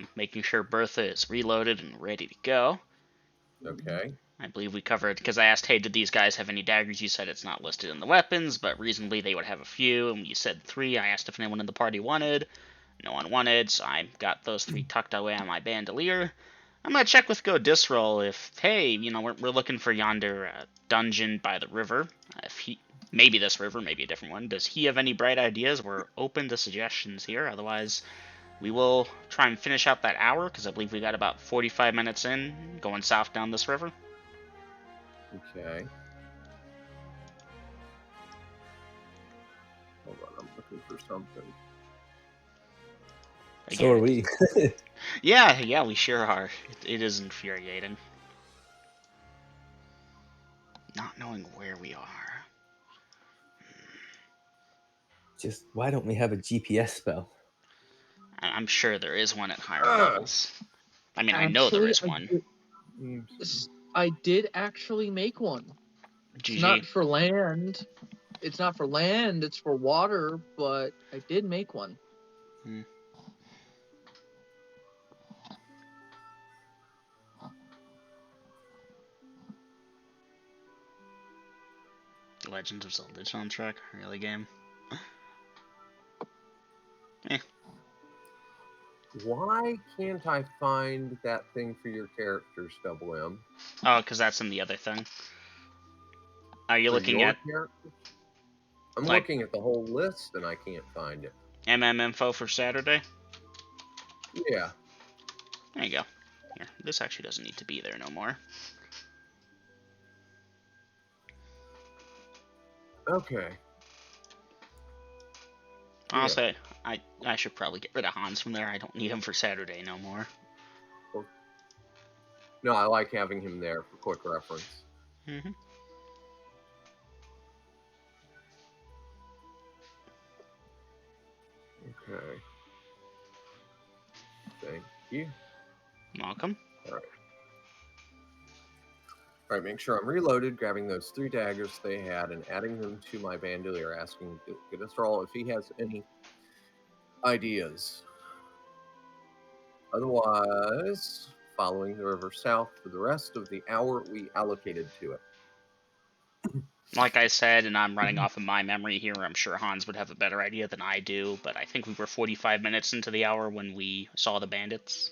I'm making sure Bertha is reloaded and ready to go. Okay. I believe we covered, because I asked, hey, did these guys have any daggers? You said it's not listed in the weapons, but reasonably they would have a few, and you said 3. I asked if anyone in the party wanted. No one wanted, so I got those 3 tucked away on my bandolier. I'm gonna check with Go Disroll if, hey, you know, we're looking for yonder dungeon by the river. If he, maybe this river, maybe a different one. Does he have any bright ideas? We're open to suggestions here. Otherwise, we will try and finish out that hour, because I believe we got about 45 minutes in going south down this river. Okay. Hold on, I'm looking for something. Again, So are we. yeah, we sure are. It is infuriating. Not knowing where we are. Just why don't we have a GPS spell? I'm sure there is one at higher levels. I mean, I know there Actually, is one. I did actually make one. It's GG. not for land. It's not for land. It's for water. But I did make one. Legend of Zelda soundtrack, really game. Why can't I find that thing for your characters, Double M? Oh, because that's in the other thing. Are you For looking your at characters? I'm like looking at the whole list and I can't find it. info for Saturday? Yeah. There you go. Here, this actually doesn't need to be there no more. Okay. Honestly, yeah. I should probably get rid of Hans from there. I don't need him for Saturday no more. No, I like having him there for quick reference. Mm-hmm. Okay. Thank you. Welcome. All right, make sure I'm reloaded, grabbing those 3 daggers they had and adding them to my bandolier, asking Goodisrael if he has any ideas. Otherwise, following the river south for the rest of the hour we allocated to it. Like I said, and I'm running off of my memory here, I'm sure Hans would have a better idea than I do, but I think we were 45 minutes into the hour when we saw the bandits.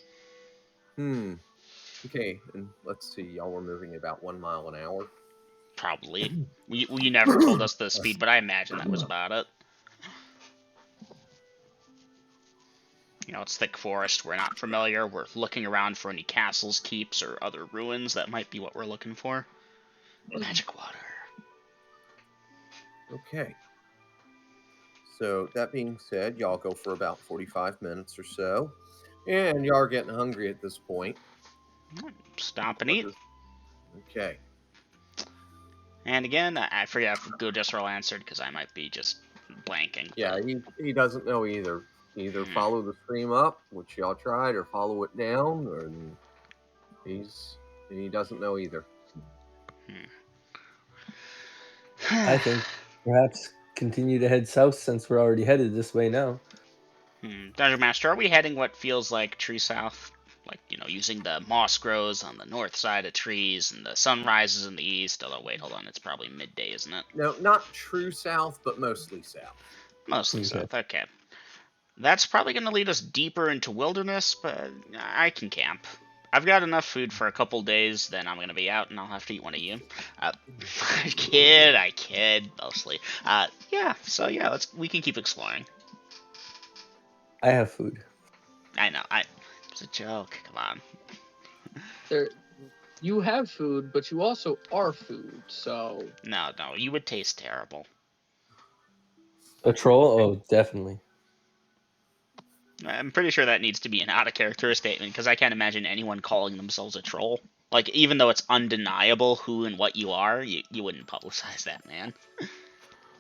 Okay, and let's see, y'all were moving about 1 mile an hour. Probably. You never told us the speed, but I imagine that was about it. You know, it's thick forest. We're not familiar. We're looking around for any castles, keeps, or other ruins. That might be what we're looking for. Magic water. Okay. So, that being said, y'all go for about 45 minutes or so. And y'all are getting hungry at this point. Stop and eat. Okay. And again, I forget if Go Disroll answered because I might be just blanking. Yeah, he doesn't know either. Either follow the stream up, which y'all tried, or follow it down, or he doesn't know either. I think perhaps continue to head south since we're already headed this way now. Dungeon Master, are we heading what feels like true south? Like, you know, using the moss grows on the north side of trees and the sun rises in the east. Although, wait, hold on, it's probably midday, isn't it? No, not true south, but mostly south. Mostly south, okay. That's probably going to lead us deeper into wilderness, but I can camp. I've got enough food for a couple days, then I'm going to be out and I'll have to eat one of you. I kid, mostly. Yeah, so yeah, we can keep exploring. I have food. I know, it's a joke, come on. You have food, but you also are food, so... No, you would taste terrible. A troll? Oh, definitely. I'm pretty sure that needs to be an out-of-character statement, because I can't imagine anyone calling themselves a troll. Like, even though it's undeniable who and what you are, you wouldn't publicize that, man.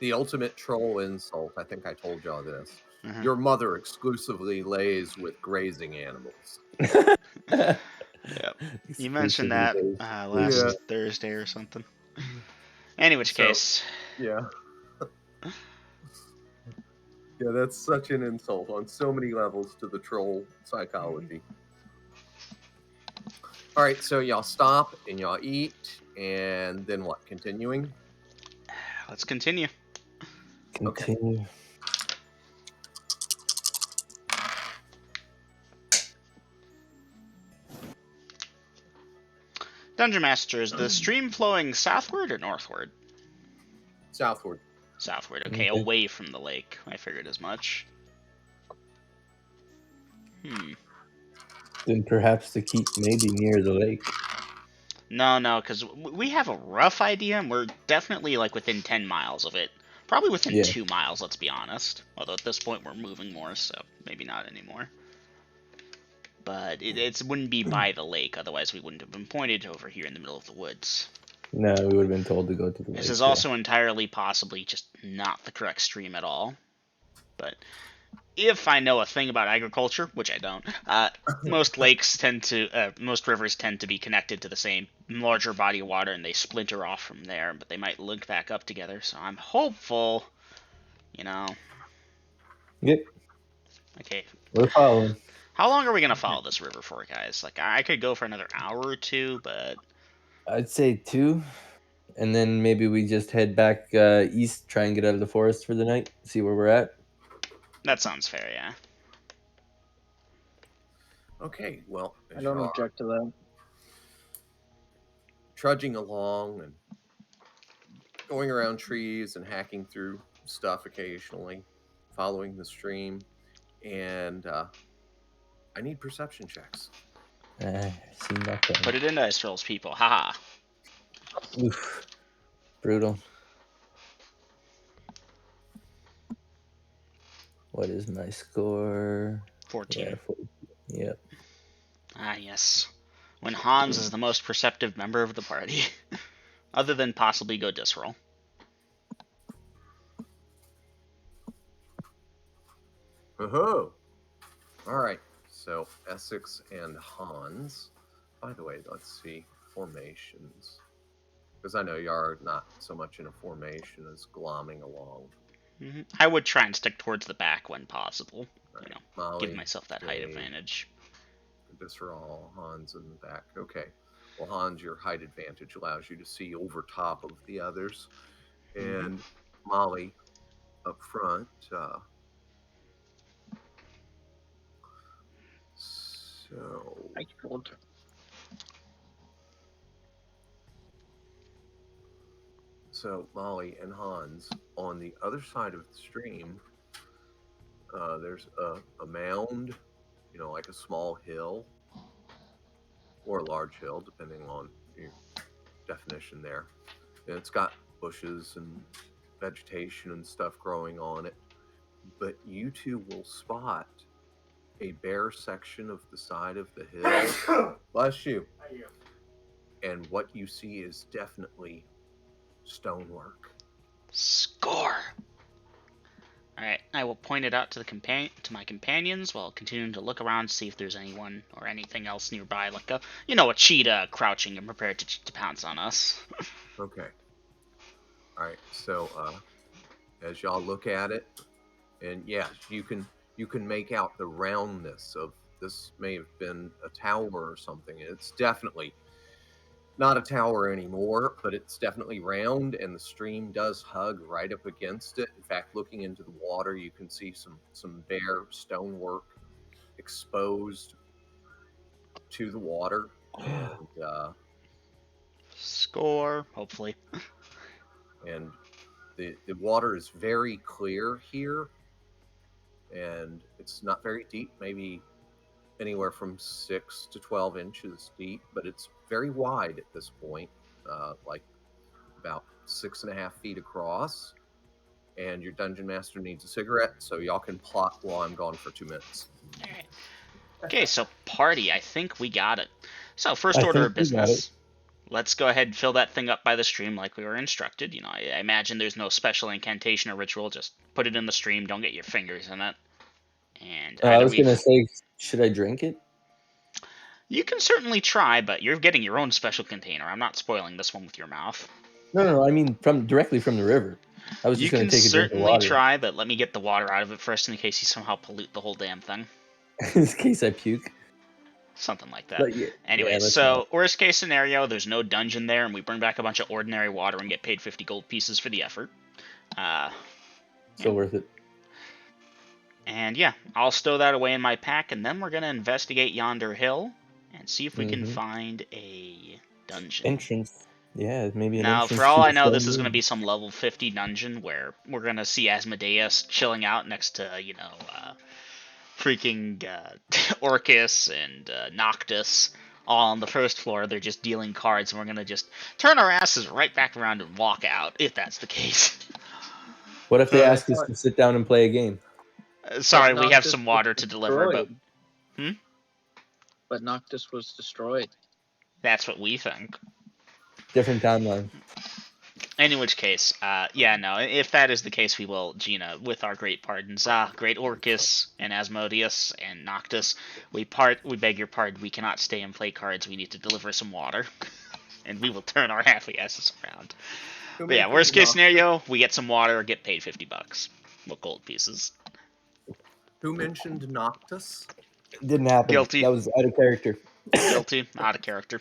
The ultimate troll insult, I think I told y'all this. Your mother exclusively lays with grazing animals. Yep. You mentioned that last Thursday or something. In which case... Yeah. Yeah, that's such an insult on so many levels to the troll psychology. All right, so y'all stop and y'all eat, and then what? Continuing? Let's continue. Okay. Continue. Dungeon Master, is the stream flowing southward or northward? Southward. Southward, okay, Okay. away from the lake. I figured as much. Then perhaps to keep maybe near the lake. No, because we have a rough idea, and we're definitely like within 10 miles of it. Probably within Yeah. 2 miles, let's be honest. Although at this point we're moving more, so maybe not anymore. But it wouldn't be by the lake, otherwise we wouldn't have been pointed over here in the middle of the woods. No, we would have been told to go to the This lake. is also entirely possibly just not the correct stream at all. But if I know a thing about agriculture, which I don't, most rivers tend to be connected to the same larger body of water, and they splinter off from there, but they might link back up together. So I'm hopeful, you know. Yep, Okay, we're following. how long are we gonna follow this river for, guys? Like, I could go for another hour or two, but I'd say 2, and then maybe we just head back east, try and get out of the forest for the night, see where we're at. that sounds fair, yeah. Okay, well, I as don't y'all are object to that. trudging along and going around trees and hacking through stuff occasionally, following the stream, and I need perception checks. Seen that coming. Put it in dice rolls, people. Haha. Oof, brutal. What is my score? 14. Yeah, 14. Yep. Ah, yes. When Hans is the most perceptive member of the party. Other than possibly go disroll. Oh, all right. So Essex and Hans. By the way, let's see formations, because I know you are not so much in a formation as glomming along. I would try and stick towards the back when possible. Right. You know, Molly, give myself that height advantage. Visceral, Hans in the back. Okay. Well, Hans, your height advantage allows you to see over top of the others, and Molly up front. So I killed. So Molly and Hans on the other side of the stream, there's a mound, like a small hill or a large hill, depending on your definition there. And it's got bushes and vegetation and stuff growing on it. But you two will spot a bare section of the side of the hill. Bless you. And what you see is definitely stonework. Score! Alright, I will point it out to my companions while continuing to look around to see if there's anyone or anything else nearby, like a cheetah crouching and prepared to pounce on us. Okay. All right. So as y'all look at it, and yes, you can make out the roundness of this. May have been a tower or something. It's definitely not a tower anymore, but it's definitely round, and the stream does hug right up against it. In fact, looking into the water, you can see some bare stonework exposed to the water, and Score, hopefully. and the water is very clear here, and it's not very deep, maybe anywhere from 6 to 12 inches deep, but it's very wide at this point, like about 6.5 feet across. And your dungeon master needs a cigarette, so y'all can plot while I'm gone for 2 minutes. Alright. Okay, so party, I think we got it. So first I order think of we got business. Let's go ahead and fill that thing up by the stream like we were instructed. I imagine there's no special incantation or ritual. Just put it in the stream. Don't get your fingers in it. And I either was gonna say, should I drink it? You can certainly try, but you're getting your own special container. I'm not spoiling this one with your mouth. No. I mean directly from the river. I was You just gonna can take a drink of certainly water try, but let me get the water out of it first in case you somehow pollute the whole damn thing. in case I puke. Something like that. But yeah, Anyways, let's so not. worst case scenario, there's no dungeon there, and we bring back a bunch of ordinary water and get paid 50 gold pieces for the effort. Still worth it. And yeah, I'll stow that away in my pack, and then we're gonna investigate yonder hill and see if we can find a dungeon. Entrance. Yeah, maybe an Now, entrance for all to I the know, this stone is going to room. be some level 50 dungeon where we're going to see Asmodeus chilling out next to, freaking Orcus and Noctis all on the first floor. They're just dealing cards, and we're going to just turn our asses right back around and walk out, if that's the case. What if they But I ask us thought to sit down and play a game? Sorry, we have Noctis some was water to deliver, but destroyed. But Noctis was destroyed. that's what we think. Different timeline. In which case, no, if that is the case, we will, Gina, with our great pardons. Great Orcus and Asmodeus and Noctis, we beg your pardon, we cannot stay and play cards, we need to deliver some water. And we will turn our happy asses around. Who But yeah, mentioned worst case Noctis? scenario, we get some water, get paid 50 bucks. With gold pieces. Who mentioned Noctis? Didn't happen. Guilty. That was out of character. Guilty. Out of character.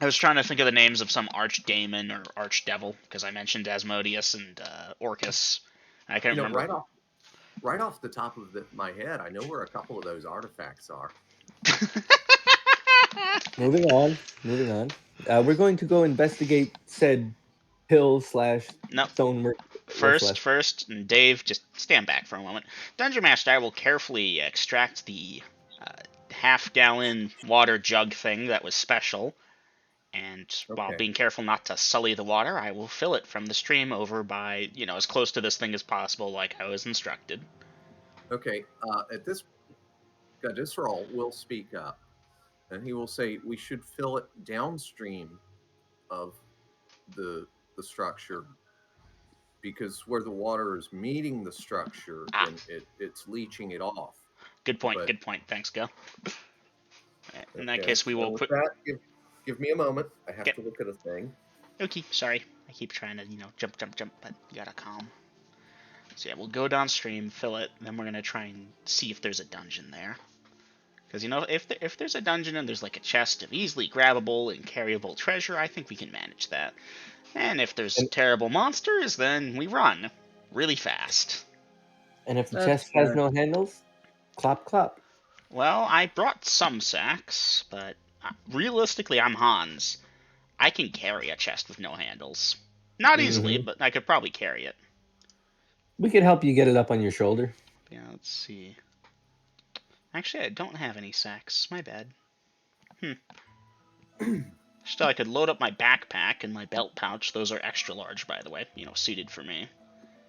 I was trying to think of the names of some archdemon or archdevil, because I mentioned Asmodeus and Orcus. I can't remember. Right off the top of my head, I know where a couple of those artifacts are. Moving on. We're going to go investigate said hill / Nope. stonework. First, and Dave, just stand back for a moment. Dungeon Master, I will carefully extract the half-gallon water jug thing that was special, and while being careful not to sully the water, I will fill it from the stream over by, as close to this thing as possible, like I was instructed. Okay, at this, Gadisral will speak up, and he will say we should fill it downstream of the structure, because where the water is meeting the structure, then it's leaching it off. Good point. Thanks, Go. In that Okay, case, we will with that, give me a moment. I have Okay. to look at a thing. Okay, sorry. I keep trying to, jump, but you gotta calm. So yeah, we'll go downstream, fill it, then we're gonna try and see if there's a dungeon there. Because, if there's a dungeon and there's like a chest of easily grabbable and carryable treasure, I think we can manage that. And if there's terrible monsters, then we run really fast. And if the That's chest has fair. no handles, clap, clap. Well, I brought some sacks, but realistically, I'm Hans. I can carry a chest with no handles. Not easily, but I could probably carry it. We could help you get it up on your shoulder. Yeah, let's see. Actually, I don't have any sacks. My bad. Still, I could load up my backpack and my belt pouch. Those are extra large, by the way. Suited for me.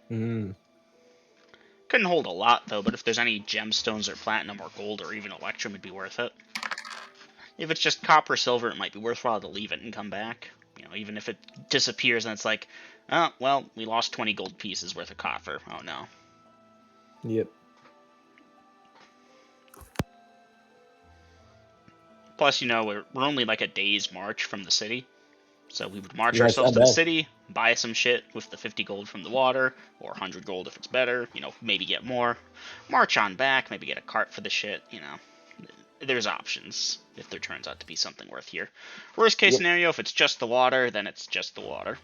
Couldn't hold a lot, though, but if there's any gemstones or platinum or gold or even electrum, it'd be worth it. If it's just copper or silver, it might be worthwhile to leave it and come back. Even if it disappears and it's like, oh, well, we lost 20 gold pieces worth of copper. Oh, no. Yep. Plus, we're only like a day's march from the city. So we would march ourselves to the city, buy some shit with the 50 gold from the water, or 100 gold if it's better, maybe get more. March on back, maybe get a cart for the shit, There's options if there turns out to be something worth here. Worst case scenario, if it's just the water, then it's just the water.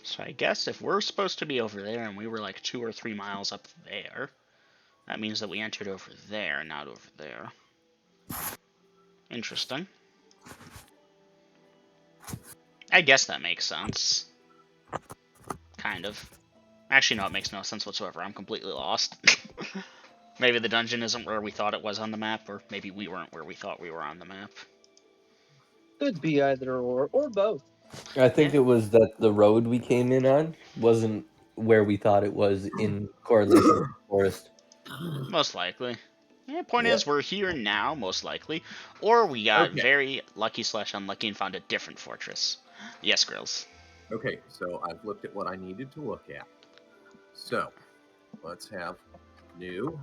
So I guess if we're supposed to be over there and we were like 2 or 3 miles up there, that means that we entered over there, not over there. Interesting. I guess that makes sense. Kind of. Actually, no, it makes no sense whatsoever. I'm completely lost. Maybe the dungeon isn't where we thought it was on the map, or maybe we weren't where we thought we were on the map. Could be either or both. I think Yeah. it was that the road we came in on wasn't where we thought it was in correlation to the forest. Most likely. Yeah, point Yeah. is, we're here now, most likely. Or we got Okay. very lucky / unlucky and found a different fortress. Yes, Grills. Okay, so I've looked at what I needed to look at. So let's have new.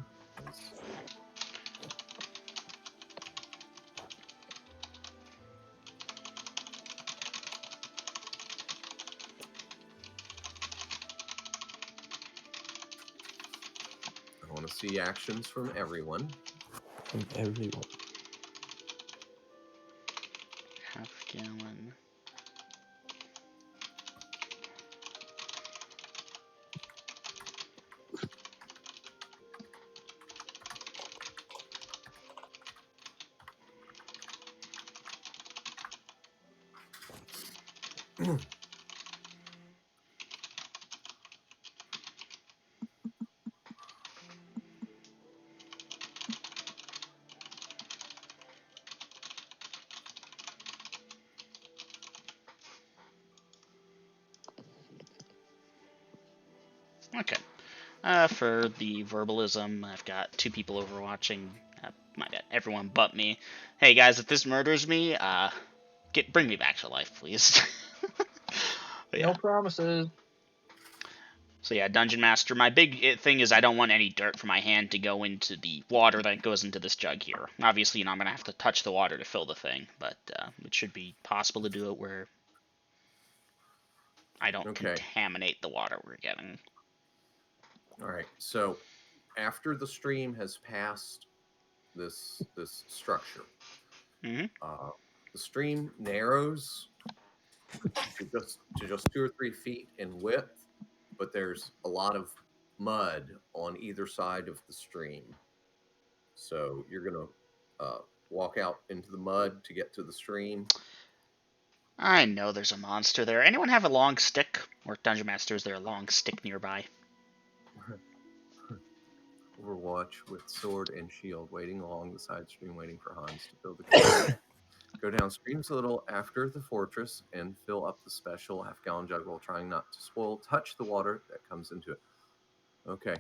I want to see actions from everyone. From everyone. Half gallon. Okay. For the verbalism, I've got 2 people over watching. My bad. Everyone but me. Hey guys, if this murders me, bring me back to life, please. But yeah. No promises. So yeah, Dungeon Master. My big thing is I don't want any dirt from my hand to go into the water that goes into this jug here. Obviously, I'm gonna have to touch the water to fill the thing, but it should be possible to do it where I don't Okay. contaminate the water we're getting. All right. So after the stream has passed this structure, Mm-hmm. the stream narrows to just 2 or 3 feet in width, but there's a lot of mud on either side of the stream. So you're gonna walk out into the mud to get to the stream. I know there's a monster there. Anyone have a long stick? Or Dungeon Master, is there a long stick nearby? Overwatch with sword and shield, waiting along the side stream, waiting for Hans to fill the cave. Go down streams a little after the fortress and fill up the special half-gallon jug while trying not to spoil. Touch the water that comes into it. Okay,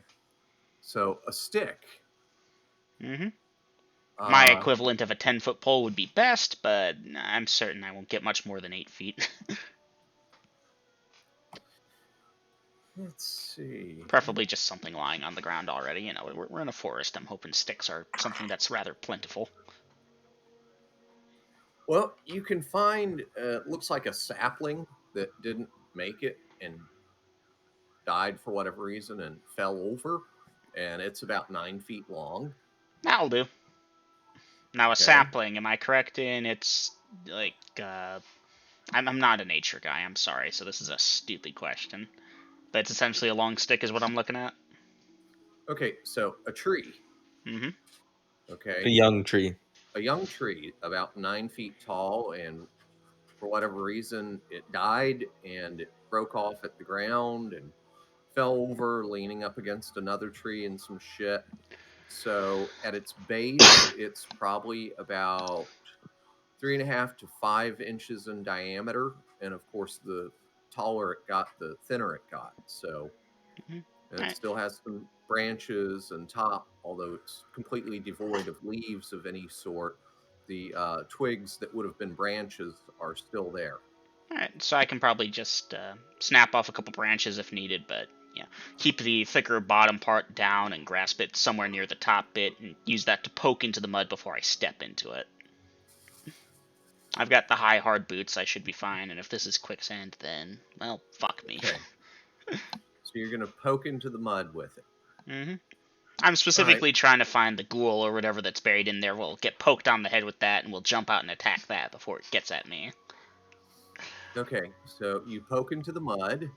so a stick. Mm-hmm. My Uh, equivalent of a 10-foot pole would be best, but I'm certain I won't get much more than 8 feet. let's see. Preferably just something lying on the ground already. You know, we're in a forest. I'm hoping sticks are something that's rather plentiful. Well, you can find looks like a sapling that didn't make it and died for whatever reason and fell over, and it's about 9 feet long. That'll do. Now, a Okay. sapling, am I correct in it's like, I'm not a nature guy, I'm sorry, so this is a stupid question. But it's essentially a long stick, is what I'm looking at. Okay, so a tree. Mm-hmm. A Okay. young tree. A young tree, about 9 feet tall, and for whatever reason, it died and it broke off at the ground and fell over, leaning up against another tree and some shit. So at its base, it's probably about 3.5 to 5 inches in diameter, and of course, the taller it got, the thinner it got. So, Mm-hmm. and it Alright. still has some branches and top, although it's completely devoid of leaves of any sort. The twigs that would have been branches are still there. Alright, so I can probably just snap off a couple branches if needed, but yeah, keep the thicker bottom part down and grasp it somewhere near the top bit and use that to poke into the mud before I step into it. I've got the high hard boots, I should be fine, and if this is quicksand, then, well, fuck me. Okay. So you're going to poke into the mud with it. Mm-hmm. I'm All right. specifically trying to find the ghoul or whatever that's buried in there. We'll get poked on the head with that, and we'll jump out and attack that before it gets at me. Okay. So you poke into the mud.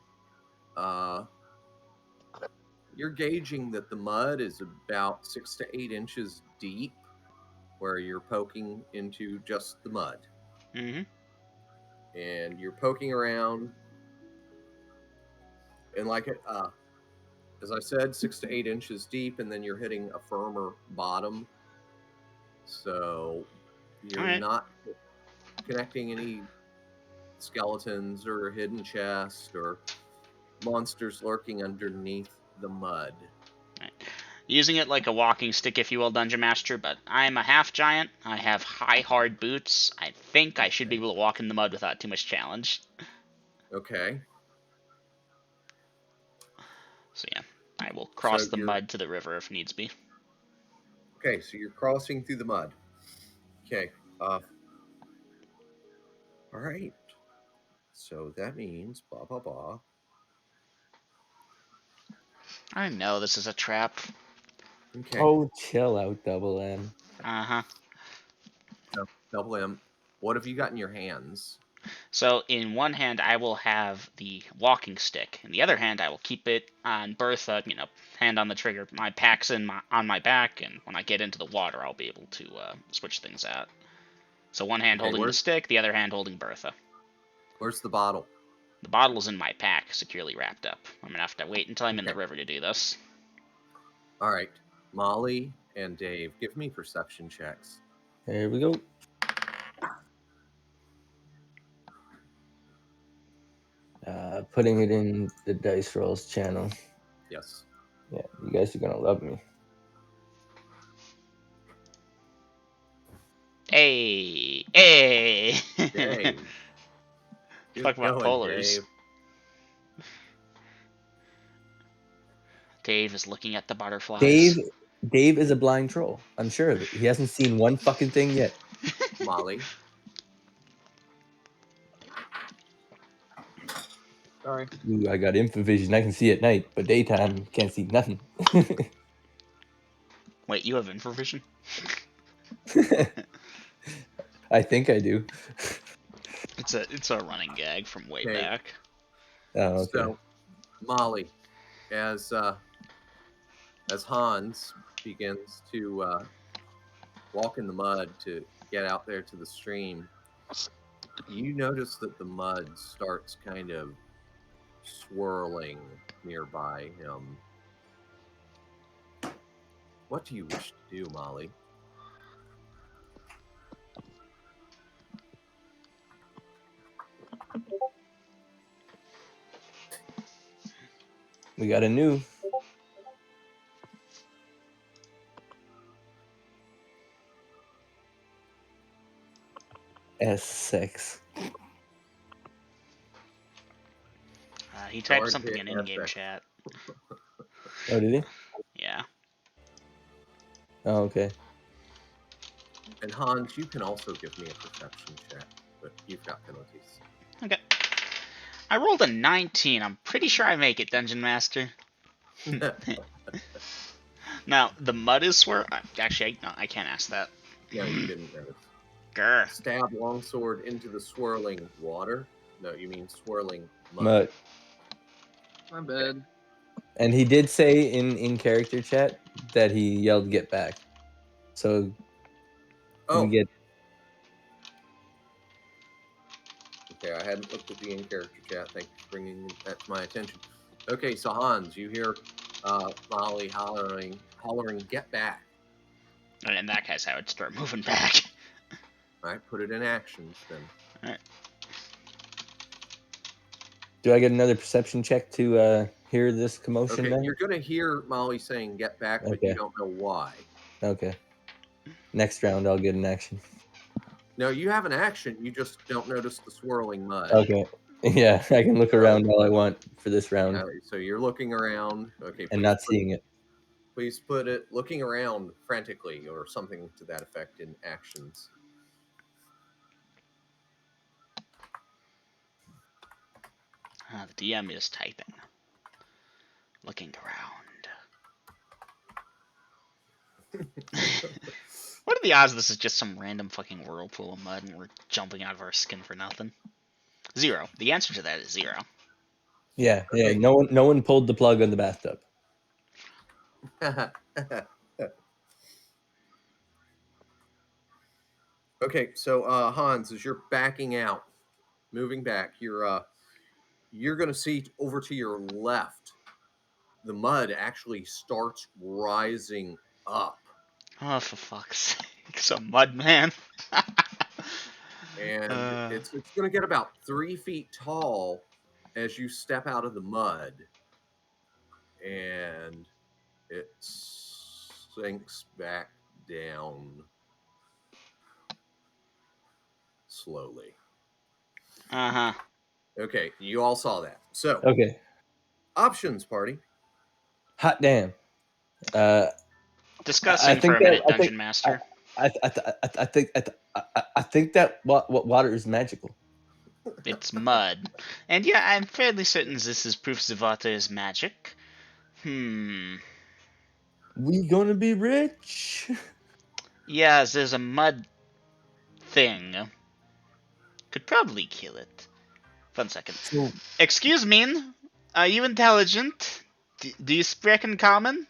You're gauging that the mud is about 6 to 8 inches deep where you're poking into just the mud. Mm-hmm. And you're poking around. And like it, as I said, 6 to 8 inches deep, and then you're hitting a firmer bottom. So you're Alright. not connecting any skeletons or a hidden chest or monsters lurking underneath the mud. Right. Using it like a walking stick, if you will, Dungeon Master, but I'm a half giant. I have high, hard boots. I think I should be able to walk in the mud without too much challenge. Okay. So yeah, I will cross So the you're mud to the river if needs be. okay. So you're crossing through the mud. Okay. All right. So that means blah blah blah. I know this is a trap. Okay. Oh, chill out, Double M. Uh-huh. So, Double M. What have you got in your hands? So in one hand, I will have the walking stick. In the other hand, I will keep it on Bertha, hand on the trigger. My pack's on my back, and when I get into the water, I'll be able to switch things out. So one hand Okay. holding the stick, the other hand holding Bertha. Where's the bottle? The bottle is in my pack, securely wrapped up. I'm gonna have to wait until I'm in the Okay. river to do this. All right. Molly and Dave, give me perception checks. Here we go. Putting it in the Dice Rolls channel. Yes. Yeah, you guys are gonna love me. Hey, hey. Dave. Talk Good about going, polars. Dave. Dave is looking at the butterflies. Dave is a blind troll. I'm sure of it. He hasn't seen one fucking thing yet. Molly. Sorry. Ooh, I got infravision. I can see at night, but daytime can't see nothing. Wait, you have infravision? I think I do. It's a running gag from way Okay. back. Oh, okay. So, Molly, as Hans begins to walk in the mud to get out there to the stream, you notice that the mud starts kind of swirling nearby him. What do you wish to do, Molly? We got a new. S6. He typed Hard something hit in in-game FX. chat. Oh, did he? Yeah. Oh, okay. And Hans, you can also give me a perception check, but you've got penalties. Okay. I rolled a 19. I'm pretty sure I make it, Dungeon Master. Now, the mud is where... Actually, no, I can't ask that. No, you didn't notice. Grr. Stab longsword into the swirling water. No, you mean swirling mud. But My bad. and he did say in character chat that he yelled "get back." So Oh, we get okay. I hadn't looked at the in-character chat. Thank you for bringing that to my attention. Okay, so Hans, you hear Molly hollering, "Get back!" And in that case, I would start moving back. All right, put it in actions then. All right. Do I get another perception check to hear this commotion? Okay, Then? you're going to hear Molly saying "Get back," but you Okay. don't know why. Okay. Next round, I'll get an action. No, you have an action. You just don't notice the swirling mud. Okay. Yeah, I can look around all I want for this round So you're looking around. Okay, and please not put, seeing it. please put it looking around frantically or something to that effect in actions. The DM is typing. Looking around. What are the odds this is just some random fucking whirlpool of mud and we're jumping out of our skin for nothing? 0. The answer to that is 0. Yeah, Okay. yeah. No one pulled the plug on the bathtub. Okay, so Hans, as you're backing out, moving back, you're going to see over to your left, the mud actually starts rising up. Oh, for fuck's sake. Some mud, man. and it's going to get about 3 feet tall as you step out of the mud, and it sinks back down slowly. Uh-huh. Okay, you all saw that. So, Okay. options, party. Hot damn. I Discussing for think a that minute, Dungeon Master. I think that water is magical. It's mud. And yeah, I'm fairly certain this is proof Zavata is magic. We gonna be rich. Yeah, there's a mud thing. Could probably kill it. 1 second. So Excuse me, are you intelligent? Do you speak in common?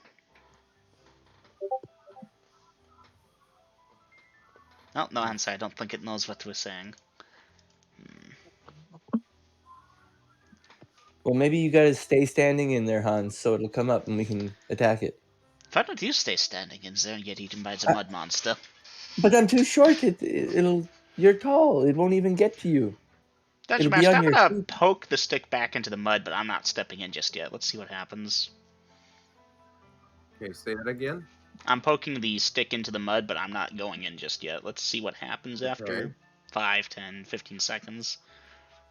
Oh, no answer. I don't think it knows what we're saying. well, maybe you gotta stay standing in there, Hans, so it'll come up and we can attack it. Why don't you stay standing in there and get eaten by the I- mud monster? But I'm too short. It'll. You're tall. It won't even get to you. Dungeon It'll be Master, on I'm your gonna feet. poke the stick back into the mud, but I'm not stepping in just yet. Let's see what happens. Okay, say that again. I'm poking the stick into the mud, but I'm not going in just yet. Let's see what happens Okay. after 5, 10, 15 seconds.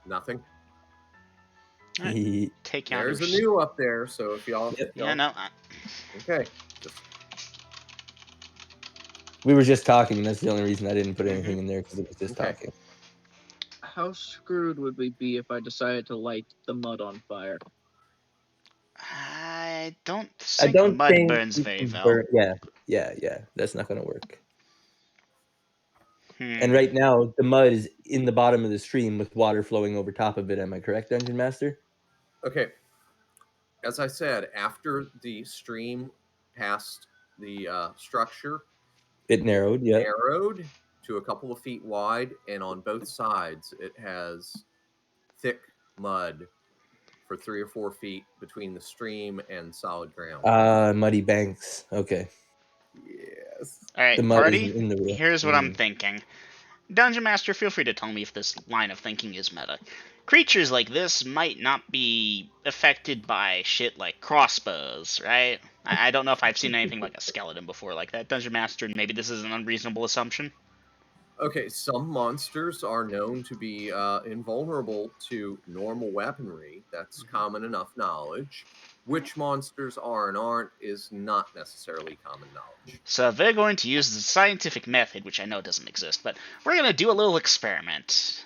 Nothing. Alright, take out There's a your... new up there, so if y'all... Yep. Yeah, no. Okay. Just We were just talking. That's the only reason I didn't put Mhm. anything in there because it was just Okay. talking. How screwed would we be if I decided to light the mud on fire? I don't I think don't mud think burns you very can well. burn. Yeah. That's not gonna work. And Hmm. right now, the mud is in the bottom of the stream with water flowing over top of it. Am I correct, Dungeon Master? Okay. As I said, after the stream passed the structure, It narrowed. Yep. narrowed to a couple of feet wide, and on both sides it has thick mud for 3 or 4 feet between the stream and solid ground. Muddy banks. Okay. Yes. The Alright, mud party, isn't in the real. here's what I'm thinking. Dungeon Master, feel free to tell me if this line of thinking is meta. Creatures like this might not be affected by shit like crossbows, right? I don't know if I've seen anything like a skeleton before like that. Dungeon Master, maybe this is an unreasonable assumption. Okay, some monsters are known to be invulnerable to normal weaponry. That's common enough knowledge. Which monsters are and aren't is not necessarily common knowledge. So they're going to use the scientific method, which I know doesn't exist, but we're going to do a little experiment.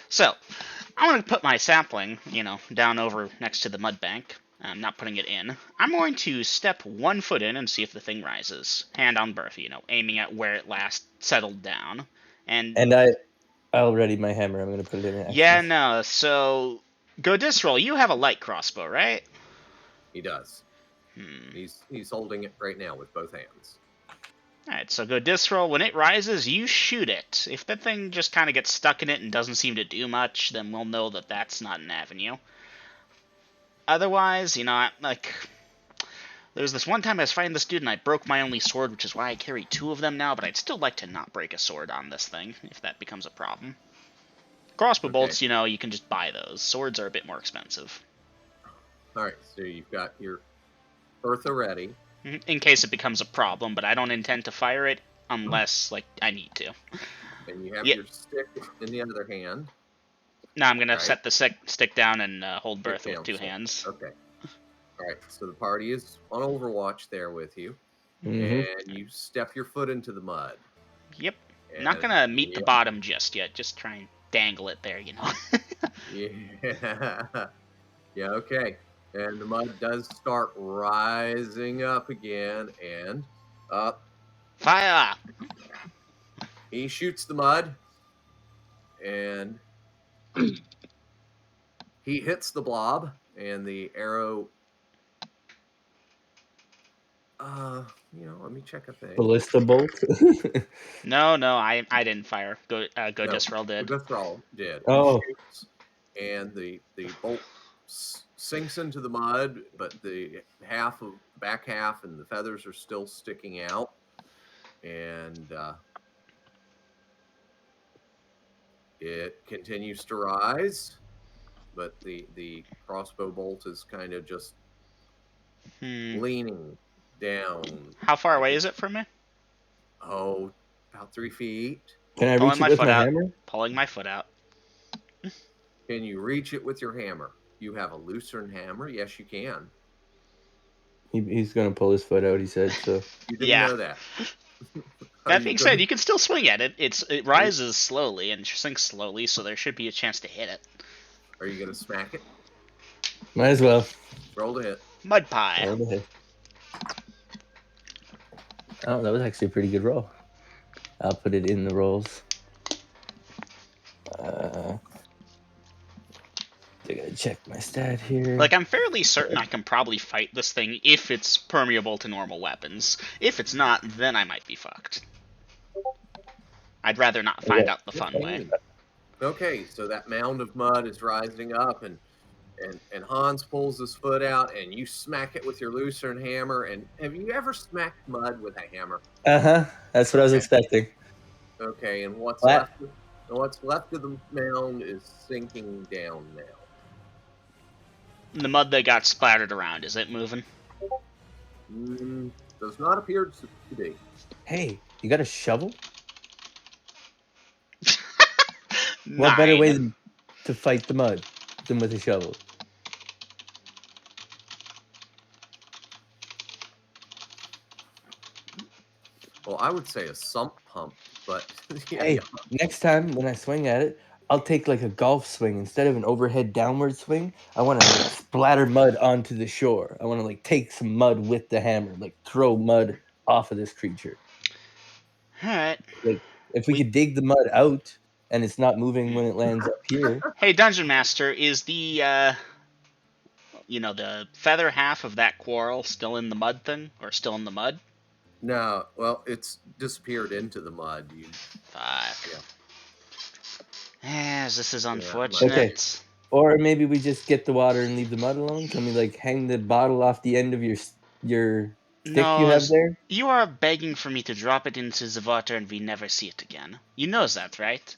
So, I'm going to put my sapling, down over next to the mud bank. I'm not putting it in. I'm going to step 1 foot in and see if the thing rises. Hand on birth, aiming at where it last settled down. And I'll ready my hammer. I'm gonna put it in action. yeah, no. So, go disroll. You have a light crossbow, right? He does. He's holding it right now with both hands. Alright, so go disroll. When it rises, you shoot it. If that thing just kind of gets stuck in it and doesn't seem to do much, then we'll know that that's not an avenue. Otherwise, there's this one time I was fighting this dude and I broke my only sword, which is why I carry 2 of them now, but I'd still like to not break a sword on this thing, if that becomes a problem. Crossbow bolts, you can just buy those. Swords are a bit more expensive. Alright, so you've got your Eartha ready. In case it becomes a problem, but I don't intend to fire it unless, I need to. And you have your stick in the other hand. Now I'm going to set the stick down and hold birth with 2 hands. Okay. Alright, so the party is on Overwatch there with you. Mhm. And you step your foot into the mud. Yep. Not going to meet the bottom just yet. Just try and dangle it there, Yeah. Yeah, okay. And the mud does start rising up again, and up. Fire! He shoots the mud, and he hits the blob, and the arrow. Let me check a thing. Ballista bolt. No, I didn't fire. Go Disrael did. Disrael did. Oh. He shoots, and the bolt sinks into the mud, but the back half and the feathers are still sticking out. And It continues to rise, but the crossbow bolt is kind of just leaning down. How far like away it's, is it from me? Oh, about 3 feet. Can I reach Pulling it my with foot my out. hammer? Pulling my foot out. Can you reach it with your hammer? You have a Lucerne hammer? Yes, you can. He's gonna pull his foot out. He said so. You didn't Yeah. know that. Are That you being said, gonna? you can still swing at it. It rises slowly and sinks slowly, so there should be a chance to hit it. Are you gonna smack it? Might as well. Roll to hit. Mud pie. Roll the hit. Oh, that was actually a pretty good roll. I'll put it in the rolls. I gotta check my stat here. Like, I'm fairly certain I can probably fight this thing if it's permeable to normal weapons. If it's not, then I might be fucked. I'd rather not find out the fun way. Okay, so that mound of mud is rising up, and Hans pulls his foot out, and you smack it with your Lucerne hammer. And have you ever smacked mud with a hammer? That's what I was Okay. expecting. Okay, and what's What? left of the mound is sinking down now. The mud that got splattered around, is it moving? Does not appear to be. Hey, you got a shovel? Nine. What better way to fight the mud than with a shovel? Well, I would say a sump pump, but yeah. Hey, next time when I swing at it, I'll take like a golf swing instead of an overhead downward swing. I want to like splatter mud onto the shore. I want to like take some mud with the hammer, like throw mud off of this creature. Alright. Like if we could dig the mud out and it's not moving when it lands up here. Hey, Dungeon Master, is the feather half of that quarrel still in the mud thing? Or still in the mud? No, well, it's disappeared into the mud. Fuck. Yeah. This is unfortunate. Okay. Or maybe we just get the water and leave the mud alone. Can we like hang the bottle off the end of your stick you have there? You are begging for me to drop it into the water and we never see it again. You know that, right?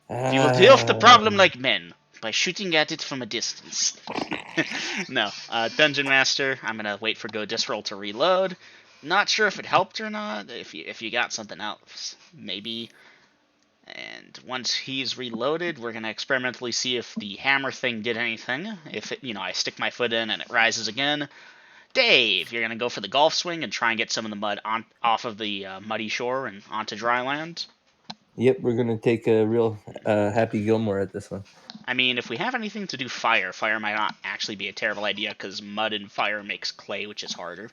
We will deal with the problem like men, by shooting at it from a distance. No, Dungeon Master, I'm gonna wait for Go Disroll to reload. Not sure if it helped or not, if you got something else, maybe. And once he's reloaded, we're gonna experimentally see if the hammer thing did anything. If it, I stick my foot in and it rises again. Dave, you're gonna go for the golf swing and try and get some of the mud off of the muddy shore and onto dry land. Yep, we're gonna take a real Happy Gilmore at this one. I mean, if we have anything to do fire might not actually be a terrible idea because mud and fire makes clay, which is harder.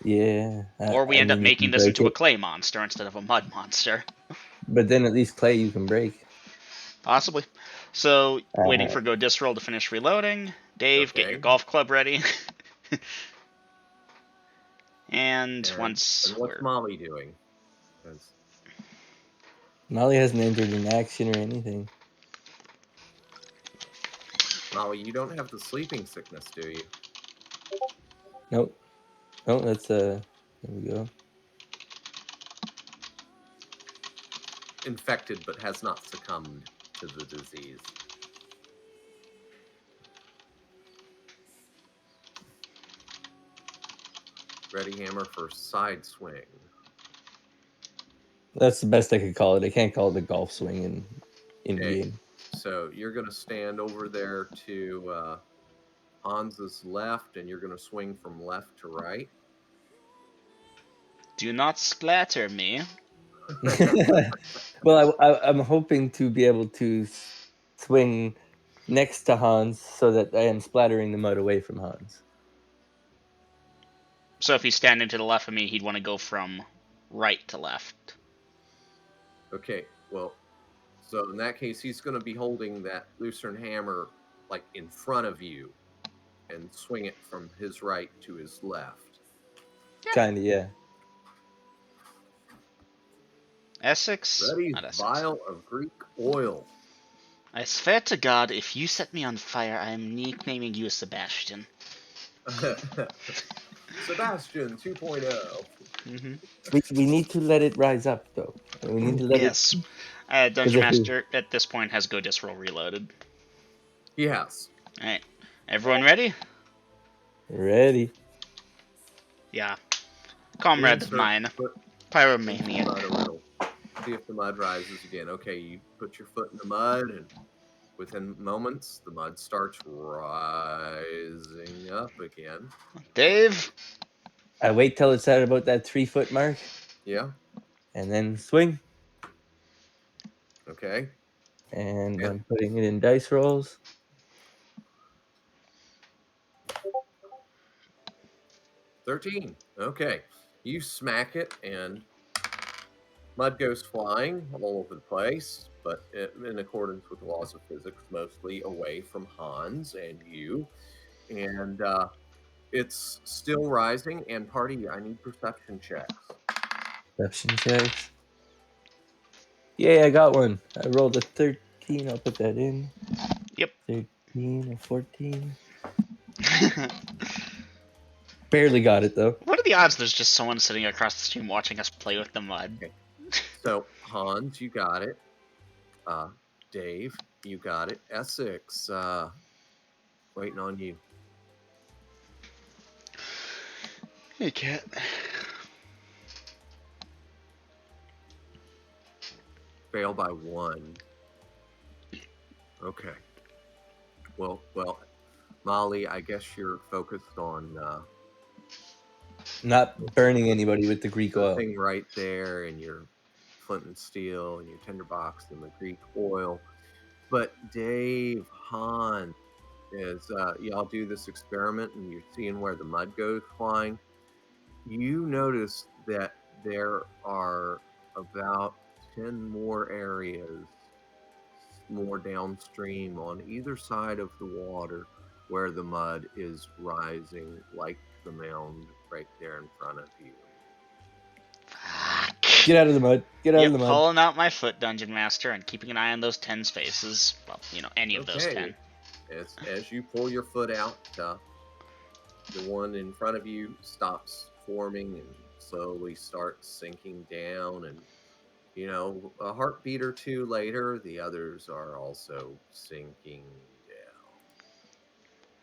Yeah. Or we end up making this into a clay monster instead of a mud monster. But then at least clay you can break. Possibly. So, waiting for Go Disroll to finish reloading. Dave, get your golf club ready. And what's Molly doing? Molly hasn't entered an action or anything. Molly, you don't have the sleeping sickness, do you? Nope. Oh, that's there we go. Infected, but has not succumbed to the disease. Ready hammer for side swing. That's the best I could call it. I can't call it a golf swing in game. So you're going to stand over there to Hans's left, and you're going to swing from left to right. Do not splatter me. Well, I'm hoping to be able to swing next to Hans so that I am splattering the mud away from Hans. So if he's standing to the left of me, he'd want to go from right to left. Okay, well, so in that case, he's going to be holding that Lucerne hammer like in front of you and swing it from his right to his left. Kinda, yeah. Essex? Ready, Not Essex. vial of Greek oil. I swear to God, if you set me on fire, I am nicknaming you Sebastian. Sebastian 2.0. Mm-hmm. We need to let it rise up, though. We need to let Yes. Dungeon if we- Master at this point has Go Disroll reloaded. Yes. Alright. Everyone ready? Ready. Yeah. Comrade of Insert mine. foot into the Pyromaniac. mud a little. See if the mud rises again. Okay, you put your foot in the mud, and within moments, the mud starts rising up again. Dave? I wait till it's at about that 3-foot mark, Yeah. and then swing. Okay. And Yeah. I'm putting it in dice rolls. 13. Okay. You smack it, and mud goes flying all over the place, but in accordance with the laws of physics, mostly away from Hans and you. And it's still rising. And party, I need perception checks. Perception checks. Yay, I got one. I rolled a 13. I'll put that in. Yep. 13 or 14. Barely got it, though. What are the odds there's just someone sitting across the stream watching us play with the mud? Okay. So, Hans, you got it. Dave, you got it. Essex, waiting on you. Hey, cat. Fail by 1. Okay. Well, Molly, I guess you're focused on Not burning anybody with the Greek the oil. thing right there, and your flint and steel, and your tinderbox, and the Greek oil. But Dave, Hans, as y'all do this experiment, and you're seeing where the mud goes flying, you notice that there are about 10 more areas more downstream on either side of the water where the mud is rising like the mound right there in front of you. Fuck. Get out of the mud. Get out of the mud. Pulling out my foot, Dungeon Master, and keeping an eye on those 10 spaces. Well, any of those 10. As you pull your foot out, the one in front of you stops forming and slowly starts sinking down, and a heartbeat or two later, the others are also sinking down.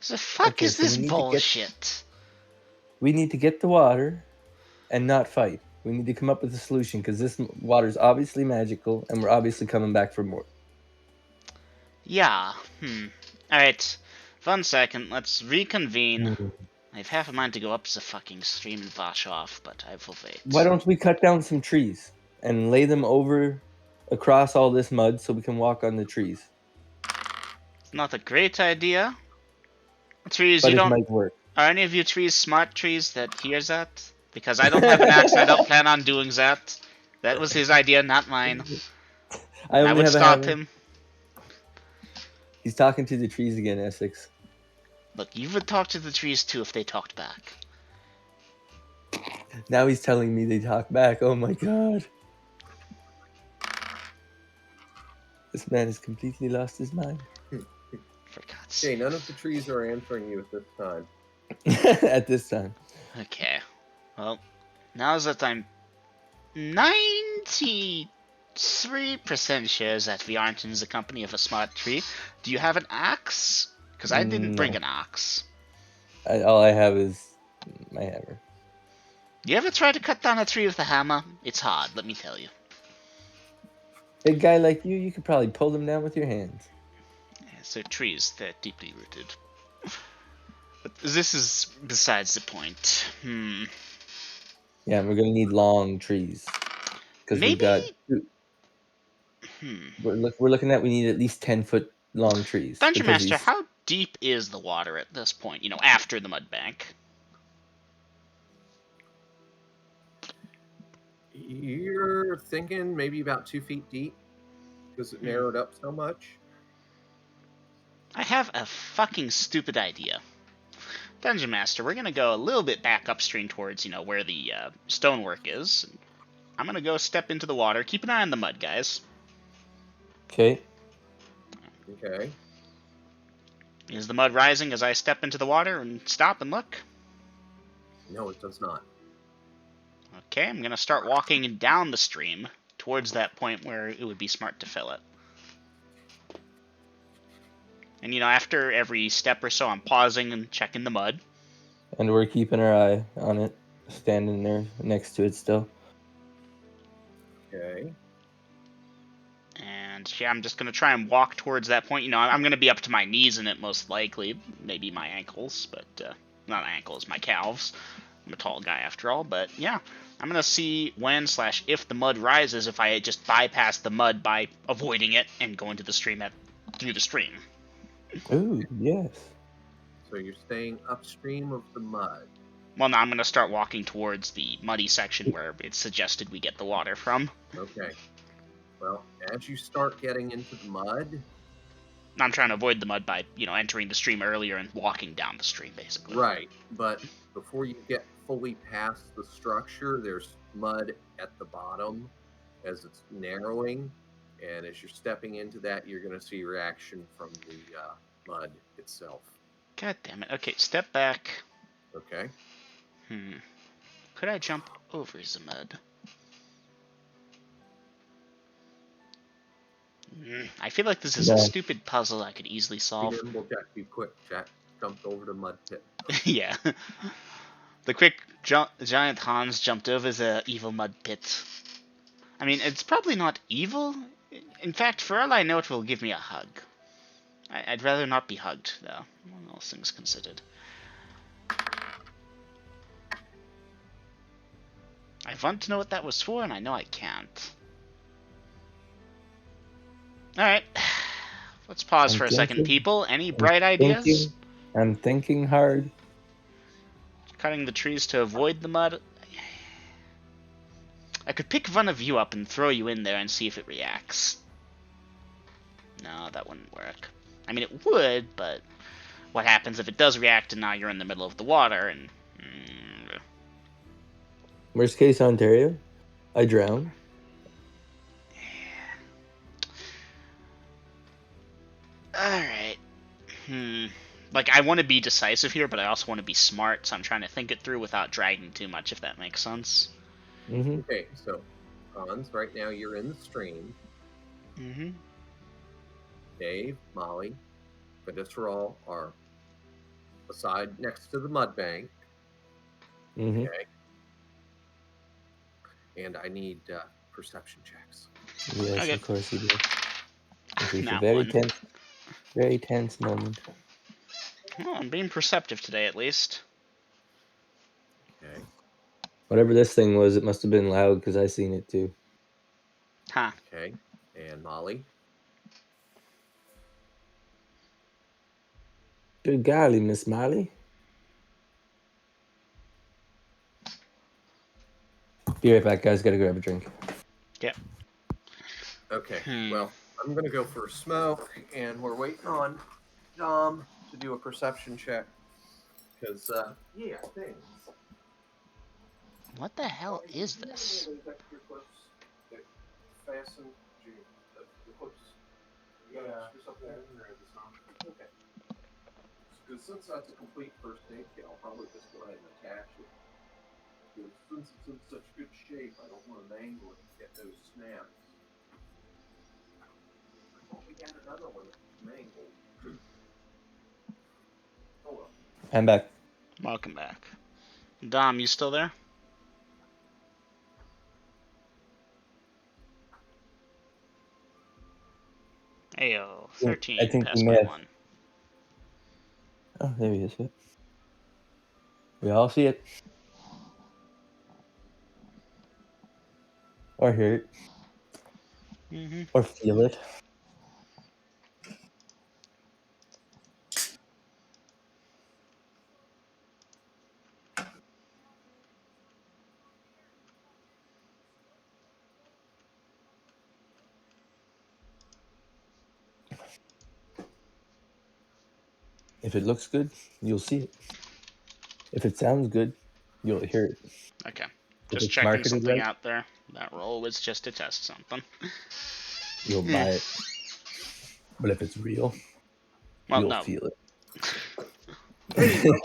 The fuck Okay, is so this we need bullshit? We need to get the water and not fight. We need to come up with a solution because this water's obviously magical, and we're obviously coming back for more. Yeah. Alright. 1 second. Let's reconvene. Hmm. I have half a mind to go up the fucking stream and wash off, but I will wait. Why don't we cut down some trees and lay them over across all this mud so we can walk on the trees? Not a great idea. Trees, But you it don't... might work. Are any of you trees smart trees that hears that? Because I don't have an axe and I don't plan on doing that. That was his idea, not mine. I I only would have a stop hammer. him. He's talking to the trees again, Essex. Look, you would talk to the trees too if they talked back. Now he's telling me they talk back. Oh my god. This man has completely lost his mind. For God's Okay, sake. none of the trees are answering you at this time. At this time. Okay. Well, now that I'm 93% sure that we aren't in the company of a smart tree, do you have an axe? Because I didn't bring an axe. All I have is my hammer. You ever try to cut down a tree with a hammer? It's hard, let me tell you. Big guy like you could probably pull them down with your hands. Yeah, so trees, they're deeply rooted. But this is besides the point. Yeah, we're gonna need long trees because we've got. We're looking at we need at least 10-foot long trees. Dungeon because Master, how deep is the water at this point? After the mud bank. You're thinking maybe about 2 feet deep because it narrowed up so much. I have a fucking stupid idea. Dungeon Master, we're gonna go a little bit back upstream towards, where the stonework is. I'm gonna go step into the water. Keep an eye on the mud, guys. Okay. Okay. Is the mud rising as I step into the water and stop and look? No, it does not. Okay, I'm gonna start walking down the stream towards that point where it would be smart to fill it. And, after every step or so, I'm pausing and checking the mud. And we're keeping our eye on it, standing there next to it still. Okay. And yeah, I'm just going to try and walk towards that point. I'm going to be up to my knees in it most likely. Maybe my ankles, but not ankles, my calves. I'm a tall guy after all. But yeah, I'm going to see when/if the mud rises, if I just bypass the mud by avoiding it and going to the stream through the stream. Ooh, yes. So you're staying upstream of the mud. Well, now I'm going to start walking towards the muddy section where it's suggested we get the water from. Okay. Well, as you start getting into the mud... I'm trying to avoid the mud by, entering the stream earlier and walking down the stream, basically. Right, but before you get fully past the structure, there's mud at the bottom as it's narrowing. And as you're stepping into that, you're going to see reaction from the mud itself. God damn it. Okay, step back. Okay. Could I jump over the mud? I feel like this is a stupid puzzle I could easily solve. Be nimble, Jack. Be quick, Jack. Jumped over the mud pit. Yeah. The quick giant Hans jumped over the evil mud pit. I mean, it's probably not evil. In fact, for all I know, it will give me a hug. I'd rather not be hugged, though, all things considered. I want to know what that was for, and I know I can't. Alright. Let's pause for a second, people. Any bright ideas? I'm thinking hard. Cutting the trees to avoid the mud. I could pick one of you up and throw you in there and see if it reacts. No, that wouldn't work. I mean, it would, but what happens if it does react and now you're in the middle of the water and... Worst case, Ontario. I drown. Alright. Like, I want to be decisive here, but I also want to be smart, so I'm trying to think it through without dragging too much, if that makes sense. Okay, so, Hans, right now you're in the stream. Dave, Molly, Fitzgerald are aside next to the mud bank. Okay. And I need perception checks. Yes, Okay. of course you do. This is Not a very tense moment. Well, I'm being perceptive today, at least. Okay. Whatever this thing was, it must have been loud because I seen it too. Huh. Okay. And Molly? Good golly, Miss Molly. Be right back, guys. Gotta grab a drink. Yep. Okay. Well, I'm going to go for a smoke, and we're waiting on Dom to do a perception check. Because, yeah, things. What the hell is this? Fasten the hooks. Yeah. Okay. Because since that's a complete first aid kit, I'll probably just go ahead and attach it. Because since it's in such good shape, I don't want to mangle it and get those snaps. Oh, we got another one mangled. Oh well. I'm back. Welcome back. Dom, you still there? Ayo, 13. I think past we my may have... 1. Oh, there he is. Yep. We all see it. Or hear it. Or feel it. If it looks good, you'll see it. If it sounds good, you'll hear it. Okay. If Just it's checking marketed something right, out there. That roll was just to test something. you'll buy it. But if it's real, you'll feel it.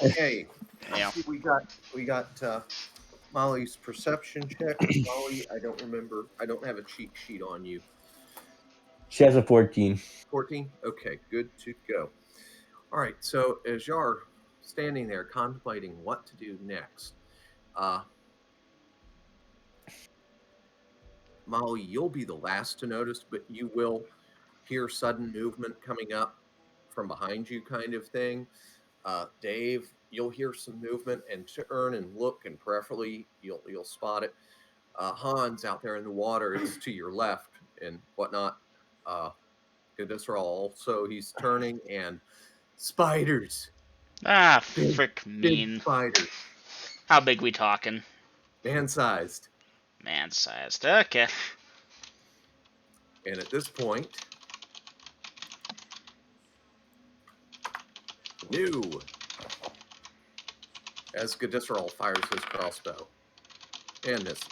Okay. Yeah. We got Molly's perception check. Molly, I don't remember. I don't have a cheat sheet on you. She has a 14. 14? Okay, good to go. All right, so as you're standing there contemplating what to do next, Molly, you'll be the last to notice, but you will hear sudden movement coming up from behind you, kind of thing. Dave, you'll hear some movement and turn and look, and preferably you'll spot it. Hans out there in the water is to your left and whatnot. Goodness, also he's turning and spiders, Ah, big frick big mean. spiders, How big we talking? man-sized. Man-sized. Okay. And at this point, new as Gadisserol fires his crossbow and misses.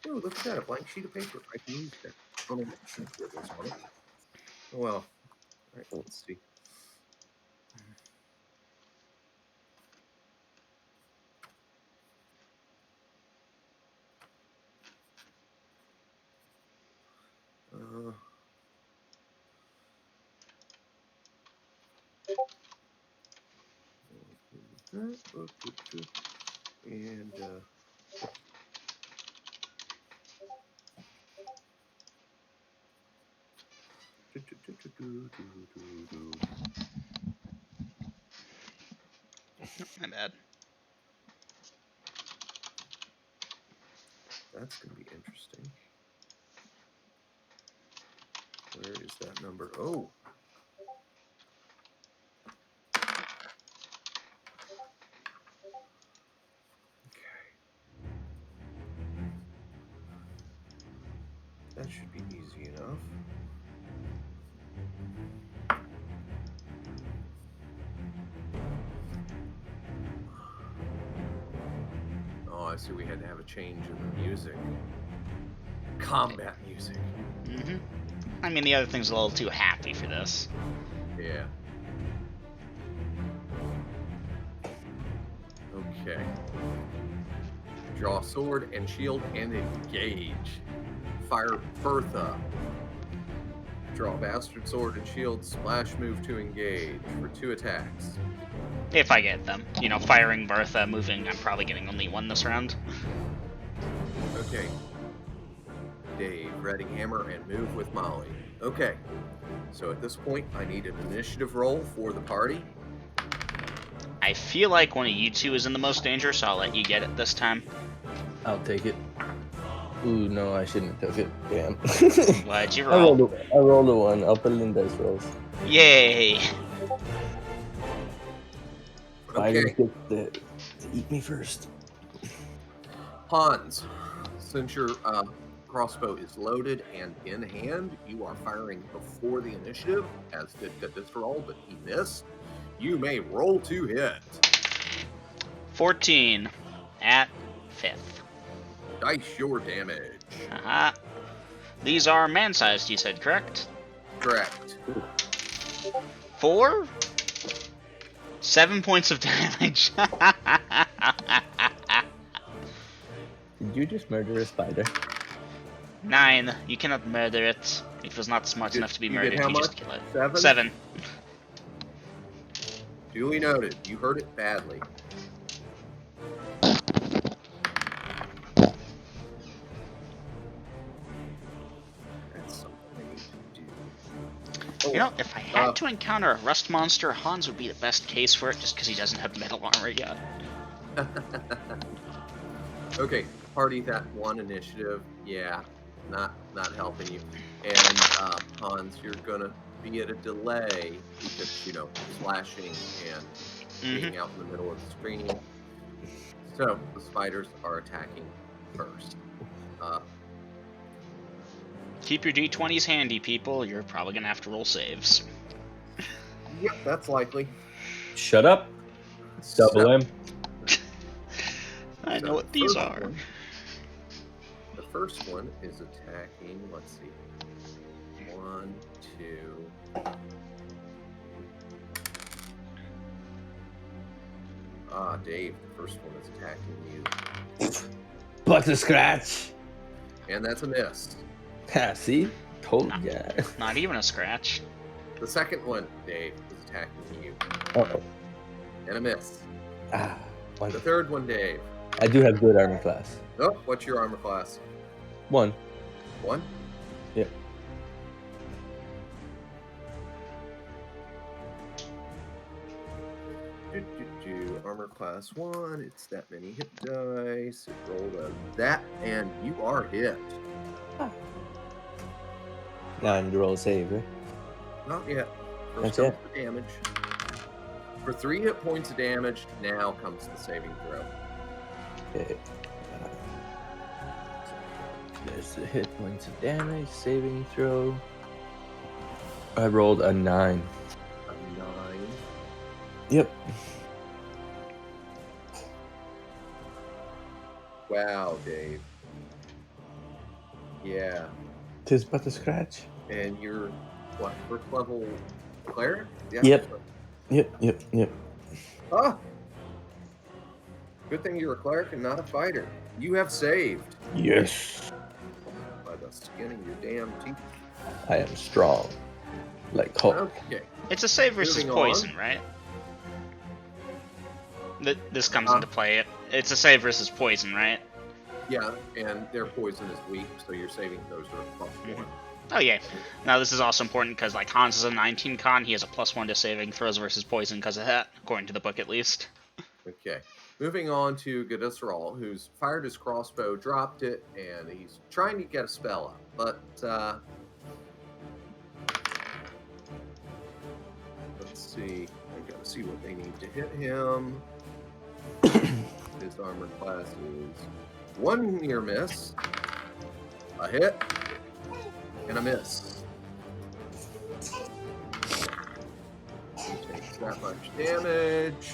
Ooh, look at that, a blank sheet of paper. I can use that. Oh, no, it was on it. Well, all right, let's see. And My bad. that's going to be interesting. Where is that number? Oh. Okay. That should be easy enough. Oh, I see we had to have a change in the music. Combat music. Mm-hmm. I mean, the other thing's a little too happy for this. Yeah. Okay. Draw sword and shield and engage. Fire Bertha. Draw bastard sword and shield, splash move to engage for 2 attacks. If I get them. You know, firing Bertha, moving, I'm probably getting only one this round. Okay. Dave, ready hammer and move with Molly. Okay. So at this point, I need an initiative roll for the party. I feel like one of you two is in the most danger, so I'll let you get it this time. I'll take it. Ooh, no, I shouldn't have took it. Damn. What'd you I roll? rolled a 1. I'll put it in dice rolls. Yay! Spiders Okay. get to eat me first. Hans, since your crossbow is loaded and in hand, you are firing before the initiative, as did Gadisserol, but he missed. You may roll to hit. 14 at 5th. Dice your damage. Uh-huh. These are man-sized, you said, correct? Correct. 4? 7 points of damage. Did you just murder a spider? 9. You cannot murder it. It was not smart enough to be You murdered. did how You just much? kill it. 7? 7. Duly noted. You heard it badly. That's something I need to do. You know, if I had to encounter a rust monster, Hans would be the best case for it, just because he doesn't have metal armor yet. Okay, party that one initiative. Yeah, not helping you. And Hans, you're gonna be at a delay because slashing and being out in the middle of the screen. So the spiders are attacking first. Keep your d20s handy, people. You're probably gonna have to roll saves. Yep, that's likely. Shut up. Double M. I know what these are. The first one is attacking, let's see. 1, 2. Dave, the first one is attacking you. Butter scratch. And that's a miss. Ha, see? Told ya. Not even a scratch. The second one, Dave, is attacking you. Uh-oh. And a miss. Ah, The wonderful. third one, Dave. I do have good armor class. Oh, what's your armor class? 1. 1? Yeah. Armor class 1. It's that many hit dice. It rolled a that, and you are hit. Now I need to roll a save, right? Not yet. That's First comes the damage. For 3 hit points of damage, now comes the saving throw. Okay. There's the hit points of damage, saving throw. I rolled a 9. A 9. Yep. Wow, Dave. Yeah. Tis but a scratch. And you're, what, first level cleric? Yeah. Yep. Ah! Good thing you're a cleric and not a fighter. You have saved Yes. by the skin of your damn teeth. I am strong. Like Hulk. Okay. It's a save versus Moving poison, on. right? This comes into play. It's a save versus poison, right? Yeah, and their poison is weak, so your saving throws are +1. Oh yeah. Now this is also important because like Hans is a 19 con, he has a +1 to saving throws versus poison because of that, according to the book at least. Okay. Moving on to Gadisral, who's fired his crossbow, dropped it, and he's trying to get a spell up. But, let's see. I gotta see what they need to hit him. His armor class is 1 near miss, a hit, and a miss. He takes that much damage.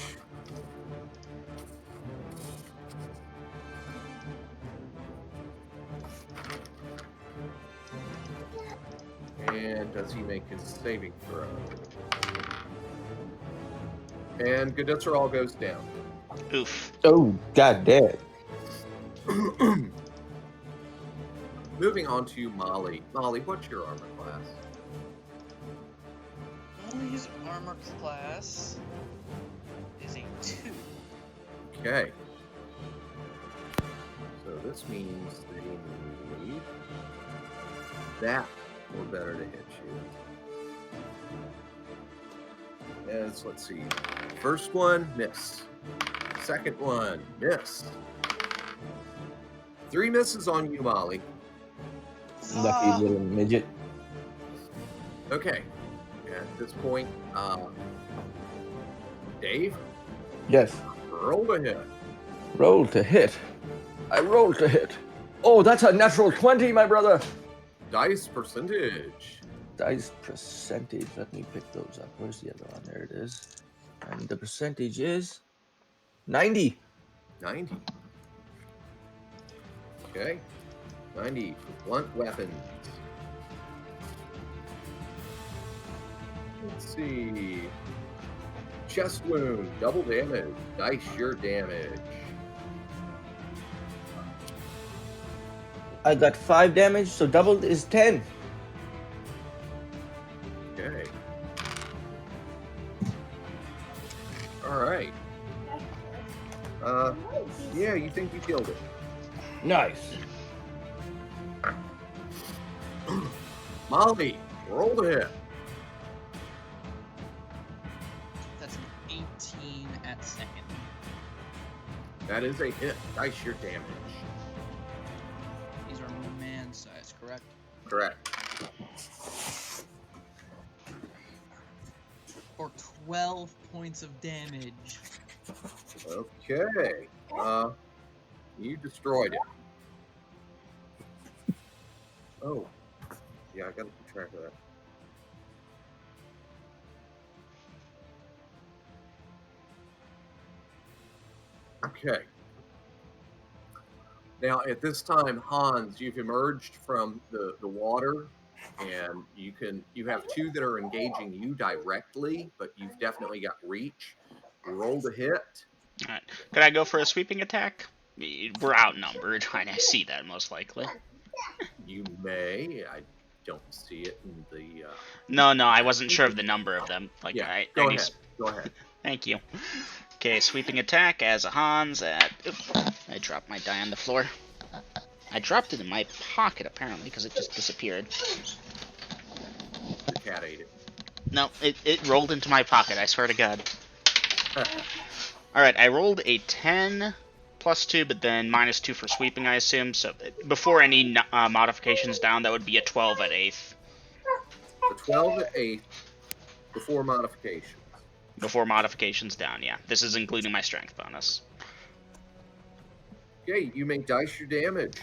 And does he make his saving throw? And Gadisral goes down. Oof. Oh, god damn. Moving on to Molly. Molly, what's your armor class? Molly's armor class is a 2. Okay. So this means they need that or better to hit you. As, let's see. First one, miss. Second one, miss. 3 misses on you, Molly. Lucky little midget. Okay. At this point, Dave, Yes. roll to hit. Roll to hit. I roll to hit. Oh, that's a natural 20, my brother. Dice percentage. Dice percentage. Let me pick those up. Where's the other one? There it is. And the percentage is 90. 90. Okay. 90 for blunt weapons. Let's see. Chest wound, double damage. Dice your damage. I got 5 damage, so doubled is 10. Okay. All right. Yeah, you think you killed it. Nice. Molly, roll to hit. That's an 18 at second. That is a hit. Dice your damage. These are man size, correct? Correct. For 12 points of damage. Okay. You destroyed it. Oh. Yeah, I gotta keep track of that. Okay. Now, at this time, Hans, you've emerged from the water, and you have 2 that are engaging you directly, but you've definitely got reach. Roll to hit. Alright. Could I go for a sweeping attack? We're outnumbered. I see that most likely. You may. I don't see it in the. No, I wasn't sure of the number of them. Like, Yeah, I go already. ahead. Go ahead. Thank you. Okay, sweeping attack as a Hans at. I dropped my die on the floor. I dropped it in my pocket apparently because it just disappeared. The cat ate it. No, it rolled into my pocket. I swear to God. All right, I rolled a 10 plus 2, but then minus 2 for sweeping, I assume. So before any modifications down, that would be a 12 at 8th. The 12 at 8th before modifications. Before modifications down, yeah. This is including my strength bonus. Okay, you may dice your damage.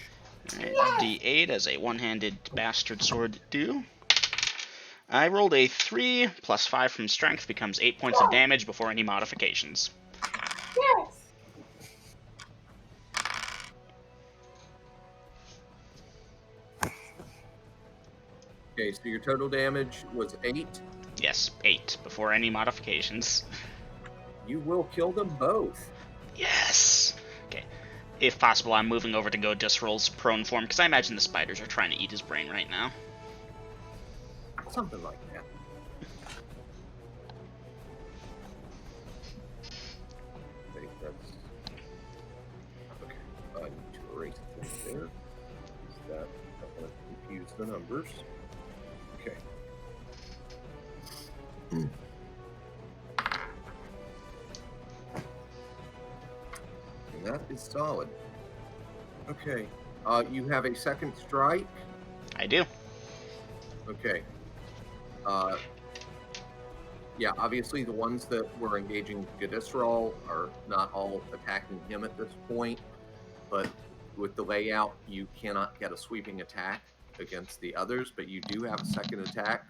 Alright, D8 as a one-handed bastard sword do. I rolled a 3 plus 5 from strength becomes 8 points of damage before any modifications. Okay, so your total damage was 8. Yes, 8 before any modifications. You will kill them both. Yes! Okay. If possible, I'm moving over to go Disrol's prone form, because I imagine the spiders are trying to eat his brain right now. Something like that. I think that's... Okay, I need to erase the thing there. That I want to confuse the numbers. Okay. And that is solid. Okay. You have a second strike. I do. Okay. Yeah, obviously the ones that were engaging Gadisral are not all attacking him at this point, but with the layout, you cannot get a sweeping attack against the others, but you do have a second attack,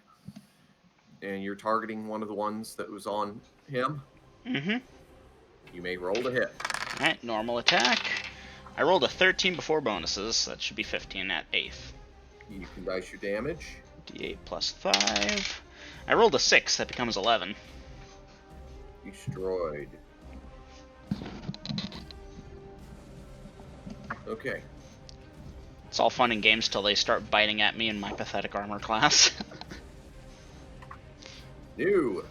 and you're targeting one of the ones that was on him. Mm-hmm. You may roll to hit. Alright, normal attack. I rolled a 13 before bonuses. That should be 15 at 8th. You can dice your damage. D8 plus 5. I rolled a 6. That becomes 11. Destroyed. Okay. It's all fun and games till they start biting at me in my pathetic armor class. New.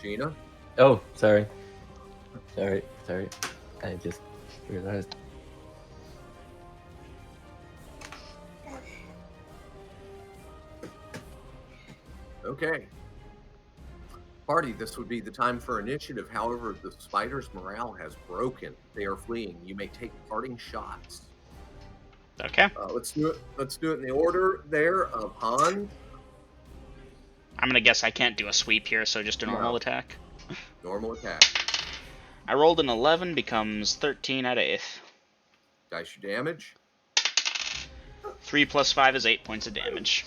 Gina? Oh, sorry. Sorry. I just realized. Okay. Party, this would be the time for initiative. However, the spiders' morale has broken. They are fleeing. You may take parting shots. Okay. Let's do it. Let's do it in the order there of Han. I'm gonna guess I can't do a sweep here, so just a normal No. attack. Normal attack. I rolled an 11, becomes 13 at 8th. Dice your damage. 3 plus 5 is 8 points of damage.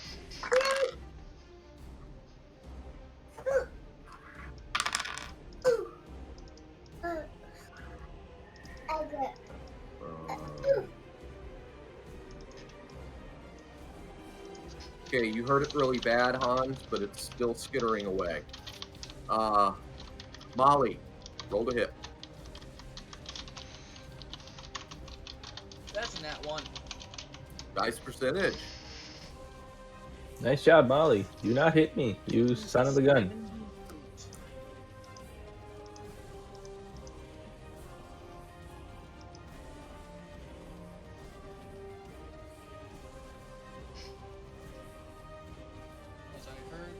Okay, you heard it really bad, Hans, but it's still skittering away. Molly, roll to hit. That's a nat 1. Dice percentage. Nice job, Molly. Do not hit me, you son of a gun. 78. Was I heard?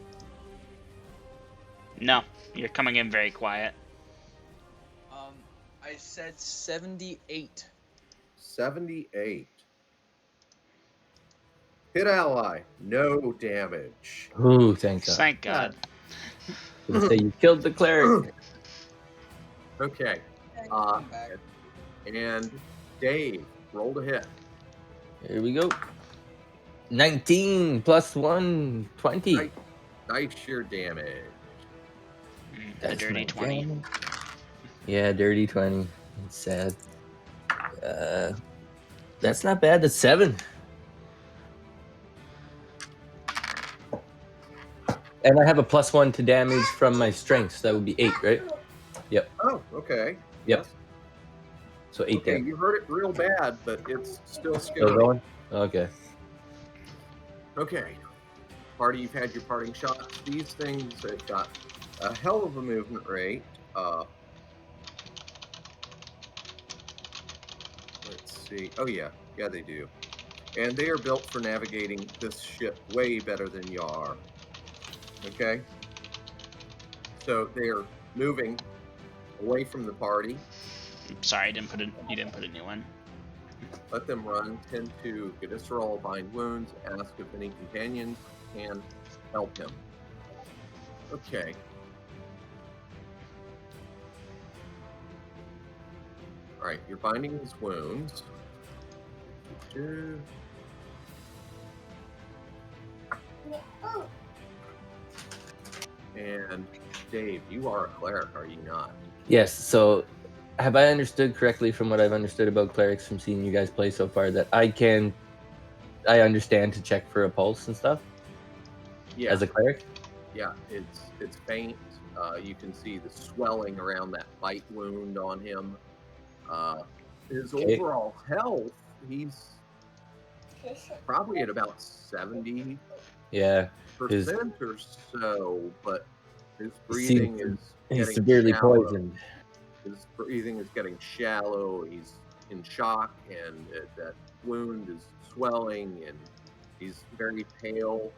No, you're coming in very quiet. I said 78. 78. Hit ally. No damage. Ooh, thank God. Thank God. Gonna say you killed the cleric. Okay. Okay, Uh, come back. And Dave, roll to hit. Here we go. 19 plus 1, 20. Nice. Nice sheer damage. A dirty my 20. damage. Yeah, dirty 20. It's sad. That's not bad. That's 7. And I have a plus 1 to damage from my strength, so that would be 8, right? Yep. Oh, okay. Yep. Yes. So 8 Okay, damage. you hurt it real bad, but it's still Still scary. going? Okay. Okay. Party, you've had your parting shots. These things have got a hell of a movement rate. Let's see. Oh, yeah. Yeah, they do. And they are built for navigating this ship way better than you are. Okay? So they're moving away from the party. Sorry, you didn't put a new one. Let them run. Tend to get a roll, bind wounds, ask if any companions can help him. Okay. All right, you're binding his wounds. And Dave, you are a cleric, are you not? Yes, so have I understood correctly from what I've understood about clerics from seeing you guys play so far that I understand to check for a pulse and stuff? Yeah. As a cleric? Yeah, it's faint. You can see the swelling around that bite wound on him. His overall health, he's probably at about 70% or so, but his breathing is he's getting severely shallow. poisoned. His breathing is getting shallow. He's in shock, and that wound is swelling, and he's very pale.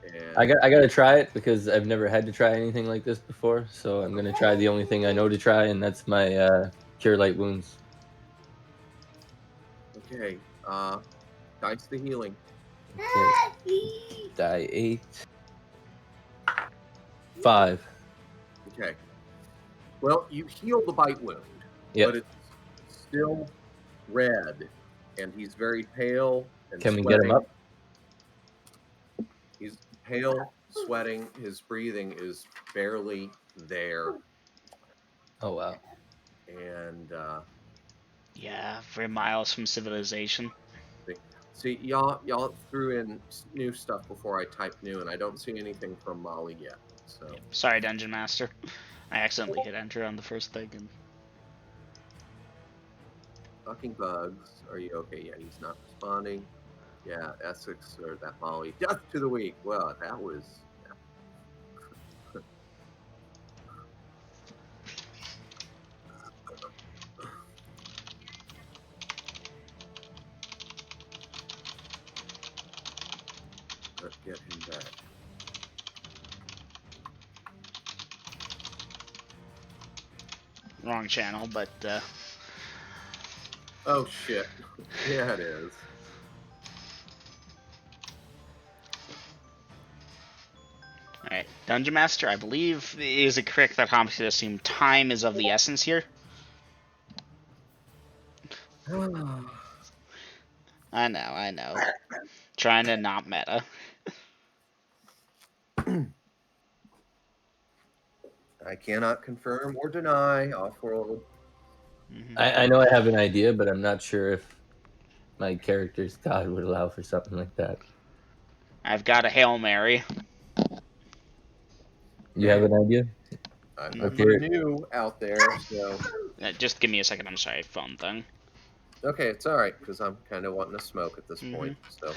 And I got to try it because I've never had to try anything like this before. So I'm going to try the only thing I know to try, and that's my cure light wounds. Okay, dice the healing. Okay. Die 8. 5. Okay. Well, you heal the bite wound, but it's still red, and he's very pale and Can we sweating. get him up? He's pale, sweating. His breathing is barely there. Oh, wow. And yeah, we're miles from civilization. See, y'all threw in new stuff before I typed new, and I don't see anything from Molly yet. So sorry, Dungeon Master. I accidentally hit enter on the first thing. And fucking bugs. Are you okay? Yeah, he's not responding. Yeah, Essex or that Molly. Death to the weak. Well, that was. Let's get him back. wrong channel, but oh shit. Yeah, it is. Alright, Dungeon Master, I believe, is it correct that Hobbs should assume time is of the essence here? I know. Trying to not meta. I cannot confirm or deny off-world. I know I have an idea, but I'm not sure if my character's god would allow for something like that. I've got a Hail Mary. You have an idea? I'm Okay. new out there, so. Just give me a second. I'm sorry, phone thing. Okay, it's all right because I'm kind of wanting to smoke at this point. So, all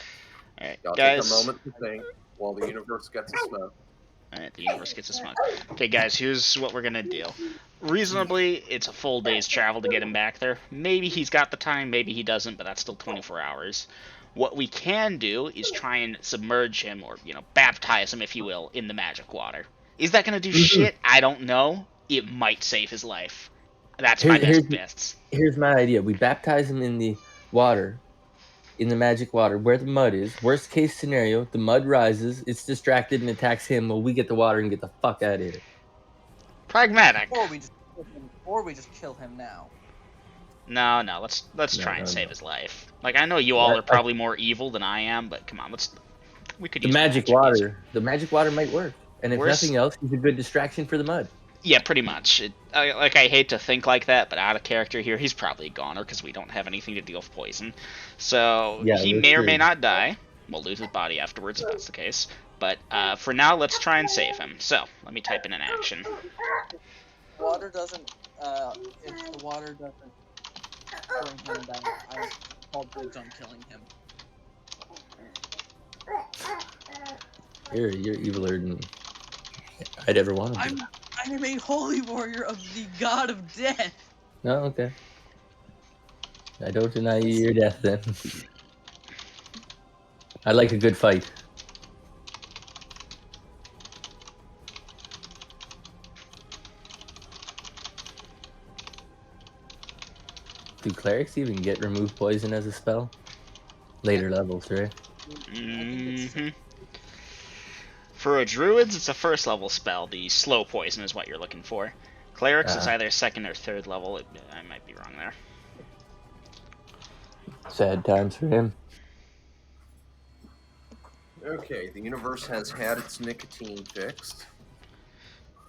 right, y'all guys. take a moment to think while the universe gets a smoke. Alright, the universe gets a smoke. Okay, guys, here's what we're gonna do. Reasonably, it's a full day's travel to get him back there. Maybe he's got the time, maybe he doesn't, but that's still 24 hours. What we can do is try and submerge him, or, baptize him, if you will, in the magic water. Is that gonna do shit? I don't know. It might save his life. That's my best bets. Here's my idea. We baptize him in the water, in the magic water, where the mud is. Worst case scenario, the mud rises, it's distracted and attacks him while we get the water and get the fuck out of here. Pragmatic. Or we just kill him now. No, let's No, try and no, save no. his life. Like I know you all are I- probably more evil than I am, but come on, we could the use magic water. The magic water might work, and if Worse, nothing else, he's a good distraction for the mud. yeah, pretty much. I hate to think like that, but out of character here, he's probably a goner because we don't have anything to deal with poison. So Yeah, he that's may or may true. not die. We'll lose his body afterwards if that's the case. But for now, let's try and save him. So let me type in an action. Water doesn't. If the water doesn't bring him back, I call dibs on killing him. You're eviler than I'd ever want to be. I am a holy warrior of the god of death. No, okay. I don't deny you your death then. I like a good fight. Do clerics even get remove poison as a spell? Later levels, right? Mm-hmm. For a druids, it's a first level spell. The slow poison is what you're looking for. Clerics is either second or third level. I might be wrong there. Sad times for him. Okay, the universe has had its nicotine fixed.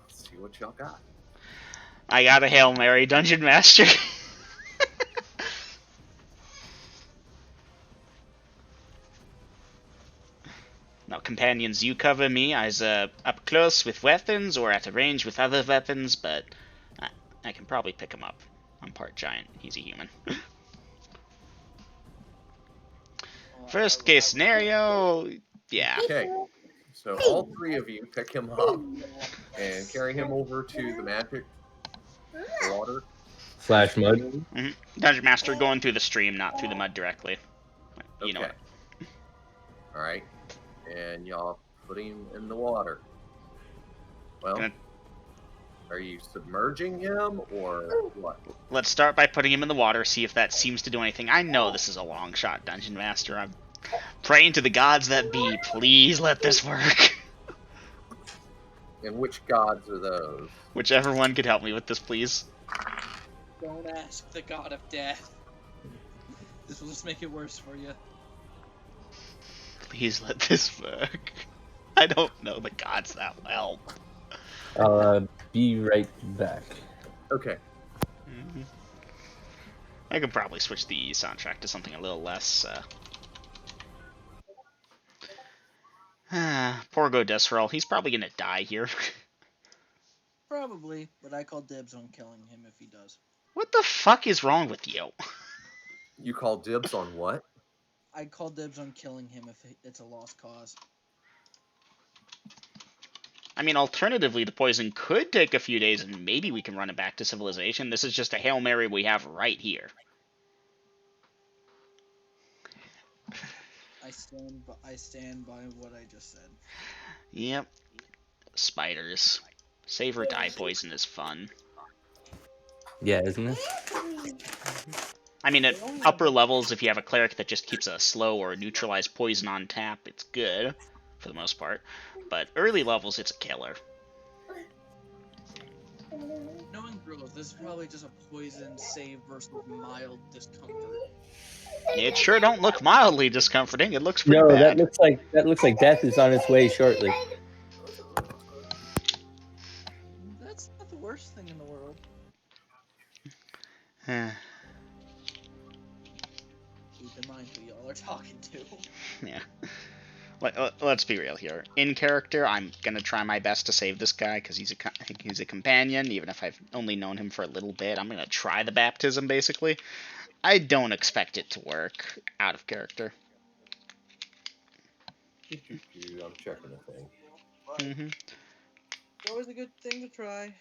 Let's see what y'all got. I got a Hail Mary, Dungeon Master. Now, companions, you cover me as up close with weapons or at a range with other weapons, but I can probably pick him up. I'm part giant. He's a human. First case scenario, yeah. Okay, so all three of you pick him up and carry him over to the magic water. Slash mud. Mm-hmm. Dungeon Master going through the stream, not through the mud directly. You know Okay. what? All right, and y'all put him in the water. Well, Gonna- are you submerging him or what? Let's start by putting him in the water, see if that seems to do anything. I know this is a long shot, Dungeon Master. I'm praying to the gods that be. Please let this work. And which gods are those? Whichever one could help me with this, please. Don't ask the god of death. This will just make it worse for you. Please let this work. I don't know the gods that well. I'll be right back. Okay. Mm-hmm. I could probably switch the soundtrack to something a little less. Poor Godesrel. He's probably gonna die here. Probably, but I call dibs on killing him if he does. What the fuck is wrong with you? You call dibs on what? I call dibs on killing him if it's a lost cause. I mean, alternatively, the poison could take a few days and maybe we can run it back to civilization. This is just a Hail Mary we have right here. I stand by what I just said. Yep. Spiders. Save or die poison is fun. Yeah, isn't it? I mean, at upper levels, if you have a cleric that just keeps a slow or neutralized poison on tap, it's good, for the most part. But early levels, it's a killer. Knowing Grillos, this is probably just a poison save versus mild discomfort. It sure don't look mildly discomforting. It looks pretty No, bad. that looks like death is on its way shortly. That's not the worst thing in the world. Keep in mind who y'all are talking to. Yeah. Let's be real here. In character, I'm gonna try my best to save this guy because he's a companion. Even if I've only known him for a little bit, I'm gonna try the baptism. Basically, I don't expect it to work out of character. I'm checking the thing. Mm-hmm. It's always a good thing to try.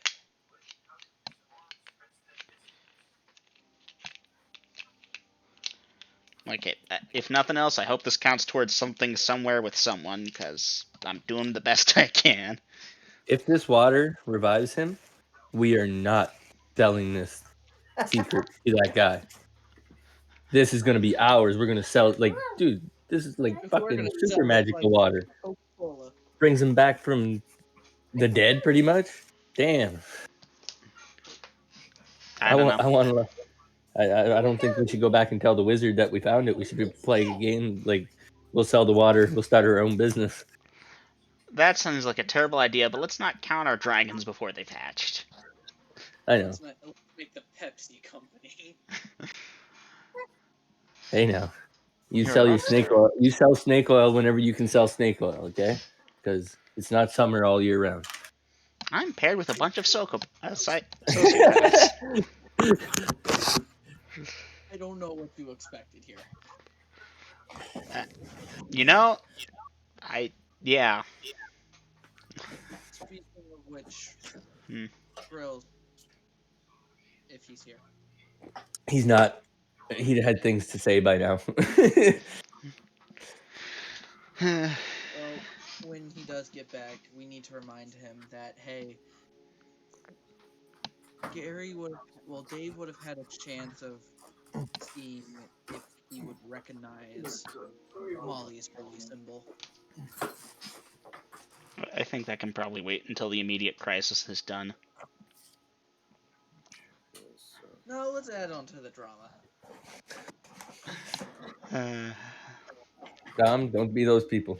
Okay, if nothing else, I hope this counts towards something somewhere with someone because I'm doing the best I can. If this water revives him, we are not selling this secret to that guy. This is gonna be ours. We're gonna sell it. Like, dude, this is like If we're fucking gonna super sell it magical like water. Coca-Cola. Brings him back from the dead, pretty much. Damn. I don't know. I I don't think we should go back and tell the wizard that we found it. We should be playing a game like we'll sell the water. We'll start our own business. That sounds like a terrible idea, but let's not count our dragons before they've hatched. I know. Let's make the Pepsi company. Hey now, you You're a sell your rock snake star. oil. You sell snake oil whenever you can sell snake oil, okay? Because it's not summer all year round. I'm paired with a bunch of sociopaths. I don't know what you expected here. You know, yeah. Speaking of which, Hmm. Grills, if he's here. He's not. He had things to say by now. Well, when he does get back, we need to remind him that, hey, Dave would have had a chance of seeing if he would recognize Molly's holy symbol. I think that can probably wait until the immediate crisis is done. No, let's add on to the drama. Dom, don't be those people.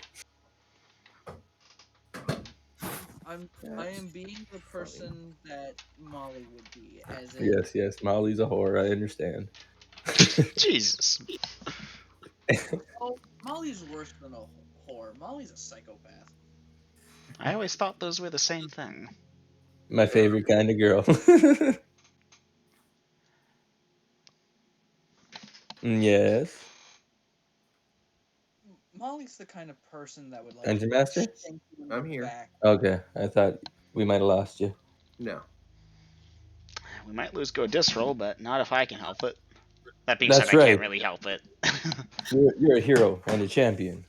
I am being the person that Molly would be, as in Yes. Molly's a whore. I understand. Jesus. oh, Molly's worse than a whore. Molly's a psychopath. I always thought those were the same thing. My favorite kind of girl. Yes. Molly's the kind of person that would like Dungeon Master? shank you in I'm the here. back. Okay, I thought we might have lost you. No. We might lose go dis roll, but not if I can help it. That being That's said, I can't right. really help it. You're a hero and a champion.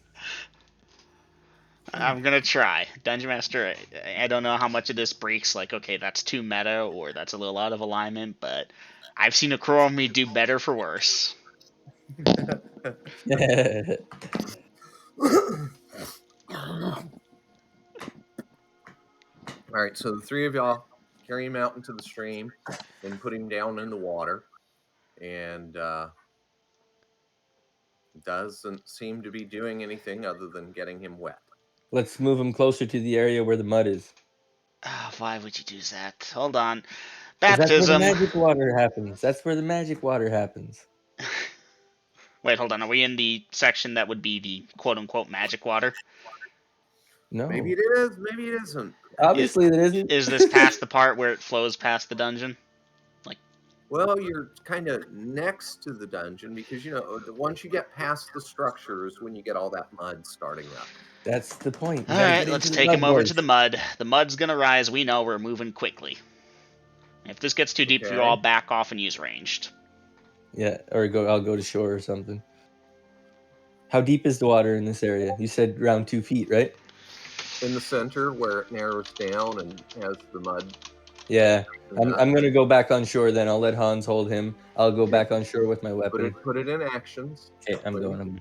I'm gonna try. Dungeon Master, I don't know how much of this breaks, like, okay, that's too meta, or that's a little out of alignment, but I've seen a crow me do better for worse. All right, so the three of y'all carry him out into the stream and put him down in the water, and doesn't seem to be doing anything other than getting him wet. Let's move him closer to the area where the mud is. Why would you do that? Hold on. 'Cause that's where the Baptism. magic water happens. That's where the magic water happens. Wait, hold on. Are we in the section that would be the quote-unquote magic water? No. Maybe it is, maybe it isn't. Obviously, it isn't. Is this past the part where it flows past the dungeon? Well, you're kind of next to the dungeon because, once you get past the structures, when you get all that mud starting up. That's the point. You All gotta right, get let's into the take mud, him over boys. to the mud. The mud's gonna rise. We know we're moving quickly. If this gets too deep for you all, back off and use ranged. Yeah, or I'll go to shore or something. How deep is the water in this area? You said around 2 feet, right? In the center where it narrows down and has the mud. Yeah, I'm gonna go back on shore then. I'll let Hans hold him. I'll go back on shore with my weapon. Put it in actions. Okay, I'm Please. going.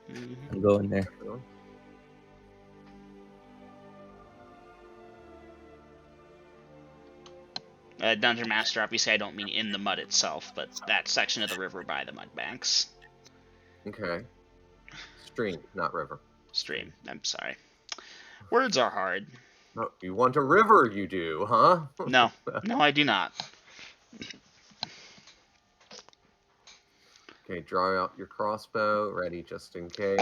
I'm going there. Dungeon Master, obviously I don't mean in the mud itself, but that section of the river by the mud banks. Okay. Stream, not river. Stream. I'm sorry. Words are hard. Oh, you want a river, you do, huh? No, I do not. Okay, draw out your crossbow, ready just in case.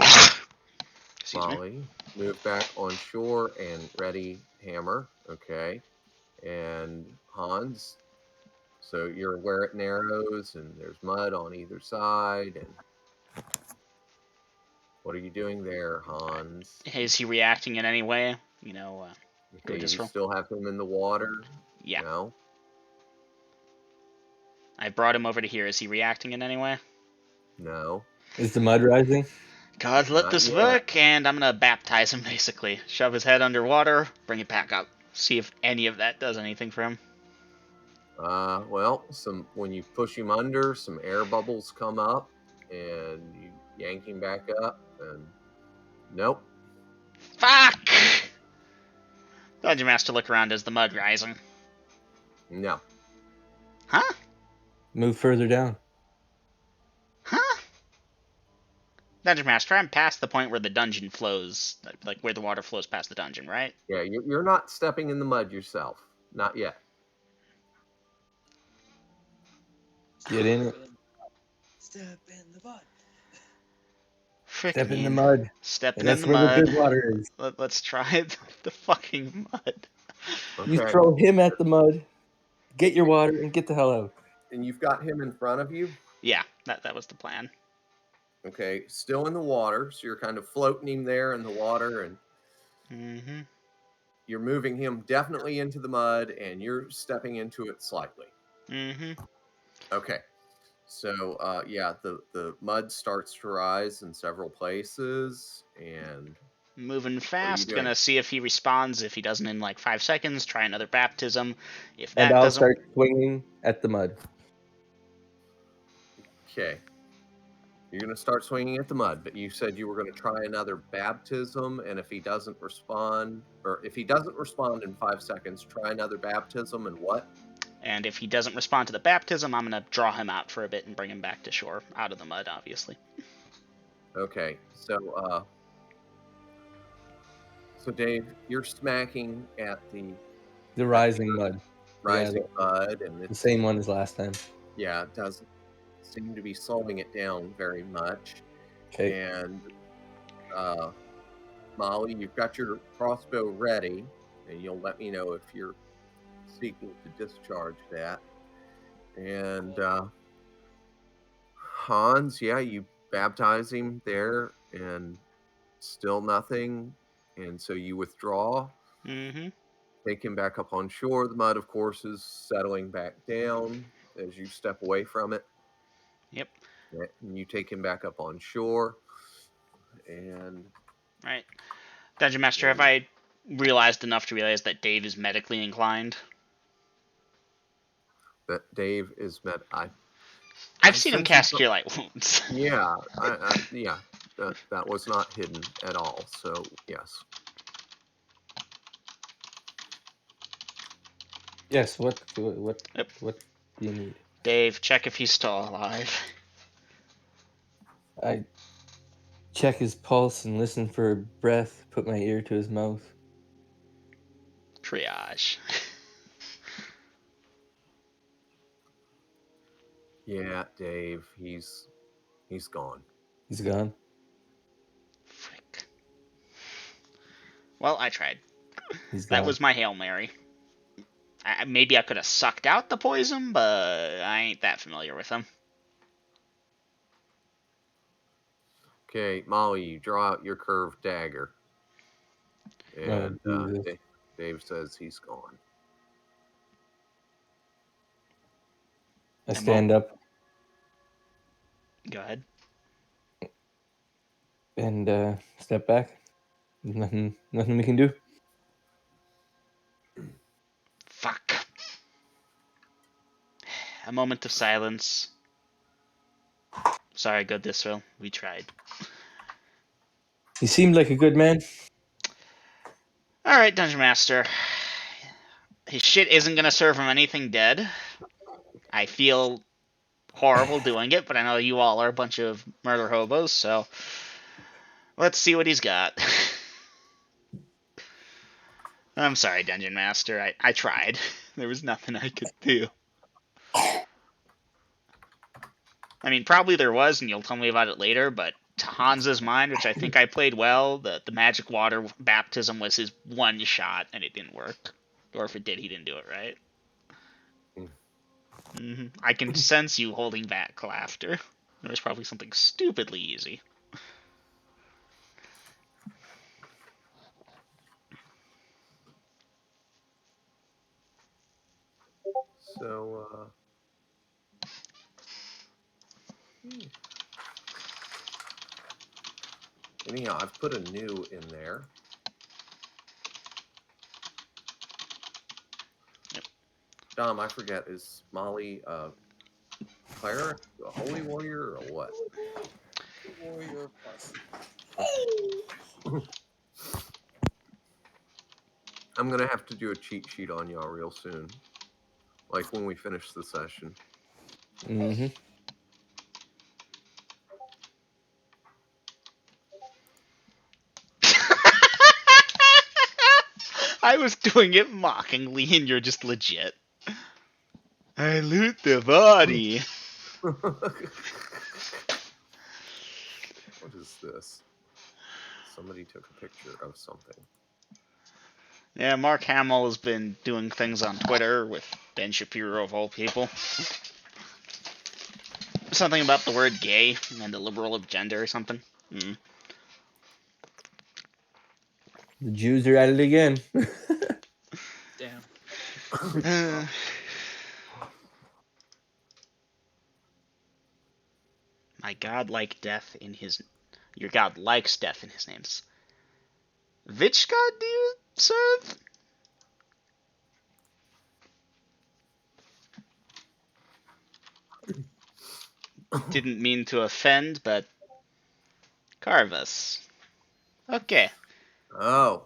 Excuse me. Molly, move back on shore and ready hammer. Okay. And Hans, so you're where it narrows and there's mud on either side. And what are you doing there, Hans? Is he reacting in any way? Okay, you still have him in the water? Yeah. No? I brought him over to here. Is he reacting in any way? No. Is the mud rising? God, let Not this yet. work, and I'm gonna baptize him, basically. Shove his head underwater, bring it back up. See if any of that does anything for him. Well, when you push him under, some air bubbles come up, and you yank him back up, and nope. Fuck! Dungeon Master, look around. Is the mud rising? No. Huh? Move further down. Dungeon Master, I'm past the point where the dungeon flows, like where the water flows past the dungeon, right? Yeah, you're not stepping in the mud yourself. Not yet. Get in it. Step in the mud. Frick Step in the me. mud. Stepping in That's the where the mud. good water is. Let's try the fucking mud. You Okay. throw him at the mud, get your water, and get the hell out. And you've got him in front of you. Yeah, that was the plan. Okay, still in the water, so you're kind of floating him there in the water, and Mm-hmm. you're moving him definitely into the mud, and you're stepping into it slightly. Mm-hmm. Okay, so yeah, the mud starts to rise in several places, and Moving what are you fast. doing? Gonna see if he responds. If he doesn't in like 5 seconds, try another baptism. If And that I'll doesn't, start swinging at the mud. Okay, you're going to start swinging at the mud, but you said you were going to try another baptism, and if he doesn't respond, or if he doesn't respond in 5 seconds, try another baptism, and what? and if he doesn't respond to the baptism, I'm gonna draw him out for a bit and bring him back to shore, out of the mud, obviously. Okay, so Dave, you're smacking at The rising mud. rising Yeah, mud, and the it's same one as last time. yeah, it doesn't seem to be slowing it down very much. Okay. And Molly, you've got your crossbow ready, and you'll let me know if you're seeking to discharge that. And Hans, yeah, you baptize him there, and still nothing. And so you withdraw, Mm-hmm. take him back up on shore. The mud, of course, is settling back down as you step away from it. Yep. And you take him back up on shore. And Right. Dungeon Master, have I realized enough to realize that Dave is medically inclined? that Dave is met. I've seen him sense he's cast not- Cure Light Wounds. Yeah, yeah, that was not hidden at all. So yes. Yes. What Yep. do you need? Dave, check if he's still alive. I check his pulse and listen for a breath. Put my ear to his mouth. Triage. Yeah, Dave, he's gone. He's gone. Frick. Well, I tried. He's That gone. was my Hail Mary. Maybe I could have sucked out the poison, but I ain't that familiar with him. Okay, Molly, you draw out your curved dagger. And Jesus. Dave says he's gone. I stand up Go ahead. and step back. Nothing we can do. Fuck. A moment of silence. Sorry, good Israel. We tried. He seemed like a good man. Alright, Dungeon Master. His shit isn't gonna serve him anything dead. I feel horrible doing it, but I know you all are a bunch of murder hobos, so let's see what he's got. I'm sorry, Dungeon Master. I tried. There was nothing I could do. I mean, probably there was, and you'll tell me about it later, but to Hans's mind, which I think I played well, the magic water baptism was his one shot, and it didn't work. Or if it did, he didn't do it right. I can sense you holding back laughter. There was probably something stupidly easy. So anyhow, I've put a new in there. Yep. Dom, I forget, is Molly cleric, a holy warrior, or what? Warrior plus. I'm gonna have to do a cheat sheet on y'all real soon, like when we finish the session. Mm-hmm. I was doing it mockingly, and you're just legit. I loot the body. What is this? Somebody took a picture of something. Yeah, Mark Hamill has been doing things on Twitter with Ben Shapiro of all people. Something about the word gay and the liberal agenda or something. The Jews are at it again. Damn. My God like death in his. Your God likes death in his names. Which God do you serve? Didn't mean to offend, but Carvus. Okay. Oh,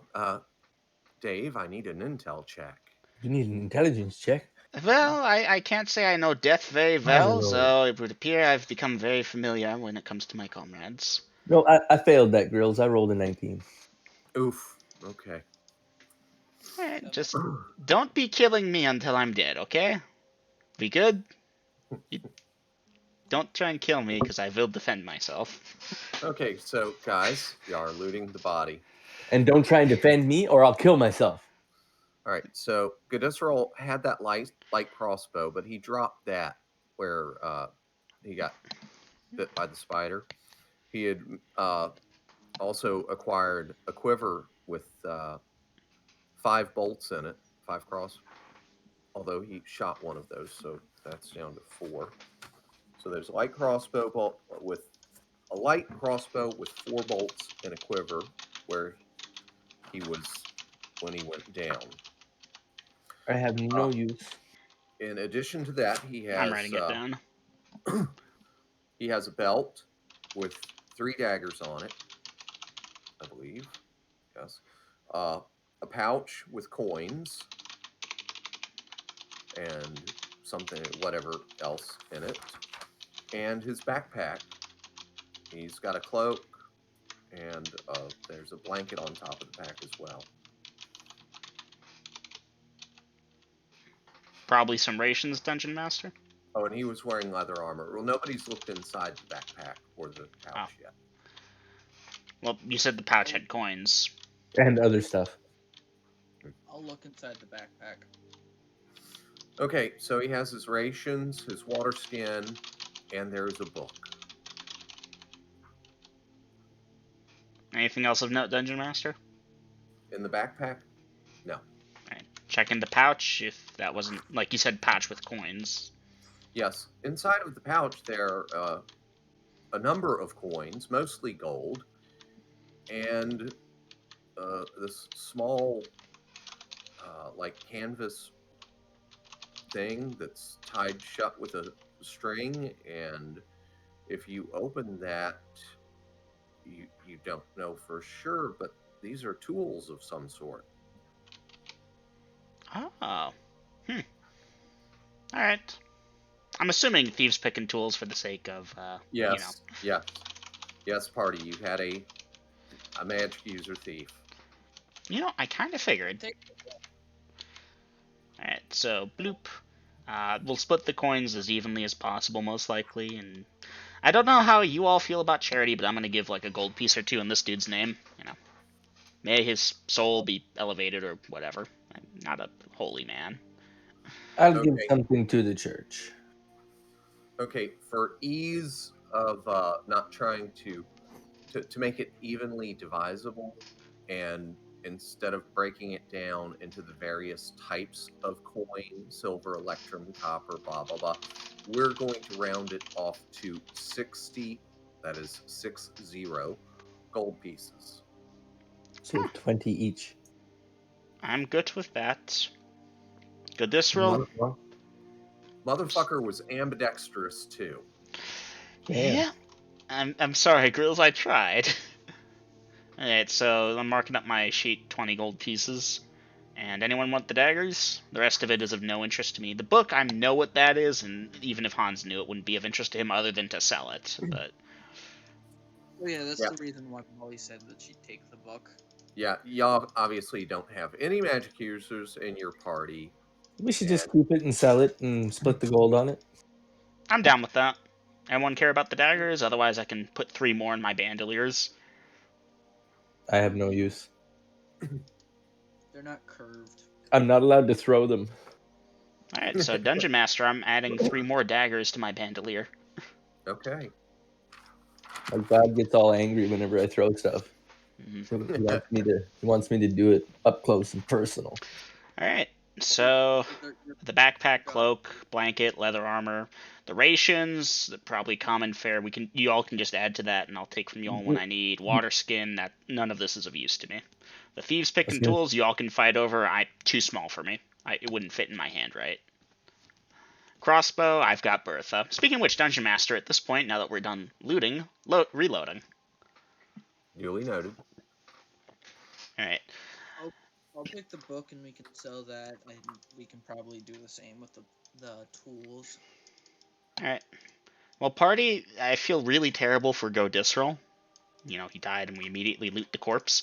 Dave, I need an intel check. You need an intelligence check. Well, I can't say I know death very well, so it would appear I've become very familiar when it comes to my comrades. No, I failed that, Grills. I rolled a 19. Oof. Okay. Alright, just don't be killing me until I'm dead, okay? We good? You don't try and kill me, because I will defend myself. Okay, so guys, you are looting the body. And don't try and defend me, or I'll kill myself. All right, so Godisral had that light crossbow, but he dropped that where he got bit by the spider. He had also acquired a quiver with 5 bolts in it, 5 cross. Although he shot one of those, so that's down to 4. So there's a light crossbow bolt with a light crossbow with 4 bolts and a quiver where he was when he went down. I have no use. In addition to that, he has I'm writing it down. he has a belt with 3 daggers on it, I believe. Yes. A pouch with coins and something, whatever else in it, and his backpack. He's got a cloak, and there's a blanket on top of the pack as well. Probably some rations, Dungeon Master. Oh, and he was wearing leather armor. Well, nobody's looked inside the backpack or the pouch yet. Well, you said the pouch had coins. And other stuff. I'll look inside the backpack. Okay, so he has his rations, his water skin, and there's a book. Anything else of note, Dungeon Master? In the backpack? No. Alright. Check in the pouch, if that wasn't, like you said, pouch with coins. Yes. Inside of the pouch, there are a number of coins, mostly gold, and this small, like, canvas thing that's tied shut with a string, and if you open that, you don't know for sure, but these are tools of some sort. Oh. Alright. I'm assuming thieves picking tools for the sake of, Yes. Yes, party. You had a magic user thief. I kind of figured. Alright, so, bloop. We'll split the coins as evenly as possible, most likely, and I don't know how you all feel about charity, but I'm gonna give, like, a gold piece or two in this dude's name, May his soul be elevated or whatever. I'm not a holy man. I'll give something to the church. Okay, for ease of not trying to make it evenly divisible, and instead of breaking it down into the various types of coin, silver, electrum, copper, blah, blah, blah, we're going to round it off to 60, that is 60 gold pieces. So 20 each. I'm good with that. Good this roll? Motherfucker was ambidextrous too. Yeah. I'm sorry, Grills, I tried. Alright, so I'm marking up my sheet 20 gold pieces. And anyone want the daggers? The rest of it is of no interest to me. The book, I know what that is, and even if Hans knew, it wouldn't be of interest to him other than to sell it. But Oh yeah, that's the reason why Molly said that she'd take the book. Yeah, y'all obviously don't have any magic users in your party. We should And just keep it and sell it and split the gold on it. I'm down with that. Anyone care about the daggers? Otherwise, I can put 3 more in my bandoliers. I have no use. They're not curved. I'm not allowed to throw them. All right, so Dungeon Master, I'm adding 3 more daggers to my bandolier. okay. My god gets all angry whenever I throw stuff. Mhm. He wants me to do it up close and personal. All right, so They're the backpack, cloak, blanket, leather armor, the rations, probably common fare. You all can just add to that, and I'll take from you all when I need. Water skin. That none of this is of use to me. The thieves' pick and tools, you all can fight over. Too small for me. It wouldn't fit in my hand, right? Crossbow, I've got Bertha. Speaking of which, Dungeon Master, at this point, now that we're done looting, reloading. Duly noted. All right. I'll pick the book and we can sell that, and we can probably do the same with the tools. All right. Well, party, I feel really terrible for Godisral. You know, he died and we immediately loot the corpse.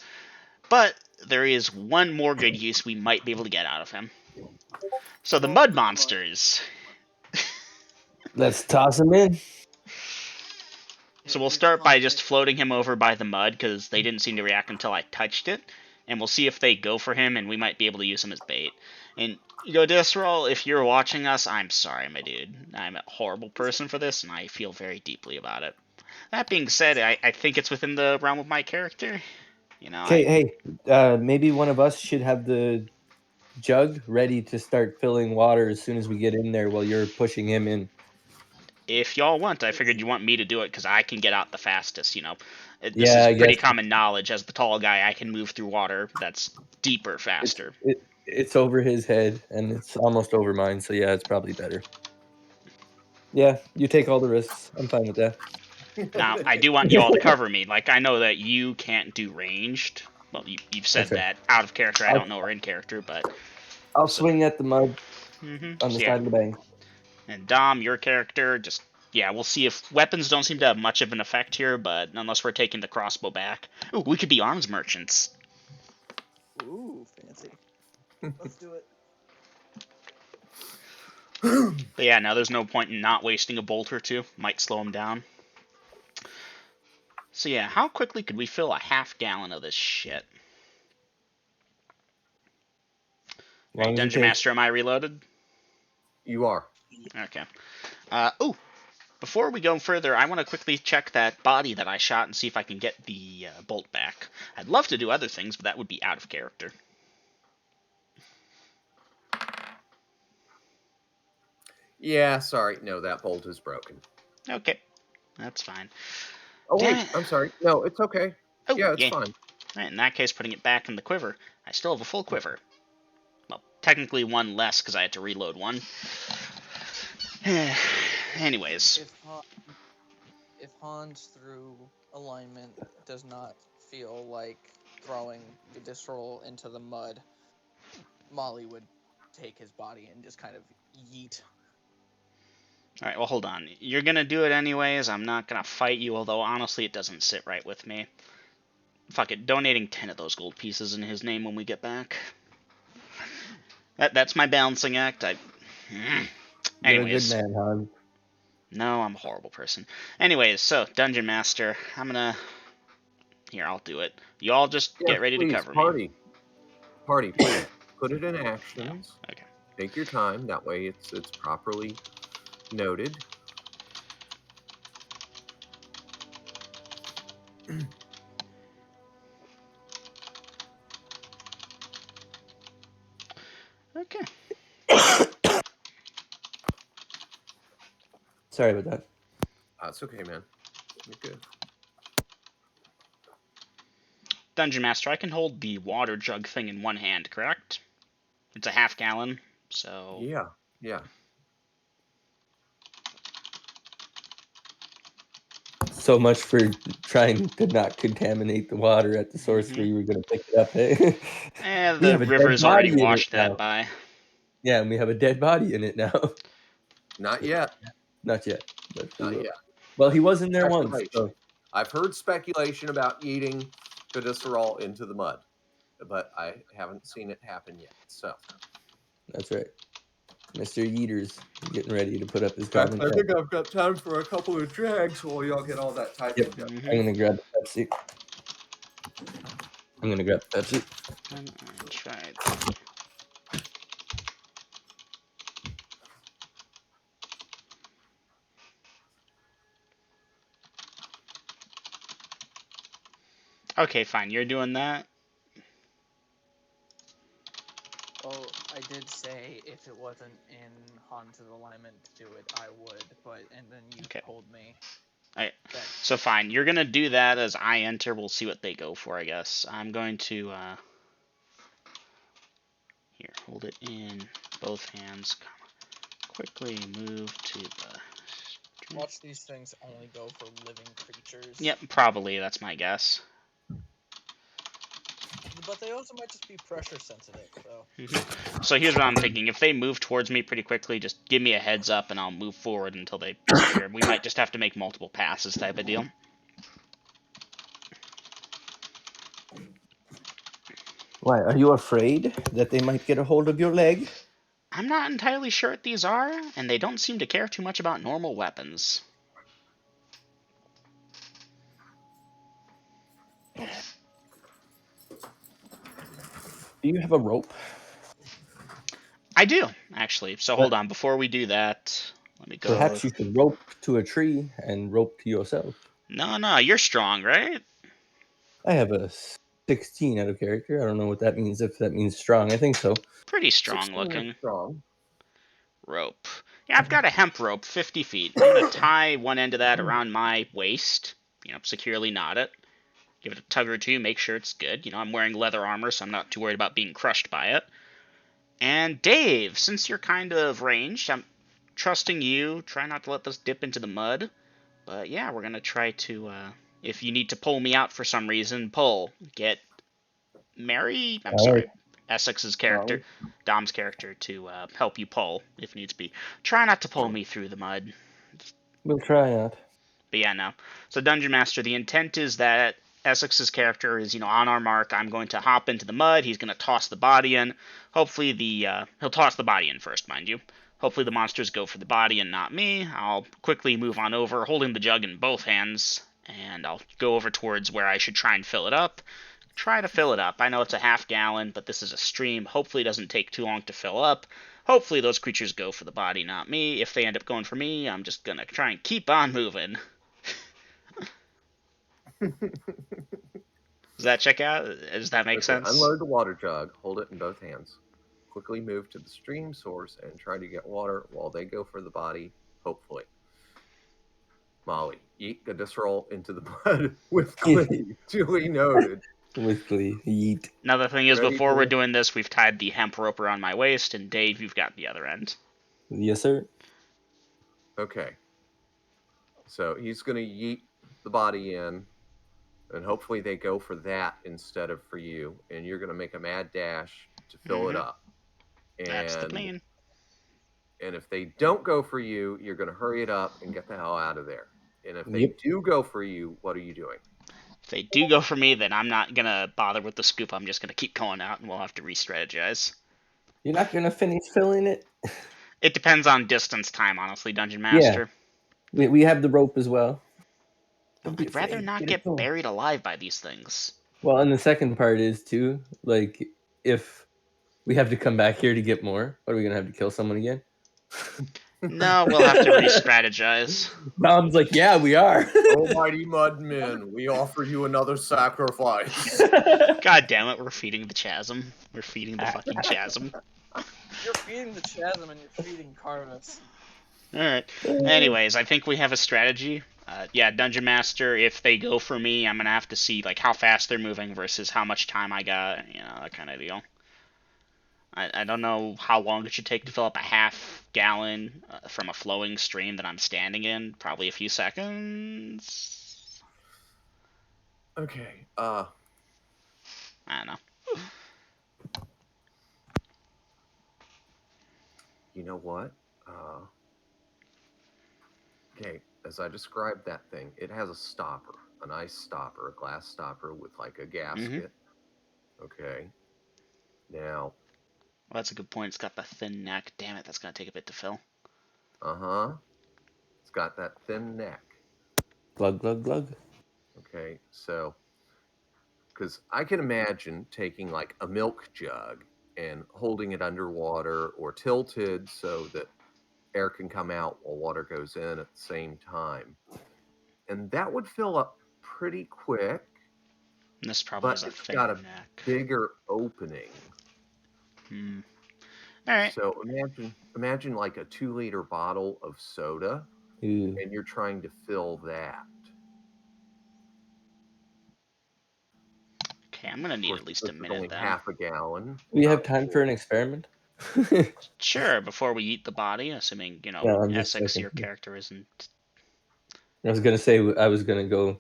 But there is one more good use we might be able to get out of him. So the Throw him mud into the mud. monsters. Let's toss him in. So we'll If start by Han- just floating him over by the mud, because they didn't seem to react until I touched it. And we'll see if they go for him, and we might be able to use him as bait. And Godisral, if you're watching us, I'm sorry, my dude. I'm a horrible person for this, and I feel very deeply about it. That being said, I think it's within the realm of my character. You know, Okay, hey, maybe one of us should have the jug ready to start filling water as soon as we get in there while you're pushing him in. if y'all want, I figured you want me to do it because I can get out the fastest. This Yeah, is I pretty guess common knowledge. As the tall guy, I can move through water that's deeper faster. it's over his head and it's almost over mine, so yeah, it's probably better. Yeah, you take all the risks. I'm fine with that. Now, I do want you all to cover me. Like, I know that you can't do ranged. Well, you've said That's right. that out of character. I I'll, don't know, or in character, but I'll so, swing at the mud on the so yeah. side of the bank. And Dom, your character, just yeah, we'll see if weapons don't seem to have much of an effect here, but unless we're taking the crossbow back, ooh, we could be arms merchants. Ooh, fancy. Let's do it. But yeah, now there's no point in not wasting a bolt or two. Might slow him down. So yeah, how quickly could we fill a half-gallon of this shit? Alright, Dungeon Master, am I reloaded? You are. Okay. Ooh, before we go further, I want to quickly check that body that I shot and see if I can get the bolt back. I'd love to do other things, but that would be out of character. Yeah, sorry. No, that bolt is broken. Okay, that's fine. Oh, wait. Damn. I'm sorry. No, it's okay. Oh, Yeah, it's yeah. fine. Right, in that case, putting it back in the quiver. I still have a full quiver. Well, technically one less because I had to reload one. Anyways. If Han's through alignment does not feel like throwing the Disroll into the mud, Molly would take his body and just kind of yeet. Alright, well, hold on. You're gonna do it anyways. I'm not gonna fight you, although honestly, it doesn't sit right with me. Fuck it, donating 10 of those gold pieces in his name when we get back. That's my balancing act. Anyways. You're a good man, Han. No, I'm a horrible person. Anyways, so, Dungeon Master, I'm gonna... Here, I'll do it. You all just get ready to cover me. Party, please. Put it in actions. Oh, okay. Take your time. That way it's properly noted. Okay. Sorry about that. That's okay, man. You're good. Dungeon Master, I can hold the water jug thing in one hand, correct? It's a half-gallon, so... Yeah. So much for trying to not contaminate the water at the source where you were going to pick it up. Hey? The river's already washed that by. Yeah, and we have a dead body in it now. Not yet. Not yet. But Not yet. Well, he was in there once. So. I've heard speculation about eating Godisral into the mud. but I haven't seen it happen yet. So That's right. Mr. Yeeters getting ready to put up his I commentary. think I've got time for a couple of drags while y'all get all that typing Yep. done. I'm gonna grab the Pepsi. I'm gonna grab the Pepsi. And I tried. Okay, fine. You're doing that. Well, I did say if it wasn't in Han's alignment to do it, I would, and then you Okay. told me Alright. that. So fine. You're gonna do that as I enter. We'll see what they go for, I guess. I'm going to here, hold it in both hands. Quickly move to the. Watch these things only go for living creatures. Yep, probably. That's my guess. But they also might just be pressure sensitive, so. So here's what I'm thinking. If they move towards me pretty quickly, just give me a heads up and I'll move forward until they disappear. We might just have to make multiple passes type of deal. Why? Are you afraid that they might get a hold of your leg? I'm not entirely sure what these are, and they don't seem to care too much about normal weapons. Do you have a rope? I do, actually. So hold on. Before we do that, let me go. Perhaps you could rope to a tree and rope to yourself. No, you're strong, right? I have a 16 out of character. I don't know what that means. If that means strong, I think so. Pretty strong 16 is looking. strong. Rope. Yeah, I've got a hemp rope, 50 feet. I'm going to tie one end of that around my waist, securely knot it. Give it a tug or two, make sure it's good. I'm wearing leather armor, so I'm not too worried about being crushed by it. And Dave, since you're kind of ranged, I'm trusting you. Try not to let this dip into the mud. But yeah, we're going to try to, if you need to pull me out for some reason, pull. Get I'm All right. sorry, Essex's character, Dom's character, to help you pull if needs be. Try not to pull me through the mud. We'll try not. But yeah, no. So Dungeon Master, the intent is that Essex's character is, on our mark. I'm going to hop into the mud. He's going to toss the body in. Hopefully he'll toss the body in first, mind you. Hopefully the monsters go for the body and not me. I'll quickly move on over, holding the jug in both hands, and I'll go over towards where I should try and fill it up. Try to fill it up. I know it's a half gallon, but this is a stream. Hopefully it doesn't take too long to fill up. Hopefully those creatures go for the body, not me. If they end up going for me, I'm just going to try and keep on moving. Does that check out? Does that make sense? Unload the water jug, hold it in both hands. Quickly move to the stream source and try to get water while they go for the body, hopefully. Molly, eat the disroll into the mud with glee. Duly noted. With glee. Yeet. Another thing is, Ready before for we're it? doing this, we've tied the hemp rope around my waist, and Dave, you've got the other end. Yes, sir. Okay. So he's going to yeet the body in, and hopefully they go for that instead of for you. And you're going to make a mad dash to fill it up. That's the And plan. and if they don't go for you, you're going to hurry it up and get the hell out of there. And if they Yep. do go for you, what are you doing? If they do go for me, then I'm not going to bother with the scoop. I'm just going to keep going out, and we'll have to re-strategize. You're not gonna finish filling it? It depends on distance time, honestly, Dungeon Master. Yeah. We have the rope as well. I'd rather not get buried alive by these things. Well, and the second part is too, like, if we have to come back here to get more, what are we gonna have to kill someone again? No, we'll have to re-strategize. Mom's like, yeah, we are. Almighty Mudmen, we offer you another sacrifice. God damn it, we're feeding the chasm. We're feeding the fucking chasm. You're feeding the chasm and you're feeding Carvis. Alright. Anyways, I think we have a strategy. Yeah, Dungeon Master, if they go for me, I'm going to have to see like how fast they're moving versus how much time I got, that kind of deal. I don't know how long it should take to fill up a half gallon from a flowing stream that I'm standing in. Probably a few seconds. Okay. I don't know. You know what? Okay, as I described that thing, it has a stopper, an ice stopper, a glass stopper with like a gasket. Okay. Now, Well, that's a good point. It's got the thin neck. Damn it, that's gonna take a bit to fill. it's got that thin neck. Glug, glug, glug. Okay, so because I can imagine taking like a milk jug and holding it underwater or tilted so that air can come out while water goes in at the same time. And that would fill up pretty quick, And this probably but has a it's got thinner a neck. bigger opening. Hmm. All right. So imagine like a 2 liter bottle of soda Ooh. and you're trying to fill that. Okay, I'm gonna Of need course, at least this a is minute only then. half a gallon. We have not time for full. an experiment? Sure, before we eat the body, assuming, No, I'm just Essex, joking. your character isn't. I was gonna say I was gonna go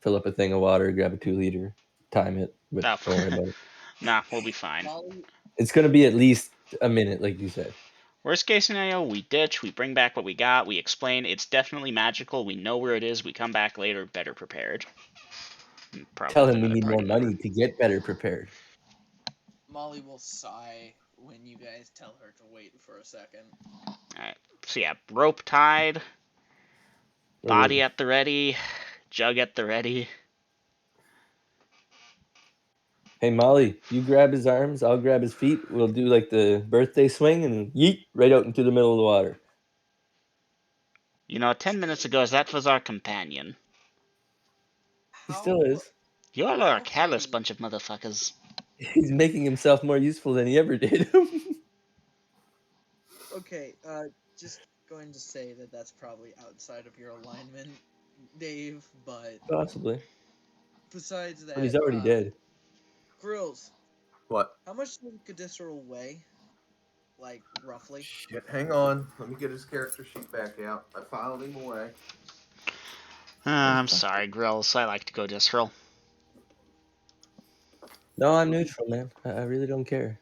fill up a thing of water, grab a 2 liter, time it, but Oh, don't worry about it. nah, we'll be fine. Molly, It's gonna be at least a minute, like you said. Worst case scenario, we ditch, we bring back what we got, we explain it's definitely magical, we know where it is, we come back later better prepared. Probably Tell with him we another need more party member. money to get better prepared. Molly will sigh when you guys tell her to wait for a second. Alright, so yeah, rope tied, body at the ready, jug at the ready. Hey Molly, you grab his arms, I'll grab his feet. We'll do like the birthday swing and yeet right out into the middle of the water. 10 minutes ago, that was our companion. He still How is. You all are a careless heavy? bunch of motherfuckers. He's making himself more useful than he ever did. Okay, just going to say that that's probably outside of your alignment, Dave. But Possibly. besides But he's that, already dead. Grills, What? how much does Gadisseril weigh? Like roughly? Shit, hang on. Let me get his character sheet back out. I filed him away. I'm sorry, Grills. I like to go Disrael. No, I'm neutral, man. I really don't care.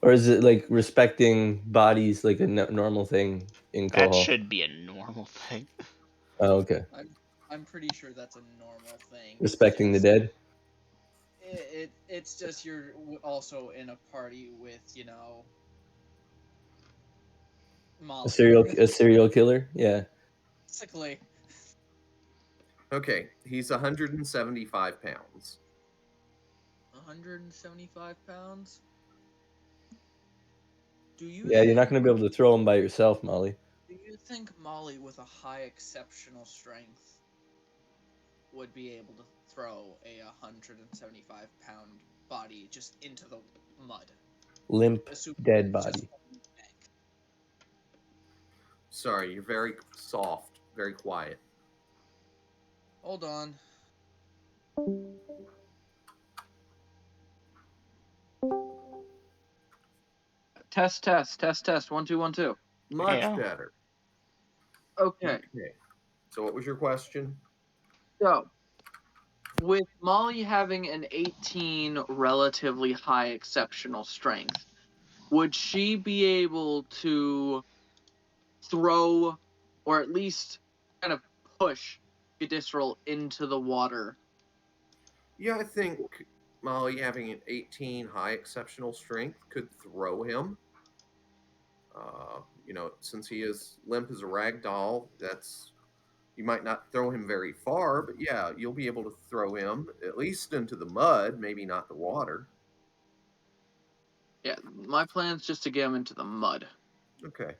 Or is it like respecting bodies like a normal thing in That Kohol? should be a normal thing. Oh, okay. I'm pretty sure that's a normal thing. Respecting the dead. It's just you're also in a party with Molly. A serial killer? Yeah. Basically. Okay, he's 175 pounds. 175 pounds. Do you Yeah, you're not think gonna be able to throw him by yourself, Molly. do you think Molly with a high exceptional strength would be able to throw a 175-pound body just into the mud? Limp, Assuming dead it's just body. holding the bank. Sorry, you're very soft, very quiet. Hold on. Test. 1 2 1 2. Much Hey-o. better. Okay. Okay. So what was your question? So, with Molly having an 18 relatively high exceptional strength, would she be able to throw or at least kind of push Gadisral into the water? Yeah, I think Molly having an 18 high exceptional strength could throw him. Since he is limp as a rag doll, you might not throw him very far, but yeah, you'll be able to throw him at least into the mud, maybe not the water. Yeah, my plan's just to get him into the mud. Okay.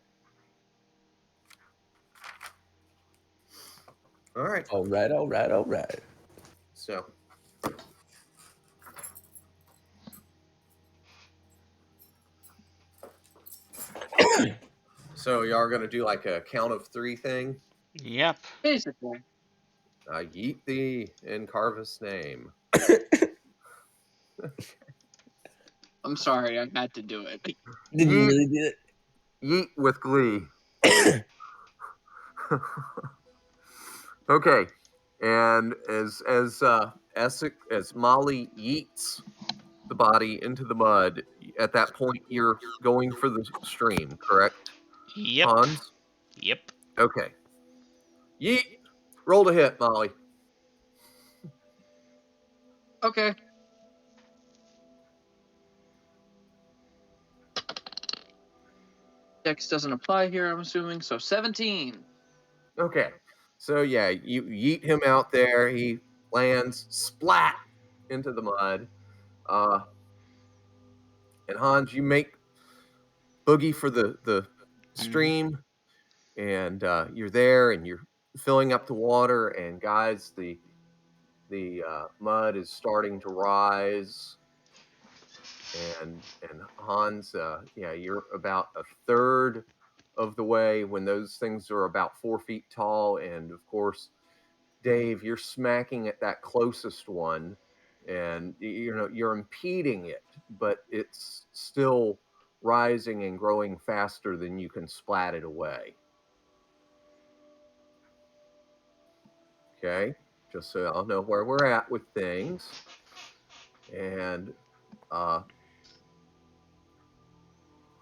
All right. All right. So So y'all are gonna do like a count of 3 thing? Yep. Basically. I yeet thee in Carvus' name. I'm sorry, I had to do it. Did you Yeet, really do yeet with glee. it? Okay. And as Molly yeets the body into the mud, at that point you're going for the stream, correct? Yep. Hans? Yep. Okay. Yeet. Roll to hit, Molly. Okay. Dex doesn't apply here, I'm assuming. So 17. Okay. So yeah, you yeet him out there. He lands splat into the mud. And Hans, you make boogie for the stream, and you're there, and you're filling up the water. And guys, the mud is starting to rise. And Hans, yeah, you're about a third of the way when those things are about 4 feet tall, and of course, Dave, you're smacking at that closest one, and you're impeding it, but it's still rising and growing faster than you can splat it away. Okay, just so I'll know where we're at with things. And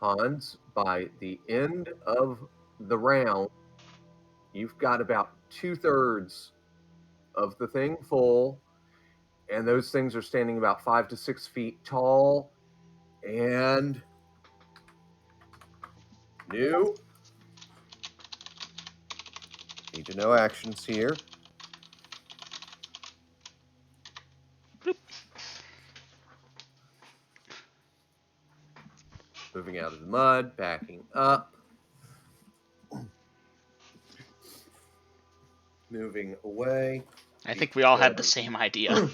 Hans, by the end of the round, you've got about 2/3 of the thing full, and those things are standing about 5 to 6 feet tall. And new. Need to know actions here. Moving out of the mud, backing up. Moving away. I think we all had the same idea.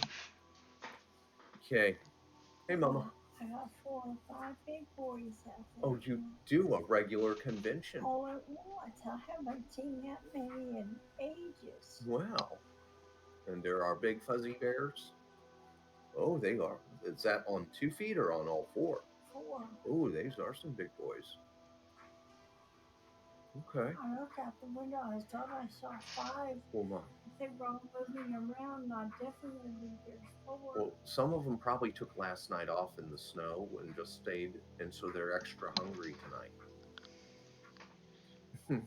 Okay. Hey, Mama. I got 4 or 5 big boys out there. Oh, you do a regular convention. All at once. I haven't seen that many in ages. Wow. And there are big fuzzy bears? Oh, they are. Is that on 2 feet or on all 4? 4. Oh, these are some big boys. Okay. I looked out the window. I thought I saw 5. Well, Mom. If they were all moving around, I definitely believe there's 4. Well, some of them probably took last night off in the snow and just stayed, and so they're extra hungry tonight. They'll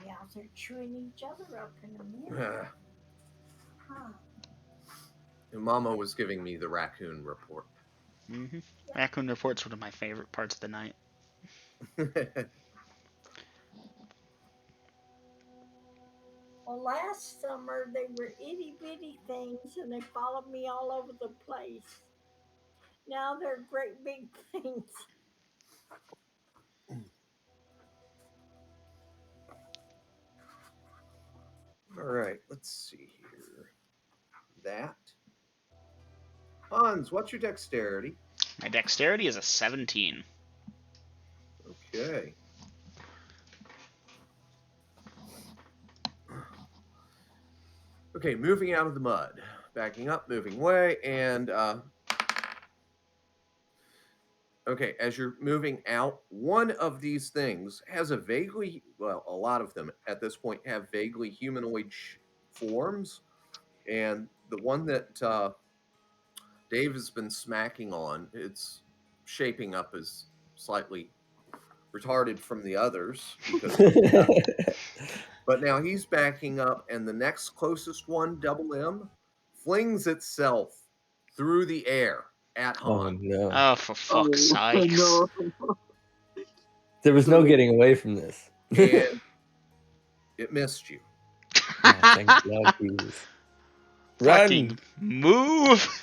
be out there chewing each other up in a minute. Huh. And Mama was giving me the raccoon report. Mm-hmm. Raccoon report's one of my favorite parts of the night. Well, last summer they were itty bitty things and they followed me all over the place. Now they're great big things. All right, let's see here. That. Hans, what's your dexterity? My dexterity is a 17. Okay. Okay, moving out of the mud. Backing up, moving away, and okay, as you're moving out, one of these things has a vaguely, well, a lot of them at this point have vaguely humanoid forms, and the one that Dave has been smacking on, it's shaping up as slightly retarded from the others because but now he's backing up, and the next closest one, Double M, flings itself through the air at Han. Oh no! Oh, for fuck's sakes. No. There was no getting away from this. And it missed you. Oh, thank God, Jesus. Fucking Run! move!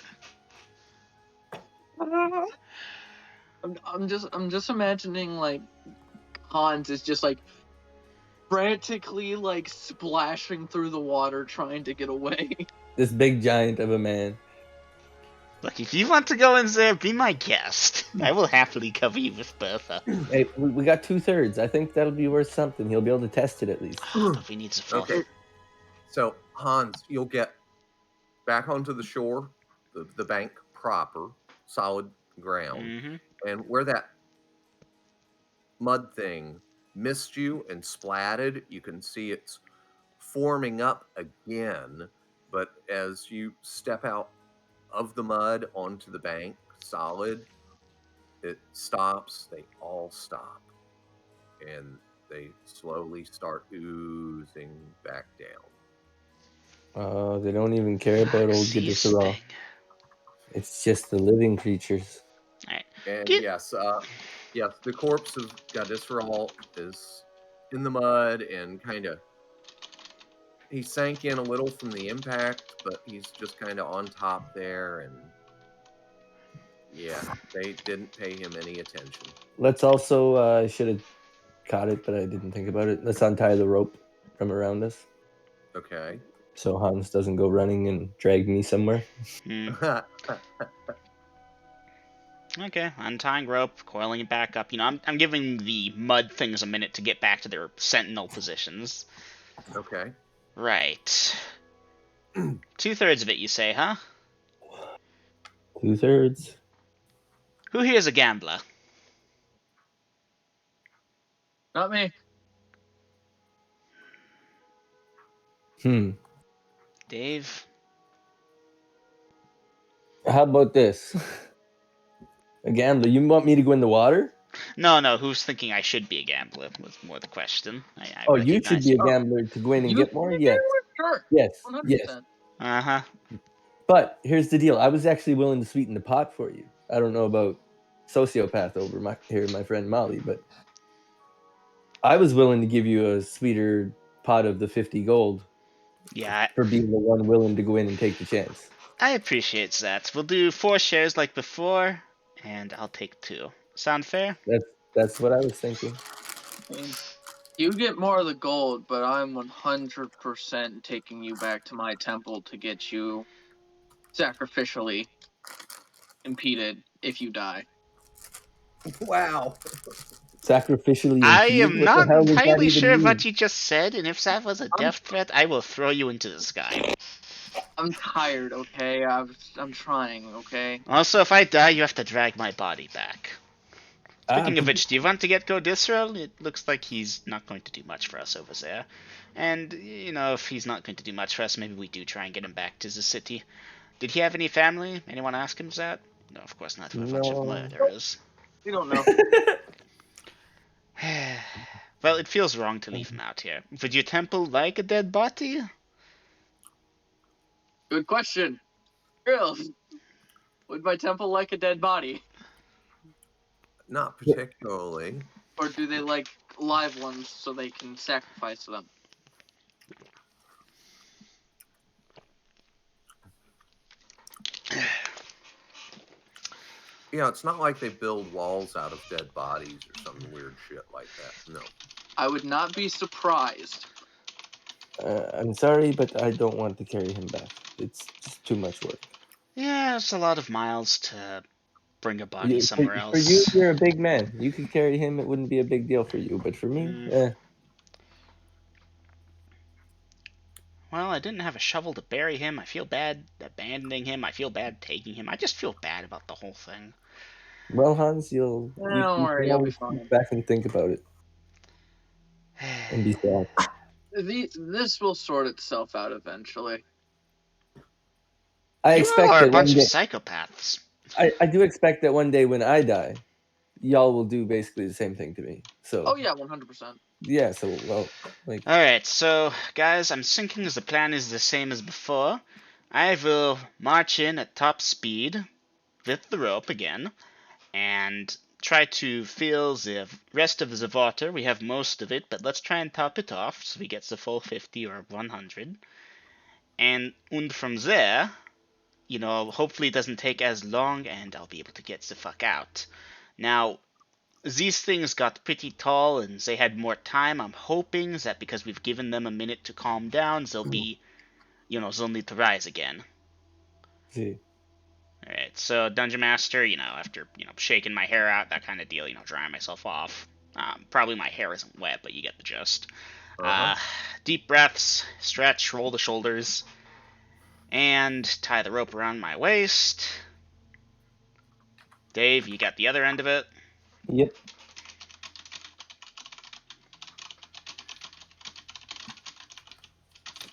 I'm just imagining like Hans is just like frantically like splashing through the water trying to get away. This big giant of a man. Look, if you want to go in there, be my guest. I will happily cover you with Bertha. Hey, we got 2/3. I think that'll be worth something. He'll be able to test it at least. But we need to Okay. So, Hans, you'll get back onto the shore, the bank proper, solid ground. Mm-hmm. And where that mud thing missed you and splatted, you can see it's forming up again. But as you step out of the mud onto the bank, solid, it stops. They all stop. And they slowly start oozing back down. They don't even care about old Gidithral. Sting. It's just the living creatures. All right. And Get yes, the corpse of Gadisral is in the mud and kind of he sank in a little from the impact, but he's just kind of on top there, and yeah, they didn't pay him any attention. Let's also, I should have caught it, but I didn't think about it. Let's untie the rope from around us Okay. so Hans doesn't go running and drag me somewhere. Okay, untying rope, coiling it back up. I'm giving the mud things a minute to get back to their sentinel positions. Okay. Right. 2/3 of it, you say, huh? 2/3. Who here is a gambler? Not me. Dave? How about this? A gambler. You want me to go in the water? No, who's thinking I should be a gambler was more the question. I Oh, you should recognize be a you. gambler to go in and You get more? can Yes. do it? Sure. Yes. 100%. Yes. Uh-huh. But here's the deal. I was actually willing to sweeten the pot for you. I don't know about sociopath over my friend Molly, but I was willing to give you a sweeter pot of the 50 gold Yeah, for being the one willing to go in and take the chance. I appreciate that. We'll do 4 shares like before, and I'll take 2. Sound fair? That's what I was thinking. I mean, you get more of the gold, but I'm 100% taking you back to my temple to get you sacrificially impeded if you die. Wow. Sacrificially I impede? am What the not hell does that entirely even sure mean? what you just said, and if that was a death threat, I will throw you into the sky. I'm tired, okay? I'm trying, okay? Also, if I die, you have to drag my body back. Speaking of which, do you want to get Godisrael? It looks like he's not going to do much for us over there. And, if he's not going to do much for us, maybe we do try and get him back to the city. Did he have any family? Anyone ask him that? No, of course not. We're a bunch of No. murderers. We don't know. Well, it feels wrong to leave him out here. Would your temple like a dead body? Good question. Real. Would my temple like a dead body? Not particularly. Or do they like live ones so they can sacrifice them? Yeah, it's not like they build walls out of dead bodies or some weird shit like that. No. I would not be surprised. I'm sorry, but I don't want to carry him back. It's just too much work. Yeah, it's a lot of miles to bring a body For somewhere you, else. you're a big man. You could carry him. It wouldn't be a big deal for you. But for me, Well, I didn't have a shovel to bury him. I feel bad abandoning him. I feel bad taking him. I just feel bad about the whole thing. Well, Hans, you Don't worry, can you'll be always fine. sit back and think about it and be sad. This will sort itself out eventually. I You expect are a that bunch one of day. psychopaths. I do expect that one day when I die, y'all will do basically the same thing to me. So. Oh yeah, 100%. Yeah. So like. Alright, so guys, I'm thinking the plan is the same as before. I will march in at top speed with the rope again and try to fill the rest of the water. We have most of it, but let's try and top it off so we get the full 50 or 100. And from there, hopefully it doesn't take as long and I'll be able to get the fuck out. Now, these things got pretty tall and they had more time. I'm hoping that because we've given them a minute to calm down, they'll need to rise again. See. Alright, so Dungeon Master, after, shaking my hair out, that kind of deal, drying myself off. Probably my hair isn't wet, but you get the gist. Deep breaths, stretch, roll the shoulders, and tie the rope around my waist. Dave, you got the other end of it? Yep.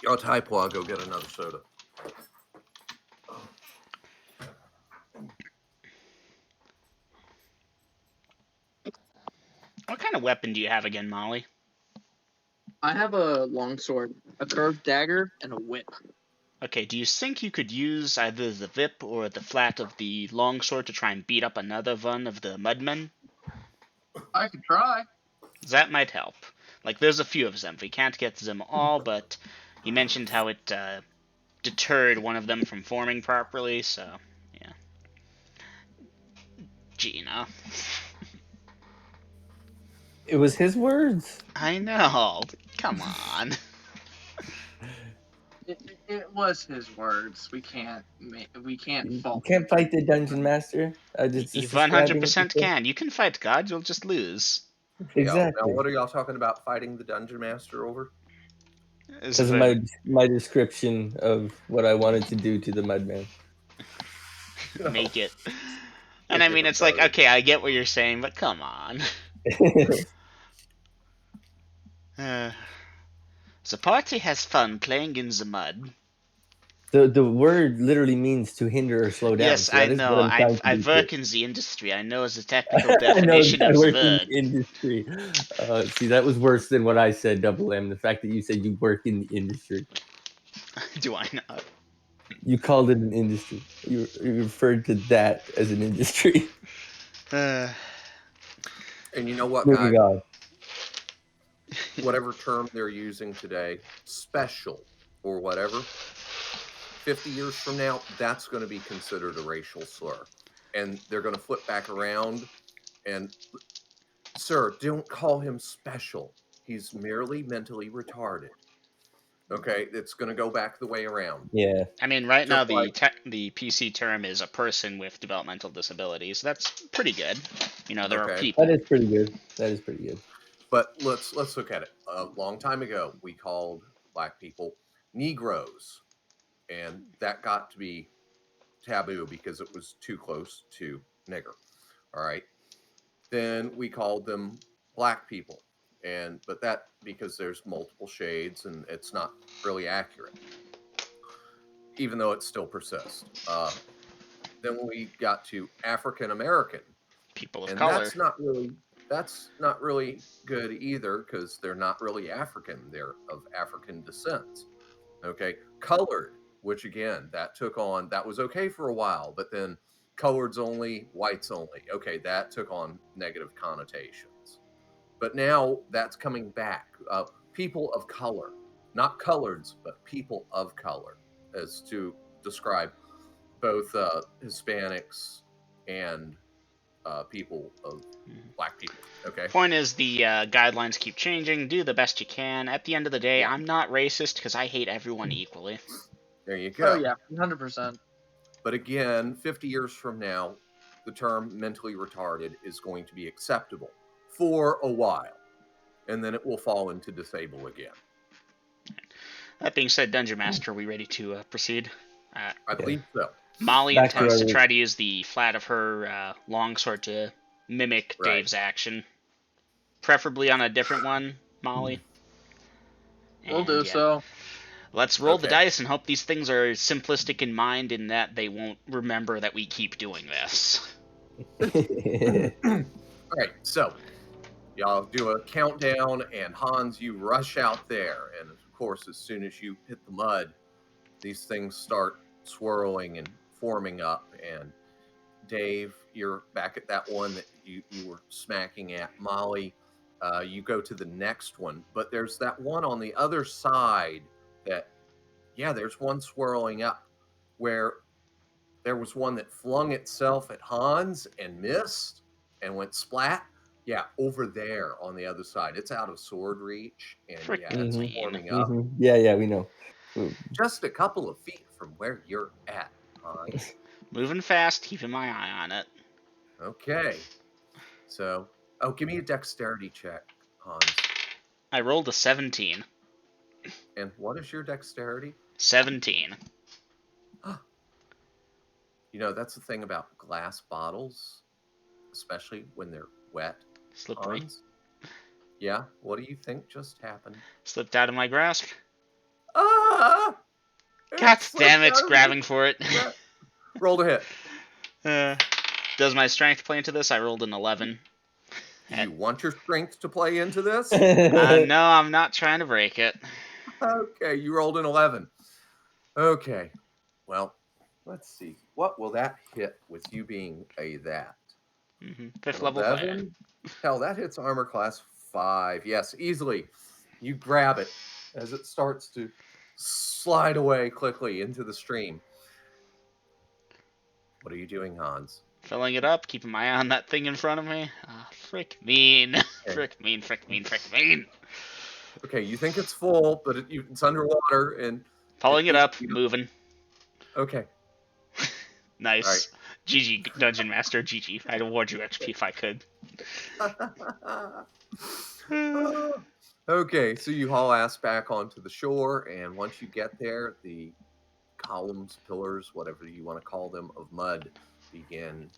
Yo, Typo, I'll go get another soda. What kind of weapon do you have again, Molly? I have a longsword, a curved dagger, and a whip. Okay, do you think you could use either the whip or the flat of the longsword to try and beat up another one of the mudmen? I could try. That might help. Like, there's a few of them. We can't get them all, but he mentioned how it deterred one of them from forming properly, so, yeah. Gina. It was his words. I know. Come on. It was his words. We can't You fault him. can't fight the dungeon master. Just You describing it. 100% can. You can fight God, you'll just lose. Now, Exactly. what are y'all talking about fighting the dungeon master over? Because of my description of what I wanted to do to the mudman. Make it. And I mean, it's like, okay, I get what you're saying, but come on. The party has fun playing in the mud. The word literally means to hinder or slow down. Yes, So I that is know. what I'm trying to I do. work in the industry. I know the technical I know definition I of the work in word. the industry. See, that was worse than what I said, Double M. The fact that you said you work in the industry. Do I not? You called it an industry. You referred to that as an industry. And you know what, Moving guys? on. Whatever term they're using today, special or whatever, 50 years from now, that's going to be considered a racial slur. And they're going to flip back around and, sir, don't call him special. He's merely mentally retarded. Okay, it's going to go back the way around. Yeah. I mean, right Just now like, the PC term is a person with developmental disabilities. That's pretty good. You know, there are okay, people. That is pretty good. That is pretty good. but let's look at it. A long time ago, we called black people Negroes, and that got to be taboo because it was too close to nigger. All right. Then we called them black people. But that because there's multiple shades and it's not really accurate, even though it still persists. Then we got to African American, People of and color. that's not really good either because they're not really African. They're of African descent. Okay, colored, which again that was okay for a while, but then coloreds only, whites only. Okay, that took on negative connotations. But now that's coming back. People of color, not coloreds, but people of color, as to describe both Hispanics and people of black people. Okay. Point is, the guidelines keep changing. Do the best you can. At the end of the day, Yeah. I'm not racist because I hate everyone equally. There you go. Oh yeah, 100%. But again, 50 years from now, the term mentally retarded is going to be acceptable for a while, and then it will fall into disable again. That being said, Dungeon Master, are we ready to proceed? I believe so. Molly Back to intends to our- try to use the flat of her longsword to mimic Right. Dave's action. Preferably on a different one, Molly. We'll And, do yeah. so. Let's roll the Okay. dice and hope these things are simplistic in mind in that they won't remember that we keep doing this. All right, so y'all do a countdown, and Hans, you rush out there, and of course, as soon as you hit the mud, these things start swirling and forming up. And Dave, you're back at that one that you were smacking at. Molly, you go to the next one, but there's that one on the other side that, yeah, there's one swirling up where there was one that flung itself at Hans and missed and went splat. Yeah, over there on the other side. It's out of sword reach, and yeah, Frickin' it's lame. forming up Yeah, we know. just a couple of feet from where you're at, Hans. Moving fast, keeping my eye on it. Okay. So, give me a dexterity check, Hans. I rolled a 17. And what is your dexterity? 17. You know, that's the thing about glass bottles, especially when they're wet. Slippery. Hans. Yeah, what do you think just happened? Slipped out of my grasp. Ah! God slipped damn it, out of grabbing for it. Yeah. Roll to hit. Does my strength play into this? I rolled an 11. Do you want your strength to play into this? No, I'm not trying to break it. Okay, you rolled an 11. Okay. Well, let's see. What will that hit with you being a that? Fifth An level fighter. 11? Hell, that hits armor class 5. Yes, easily. You grab it as it starts to slide away quickly into the stream. What are you doing, Hans? Filling it up, keeping my eye on that thing in front of me. Frick mean. Okay. Frick mean, frick mean, frick mean. Okay, you think it's full, but it's underwater and Pulling it needs up, to be- moving. Okay. Nice. GG, Dungeon Master, GG. I'd award you XP if I could. Okay, so you haul ass back onto the shore, and once you get there, the columns, pillars, whatever you want to call them, of mud begin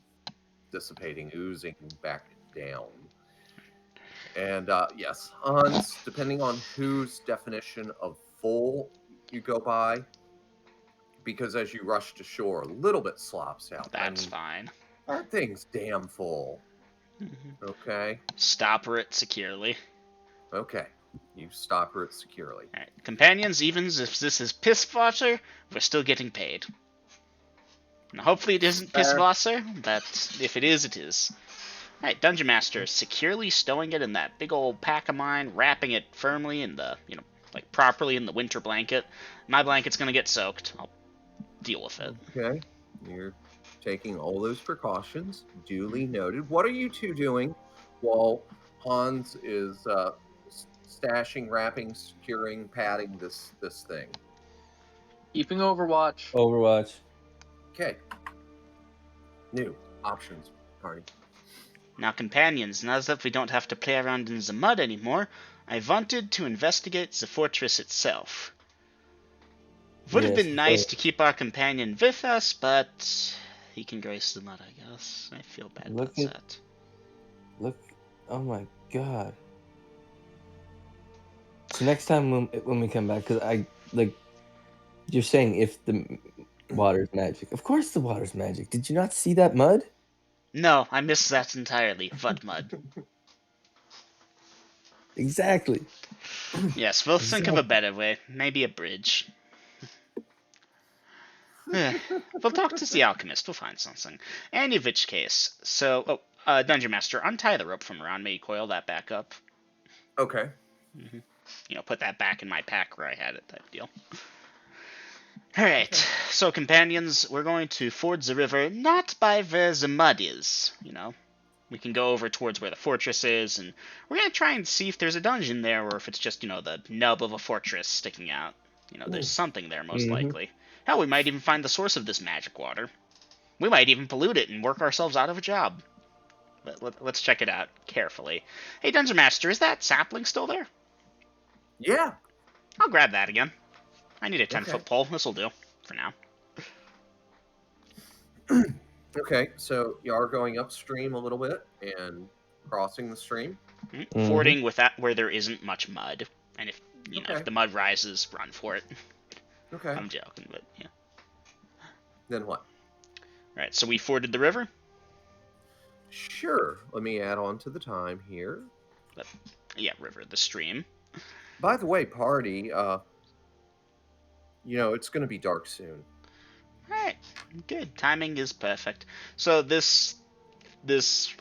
dissipating, oozing back down. And yes, Hans, depending on whose definition of full you go by, because as you rush to shore, a little bit slops out. That's fine. That thing's damn full. Okay. Stopper it securely. Okay. You stop her it securely. Alright, companions, even if this is piss water, we're still getting paid. Now, hopefully it isn't piss water, but if it is, it is. Alright, Dungeon Master, securely stowing it in that big old pack of mine, wrapping it firmly in the, like properly in the winter blanket. My blanket's gonna get soaked. I'll deal with it. Okay. You're taking all those precautions. Duly noted. What are you two doing while Hans is stashing, wrapping, securing, padding this thing? Keeping Overwatch. Overwatch. Okay. New options, party. Now, companions, now that we don't have to play around in the mud anymore, I wanted to investigate the fortress itself. Would have Yes, been nice to keep our companion with us, but he can grace the mud, I guess. I feel bad about that. Look, oh my god. So next time when we come back, because you're saying if the water's magic. Of course the water's magic. Did you not see that mud? No, I missed that entirely. What mud? Exactly. Yes, we'll think of a better way. Maybe a bridge. We'll talk to the alchemist. We'll find something. Any of which case, so, Dungeon Master, untie the rope from around me. Coil that back up. Okay. Put that back in my pack where I had it, type deal. Alright, so companions, we're going to ford the river, not by where the mud is, We can go over towards where the fortress is, and we're going to try and see if there's a dungeon there, or if it's just, the nub of a fortress sticking out. There's something there, most likely. Hell, we might even find the source of this magic water. We might even pollute it and work ourselves out of a job. But let's check it out carefully. Hey, Dungeon Master, is that sapling still there? Yeah. I'll grab that again. I need a 10-foot pole. This'll do, for now. Okay, so you are going upstream a little bit and crossing the stream. Fording with that where there isn't much mud. And if, if the mud rises, run for it. Okay. I'm joking, but yeah. Then what? Alright, so we forded the river? Sure. Let me add on to the time here. River, the stream. By the way, party, it's going to be dark soon. Alright, good. Timing is perfect. So this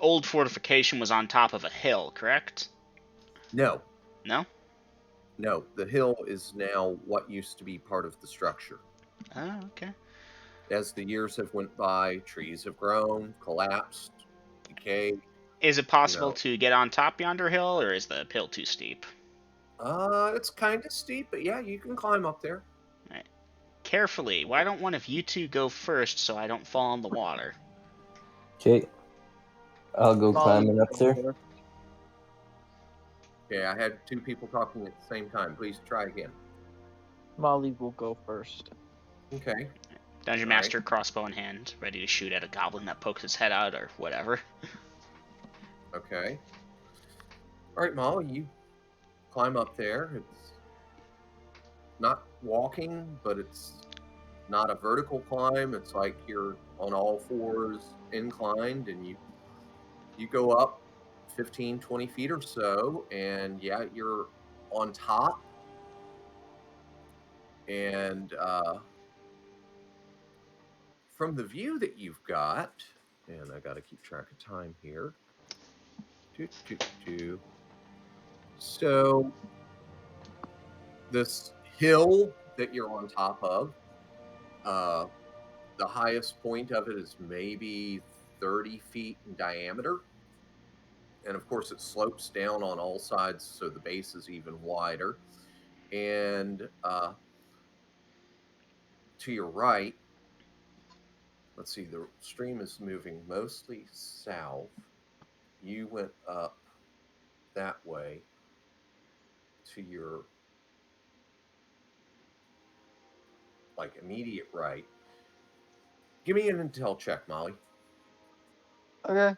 old fortification was on top of a hill, correct? No. No? No, the hill is now what used to be part of the structure. Oh, okay. As the years have went by, trees have grown, collapsed, decayed. Is it possible to get on top yonder hill, or is the hill too steep? It's kind of steep, but yeah, you can climb up there. Right. Carefully. Why don't one of you two go first so I don't fall in the water? Okay. I'll go climbing up there. Okay, I had two people talking at the same time. Please try again. Molly will go first. Okay. Dungeon Master, crossbow in hand, ready to shoot at a goblin that pokes its head out or whatever. Okay. All right, Molly, you climb up there. It's not walking, but it's not a vertical climb. It's like you're on all fours inclined, and you go up 15, 20 feet or so, and yeah, you're on top. And from the view that you've got, and I got to keep track of time here. So this hill that you're on top of, the highest point of it is maybe 30 feet in diameter. And of course, it slopes down on all sides, so the base is even wider. And to your right, let's see, the stream is moving mostly south. You went up that way to your like immediate right. Give me an intel check, Molly. Okay.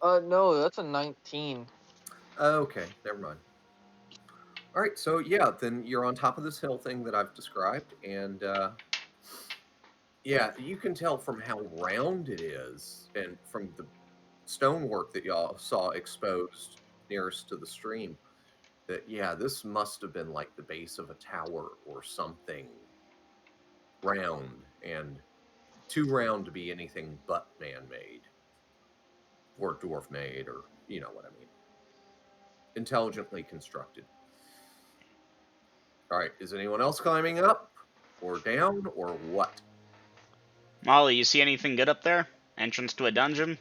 No, that's a 19. Okay, never mind. All right, so yeah, then you're on top of this hill thing that I've described, and yeah, you can tell from how round it is, and from the stonework that y'all saw exposed nearest to the stream, that yeah, this must have been like the base of a tower or something round, and too round to be anything but man-made or dwarf-made, or you know what I mean, intelligently constructed. All right, is anyone else climbing up or down or what? Molly, you see anything good up there? Entrance to a dungeon?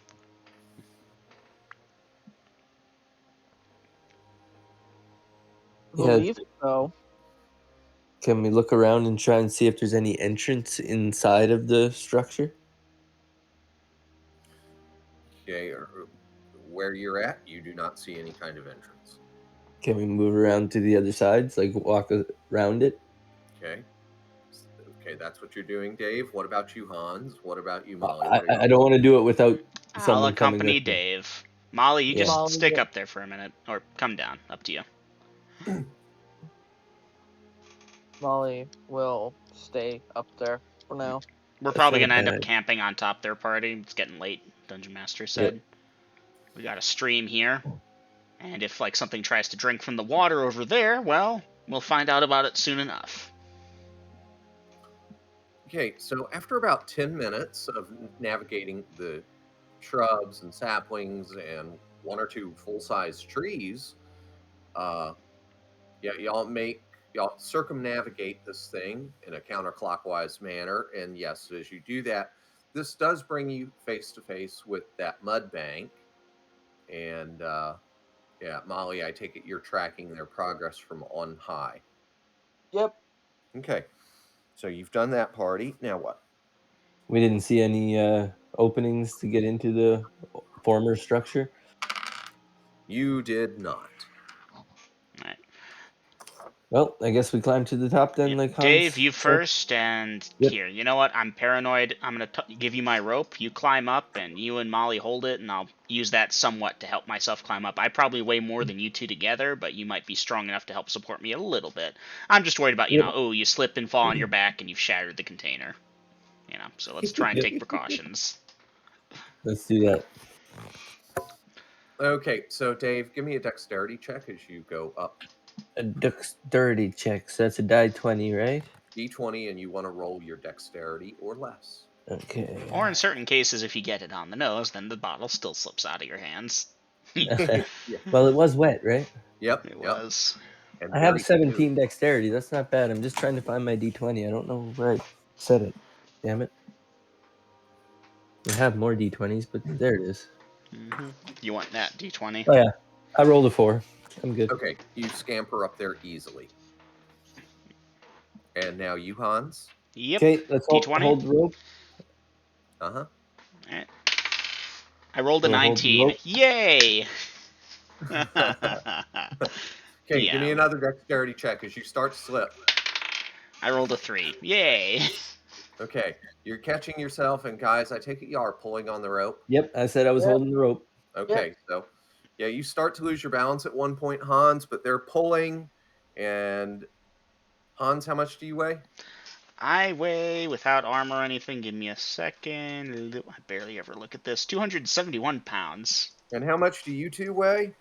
Yeah. Believe so. Can we look around and try and see if there's any entrance inside of the structure? Okay, or where you're at, you do not see any kind of entrance. Can we move around to the other sides, like walk around it? Okay. Okay, that's what you're doing, Dave. What about you, Hans? What about you, Molly? I, What are I y'all don't doing? want to do it without I'll someone coming accompany with me. Dave. Molly, you Yeah. just Molly stick will- up there for a minute, or come down. Up to you. Molly will stay up there for now. We're That's probably not gonna end up bad. camping on top their party. It's getting late, Dungeon Master Yep. said. We got a stream here, and if like something tries to drink from the water over there, well, we'll find out about it soon enough. Okay, so after about 10 minutes of navigating the shrubs and saplings and one or two full-size trees, uh, yeah, y'all circumnavigate this thing in a counterclockwise manner. And yes, as you do that, this does bring you face to face with that mud bank. And yeah, Molly, I take it you're tracking their progress from on high. Yep. Okay, so you've done that party. Now what? We didn't see any openings to get into the former structure. You did not. All right. Well, I guess we climb to the top then, like Dave, Hans you said. first, and Yep. here. You know what? I'm paranoid. I'm gonna give you my rope. You climb up, and you and Molly hold it, and I'll use that somewhat to help myself climb up. I probably weigh more than you two together, but you might be strong enough to help support me a little bit. I'm just worried about, Yep. oh, you slip and fall on your back, and you've shattered the container. So let's try and Yep. take precautions. Let's do that. Okay, so Dave, give me a dexterity check as you go up A dexterity check. So that's a die 20, right? d20, and you want to roll your dexterity or less. Okay. Or in certain cases, if you get it on the nose, then the bottle still slips out of your hands. Yeah. Well, it was wet, right? Yep. It Yep. was. And I have very 17 dexterity. That's not bad. I'm just trying to find my d20. I don't know where I set it. Damn it. I have more d20s, but there it is. You want that D20? Oh, yeah. I rolled a 4. I'm good. Okay, you scamper up there easily. And now you, Hans. Yep. Okay, let's D20. hold the rope. Uh-huh. Alright. I rolled a We'll hold the 19. rope. Yay! Okay, give me Yeah. another dexterity check as you start to slip. I rolled a 3. Yay! Okay, you're catching yourself, and guys, I take it y'all are pulling on the rope. Yep, I said I was Yep. holding the rope. Okay, so yeah, you start to lose your balance at one point, Hans, but they're pulling. And Hans, how much do you weigh? I weigh, without armor or anything, give me a second. I barely ever look at this. 271 pounds. And how much do you two weigh?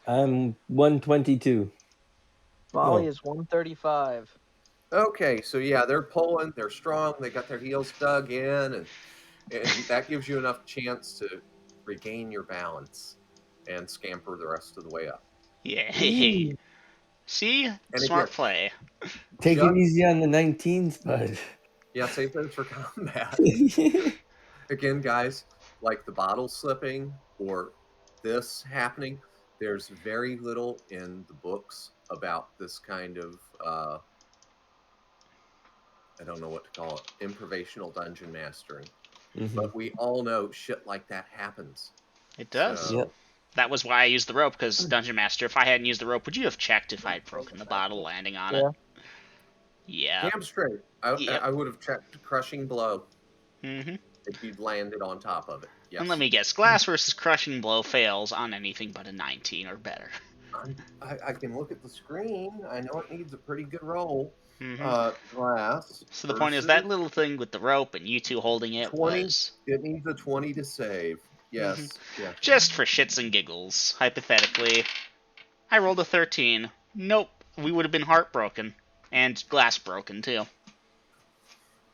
I'm 122. Molly No. is 135. Okay, so yeah, they're pulling, they're strong, they got their heels dug in, and that gives you enough chance to regain your balance and scamper the rest of the way up. Yeah. See? And again, Smart play. Take it just easy on the 19s, bud. yeah, save those for combat. Again, guys, like the bottle slipping or this happening, there's very little in the books about this kind of I don't know what to call it, improvisational dungeon mastering. Mhm. But we all know shit like that happens. It does. Yep. So That was why I used the rope, because Dungeon Master, if I hadn't used the rope, would you have checked if I had broken the bottle landing on it? Yeah. Yeah. damn straight, I, Yep. I would have checked crushing blow hmm if you'd landed on top of it. And let Yes. me guess, glass versus crushing blow fails on anything but a 19 or better. I can look at the screen. I know it needs a pretty good roll. hmm Glass So the point is, that versus little thing with the rope and you two holding it 20. was It needs a 20 to save. hmm Yes. Yes. just for shits and giggles. Hypothetically, I rolled a 13. Nope, we would have been heartbroken. And glass broken, too.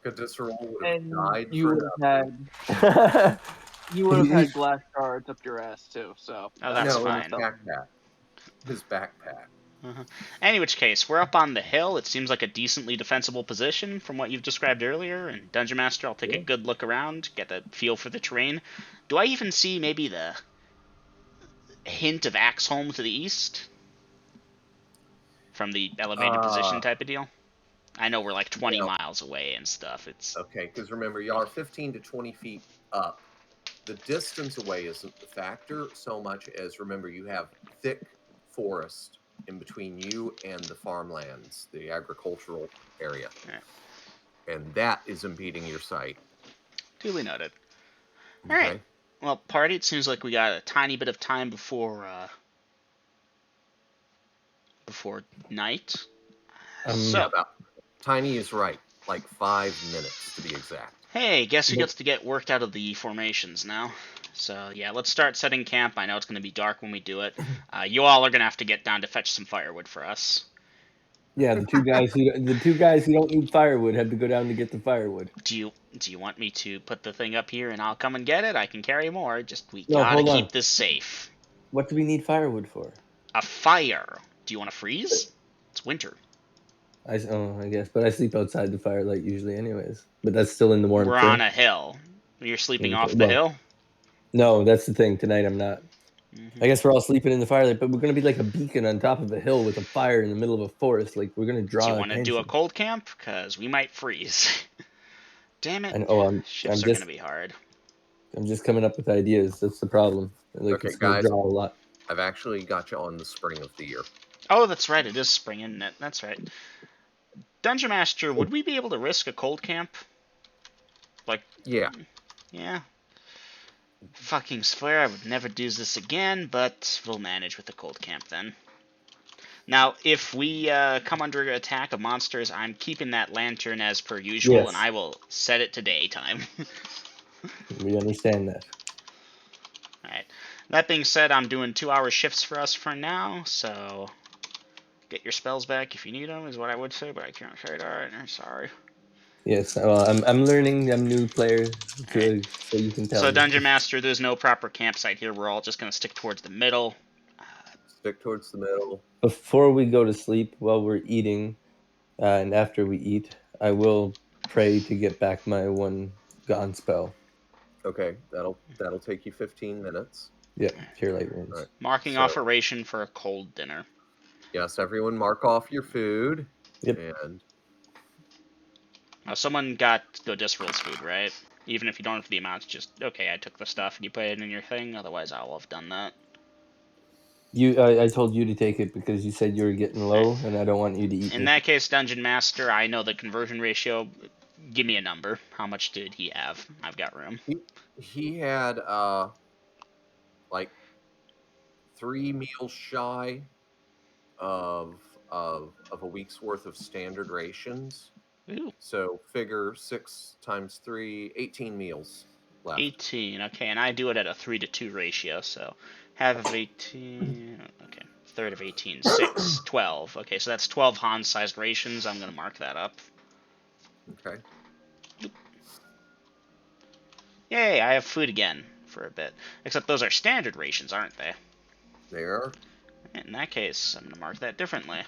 Because this roll would have And died you for would have nothing. had glass shards up your ass too. So Oh, that that's No, would in have his fine. felt. backpack. His backpack. Uh-huh. In which case, we're up on the hill. It seems like a decently defensible position from what you've described earlier. And Dungeon Master, I'll take a Yeah. good look around, get a feel for the terrain. Do I even see maybe the hint of Axholm to the east from the elevated position Uh, type of deal? I know we're like 20 now, miles away and stuff. It's okay, because remember, y'all are 15 to 20 feet up. The distance away isn't the factor so much as remember, you have thick forest in between you and the farmlands, the agricultural area. Alright. And that is impeding your sight. duly noted. All right. Okay. Well, party. It seems like we got a tiny bit of time before night. Yeah, So, about Tiny is right. Like 5 minutes to be exact. hey, guess who Nope. gets to get worked out of the formations now? So, yeah, let's start setting camp. I know it's going to be dark when we do it. You all are going to have to get down to fetch some firewood for us. Yeah, the two guys who don't need firewood have to go down to get the firewood. Do you want me to put the thing up here and I'll come and get it? I can carry more. Just we No, gotta hold on. keep this safe. What do we need firewood for? A fire. Do you want to freeze? It's winter. I guess, but I sleep outside the firelight usually, anyways. But that's still in the warmth. We're on a hill. You're sleeping Okay, off the well, hill. no, that's the thing. Tonight I'm not. Mm-hmm. I guess we're all sleeping in the firelight, but we're gonna be like a beacon on top of a hill with a fire in the middle of a forest. Like we're gonna Do draw you want to do a attention. cold camp? Cause we might freeze. Damn it. And Shifts are gonna be hard. I'm just coming up with ideas. That's the problem. Like Okay, it's gonna guys. draw a lot. I've actually got you on the spring of the year. Oh, that's right. It is spring, isn't it? That's right. Dungeon Master, would we be able to risk a cold camp? Like, Yeah. yeah. Fucking swear I would never do this again, but we'll manage with the cold camp then. Now, if we come under attack of monsters, I'm keeping that lantern as per usual, and Yes. I will set it to daytime. We understand that. Alright. That being said, I'm doing 2-hour shifts for us for now, so get your spells back if you need them, is what I would say, but I can't say that. I'm sorry. Yes. Well, I'm learning. I'm new player, Alright. so you can tell So, me. Dungeon Master, there's no proper campsite here. We're all just going to stick towards the middle. Stick towards the middle. Before we go to sleep, while we're eating, and after we eat, I will pray to get back my one gone spell. Okay, that'll take you 15 minutes. Yep, Cure Light Wounds. All right. Marking So- off a ration for a cold dinner. Yes, everyone mark off your food. Yep. And Now, someone got Godisral's food, right? Even if you don't have the amounts, just, okay, I took the stuff and you put it in your thing, otherwise I'll have done that. I told you to take it because you said you were getting low, and I don't want you to eat In me. that case, Dungeon Master, I know the conversion ratio. Give me a number. How much did he have? I've got room. he had like 3 meals shy of a week's worth of standard rations. Ooh, So figure 6 times 3, 18 meals left. 18. Okay, and I do it at a 3-to-2 ratio, so Half of 18. Okay. Third of 18. 6. 12. Okay, so that's 12 Hans-sized rations. I'm going to mark that up. Okay. Yay, I have food again for a bit. Except those are standard rations, aren't they? There. In that case, I'm going to mark that differently.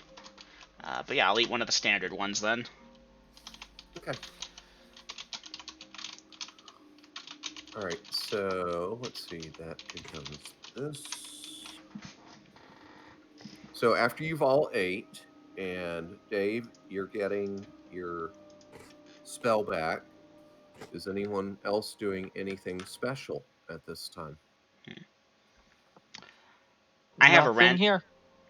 But yeah, I'll eat one of the standard ones then. Okay. All right. So let's see. That becomes this. So after you've all ate, and Dave, you're getting your spell back. Is anyone else doing anything special at this time? I have Nothing here.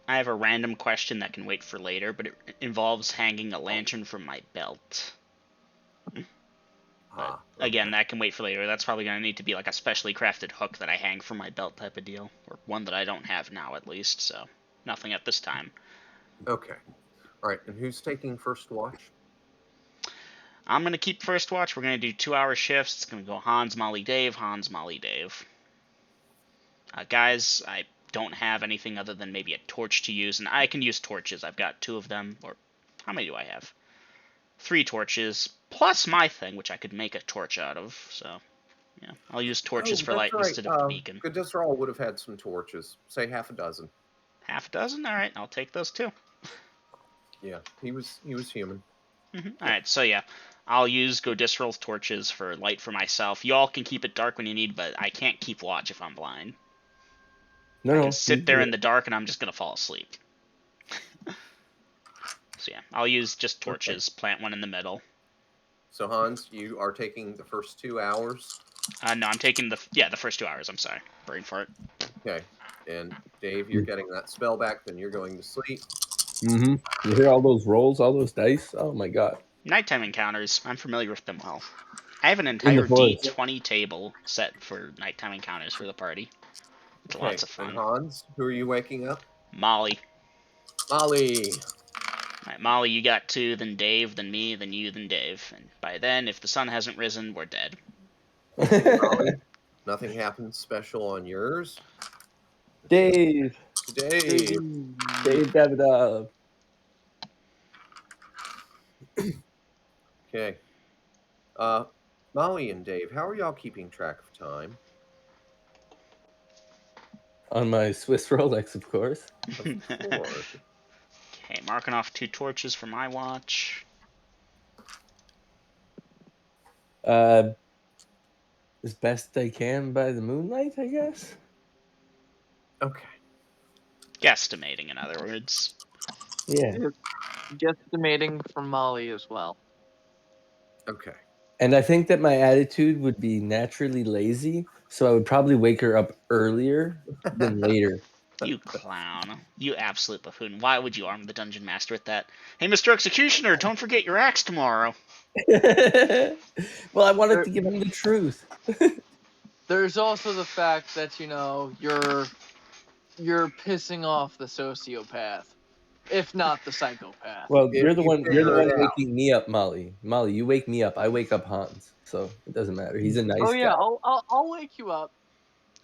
I have a random question that can wait for later, but it involves hanging a lantern from my belt. But again, Okay. that can wait for later. That's probably going to need to be like a specially crafted hook that I hang from my belt type of deal. Or one that I don't have now, at least, so nothing at this time. Okay. All right. And who's taking first watch? I'm going to keep first watch. We're going to do 2-hour shifts. It's going to go Hans, Molly, Dave, Hans, Molly, Dave. Guys, I don't have anything other than maybe a torch to use, and I can use torches. I've got 2 of them, or how many do I have? 3 torches, plus my thing, which I could make a torch out of, so yeah. I'll use torches Oh, for that's light right. instead of the beacon. Good Disrael would have had some torches. Say half a dozen. Half a dozen? Alright, I'll take those too. Yeah, he was human. Alright, so yeah. I'll use Godisral's torches for light for myself. Y'all can keep it dark when you need, but I can't keep watch if I'm blind. I can sit there in the dark and I'm just gonna fall asleep. So yeah, I'll use just torches, plant one in the middle. So Hans, you are taking the first 2 hours. No, I'm taking the first 2 hours. I'm sorry, brain fart. Okay, and Dave, you're getting that spell back. Then you're going to sleep. You hear all those rolls, all those dice? Oh my god! Nighttime encounters. I'm familiar with them well. I have an In entire the forest. D20 table set for nighttime encounters for the party. It's Okay, lots of and fun. Hans, who are you waking up? Molly. Molly. Alright, Molly, you got 2, then Dave, then me, then you, then Dave. And by then, if the sun hasn't risen, we're dead. Molly, nothing happens special on yours. Dave, Dave. Dave Davidoff. Okay. Molly and Dave, how are y'all keeping track of time? On my Swiss Rolex, of course. Of course. Okay, marking off 2 torches for my watch. As best I can by the moonlight, I guess. Okay. Guesstimating, in other words. Yeah. Guesstimating for Molly as well. Okay. And I think that my attitude would be naturally lazy, so I would probably wake her up earlier than later. You clown. You absolute buffoon. Why would you arm the dungeon master with that? Hey, Mr. Executioner, don't forget your axe tomorrow. Well, I wanted to give him the truth. There's also the fact that, you know, you're pissing off the sociopath, if not the psychopath. Well, If you're the you one figure it out. waking me up, Molly. Molly, you wake me up. I wake up Hans. So it doesn't matter. He's a nice Oh yeah, guy. I'll wake you up.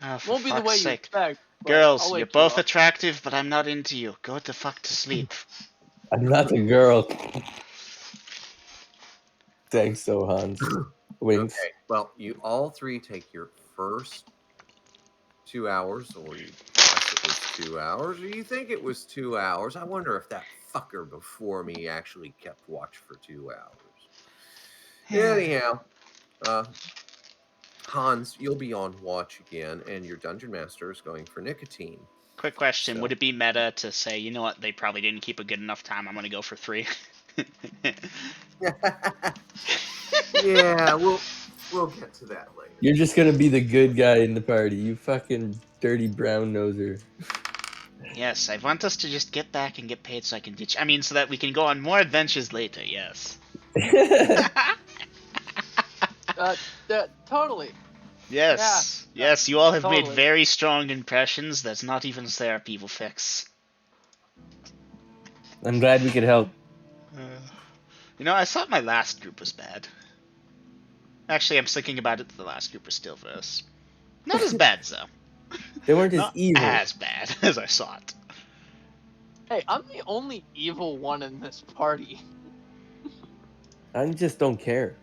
Oh, for Won't be the way fuck's you sake. expect. But Girls, I'll you're wake you both up. attractive, but I'm not into you. Go the fuck to sleep. I'm not a girl. Thanks, so Hans. Winks. Okay. Well, you all 3 take your first 2 hours, or you guess it was 2 hours, or you think it was 2 hours. I wonder if that fucker before me actually kept watch for 2 hours. Anyhow, Hans, you'll be on watch again, and your dungeon master is going for nicotine. Quick question. So- Would it be meta to say, you know what, they probably didn't keep a good enough time, I'm gonna go for 3? Yeah, we'll get to that later. You're just gonna be the good guy in the party. You fucking dirty brown noser. Yes, I want us to just get back and get paid so I can ditch. I mean, so that we can go on more adventures later, yes. Totally. Yes, yes, you all have made totally. very strong impressions. That's not even therapy will fix. I'm glad we could help. You know, I thought my last group was bad. Actually, I'm thinking about it. The last group was still worse. Not as bad, though. They weren't as Not evil. as bad as I saw it. Hey, I'm the only evil one in this party. I just don't care.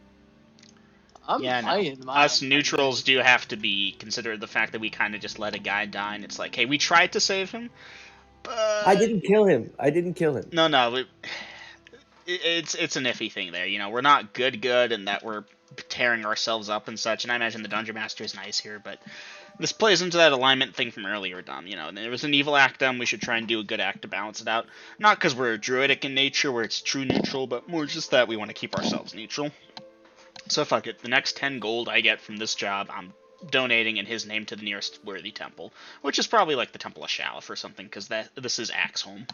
I'm Yeah, no. playing Us my neutrals game. do have to be consider the fact that we kind of just let a guy die, and it's like, hey, we tried to save him, but I didn't kill him. I didn't kill him. no, it's an iffy thing there. We're not good, and that we're tearing ourselves up and such. And I imagine the dungeon master is nice here, but this plays into that alignment thing from earlier, Dom. There was an evil act done. We should try and do a good act to balance it out. Not because we're druidic in nature, where it's true neutral, but more just that we want to keep ourselves neutral. So fuck it. The next 10 gold I get from this job, I'm donating in his name to the nearest worthy temple, which is probably like the Temple of Shalif or something, because this is Axe home.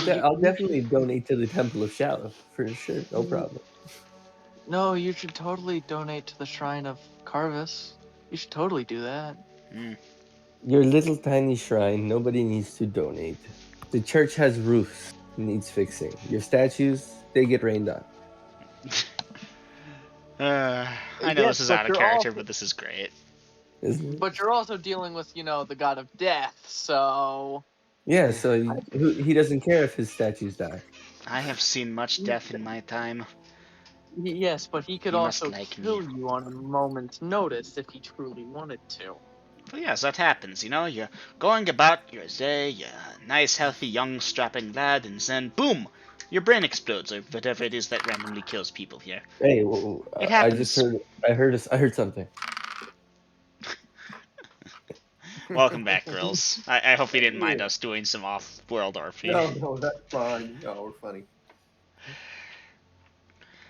Yeah, I'll definitely donate to the Temple of Shalif for sure. No problem. No, you should totally donate to the Shrine of Carvis. You should totally do that. Your little tiny shrine, nobody needs to donate. The church has roofs, needs fixing. Your statues, they get rained on. I know Yes, this is but out of you're character, also but this is great. Isn't it? but you're also dealing with, the god of death, so Yeah, so he doesn't care if his statues die. I have seen much death in my time. yes, but he could He must also like me. kill you on a moment's notice if he truly wanted to. But yes, that happens, You're going about your day, you're a nice, healthy, young, strapping lad, and then, boom! Your brain explodes, or whatever it is that randomly kills people here. Hey, It I just happens. I heard something. Welcome back, Grills. I hope you didn't mind Yeah. us doing some off-world RP. No, that's fine. Y'all were funny.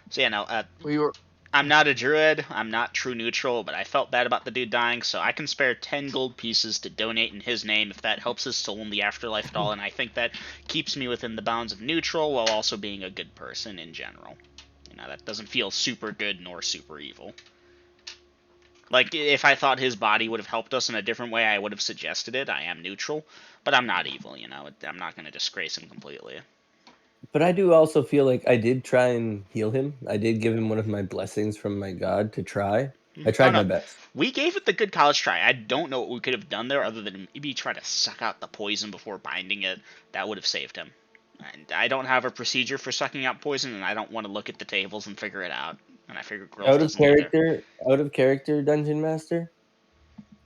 So yeah, We were I'm not a druid, I'm not true neutral, but I felt bad about the dude dying, so I can spare 10 gold pieces to donate in his name if that helps his soul in the afterlife at all, and I think that keeps me within the bounds of neutral while also being a good person in general. That doesn't feel super good nor super evil. Like, if I thought his body would have helped us in a different way, I would have suggested it. I am neutral, but I'm not evil, I'm not going to disgrace him completely. But I do also feel like I did try and heal him. I did give him one of my blessings from my god to try. I Oh tried no, my best. we gave it the good college try. I don't know what we could have done there other than maybe try to suck out the poison before binding it. That would have saved him. And I don't have a procedure for sucking out poison, and I don't want to look at the tables and figure it out. And I figure Grills doesn't either. Out of character, Dungeon Master.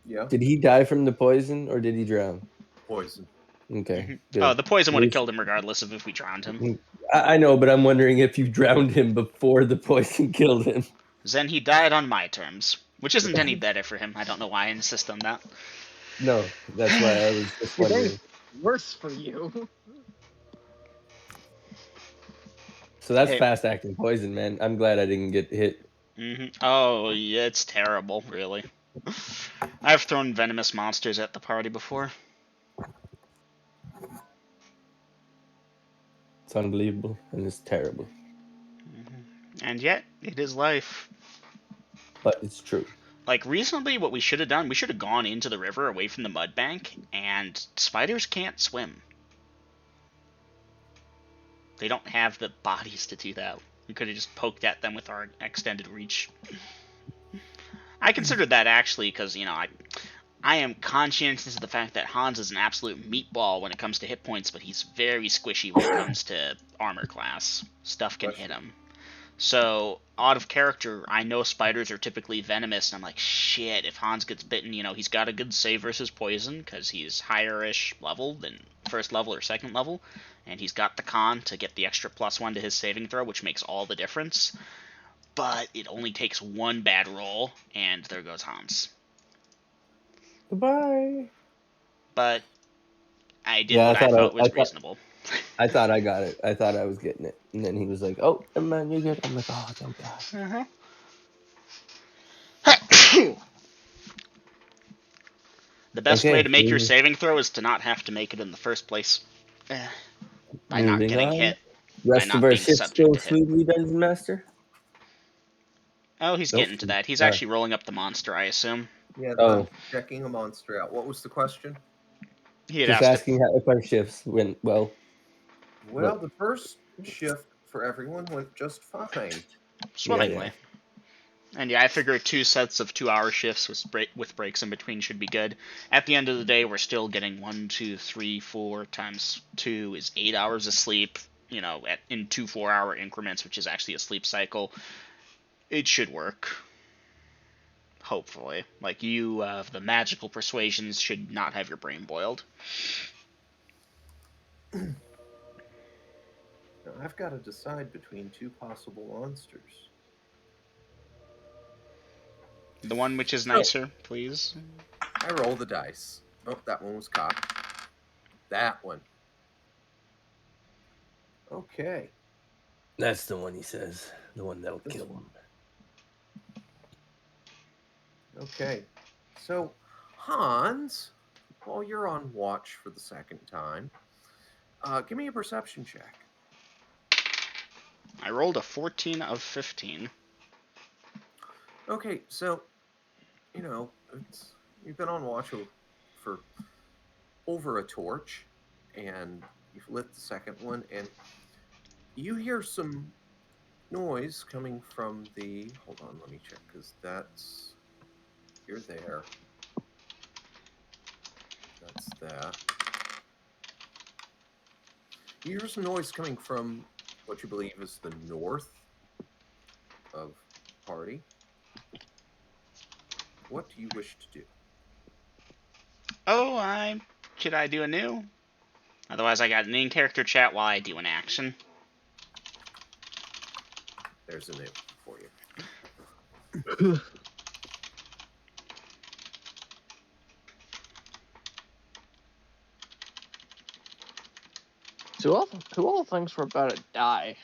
Yeah, Did he die from the poison or did he drown? poison. Okay, Oh, good. the poison At would have least- killed him regardless of if we drowned him. I know, but I'm wondering if you drowned him before the poison killed him. Then he died on my terms, which isn't any better for him. I don't know why I insist on that. No, that's why I was just it ain't wondering. worse for you. So that's Hey. fast acting poison, man. I'm glad I didn't get hit. Oh, yeah, it's terrible, really. I've thrown venomous monsters at the party before. It's unbelievable and it's terrible, And yet, it is life. but it's true. Like, reasonably, what we should have done, we should have gone into the river away from the mud bank, and spiders can't swim. They don't have the bodies to do that. We could have just poked at them with our extended reach. I considered that, actually, because, I am conscientious of the fact that Hans is an absolute meatball when it comes to hit points, but he's very squishy when it comes to armor class. Stuff can hit him. So, out of character, I know spiders are typically venomous, and I'm like, shit, if Hans gets bitten, he's got a good save versus poison, because he's higher-ish level than first level or second level, and he's got the con to get the extra +1 to his saving throw, which makes all the difference. But it only takes one bad roll, and there goes Hans. Goodbye. But I did what I felt was reasonable. I thought I got it. I thought I was getting it, and then he was like, "Oh, never mind, you're good." I'm like, "Oh, thank God." The best way Okay, to make your saving throw is to not have to make it in the first place. By not moving getting on. hit. Rest By of not our being shift subject going to hit. smoothly, Dungeon Master. Oh, he's Nope. getting to that. He's Sorry. actually rolling up the monster, I assume. Yeah, Oh. I'm checking a monster out. What was the question? He had Just asked asking if our shifts went well. Well, the first shift for everyone went just fine. swimmingly. Yeah. And yeah, I figure 2 sets of 2-hour shifts with breaks in between should be good. At the end of the day, we're still getting 1, 2, 3, 4 times 2 is 8 hours of sleep. In 2 4-hour increments, which is actually a sleep cycle. It should work. Hopefully, like you, the magical persuasions should not have your brain boiled. Now, I've got to decide between two possible monsters. The one which is So, nicer, please. I roll the dice. Oh, that one was cocked. That one. Okay. That's the one he says. The one that'll This kill one. him. Okay. So, Hans, while you're on watch for the second time, give me a perception check. I rolled a 14 of 15. Okay, so, you've been on watch for over a torch, and you've lit the second one, and you hear some noise coming from the. Hold on, let me check, because that's. You're there. That's that. You hear some noise coming from what you believe is the north of party. What do you wish to do? Oh, should I do a new? Otherwise, I got an in-character chat while I do an action. There's a new for you. Who all thinks we're about to die?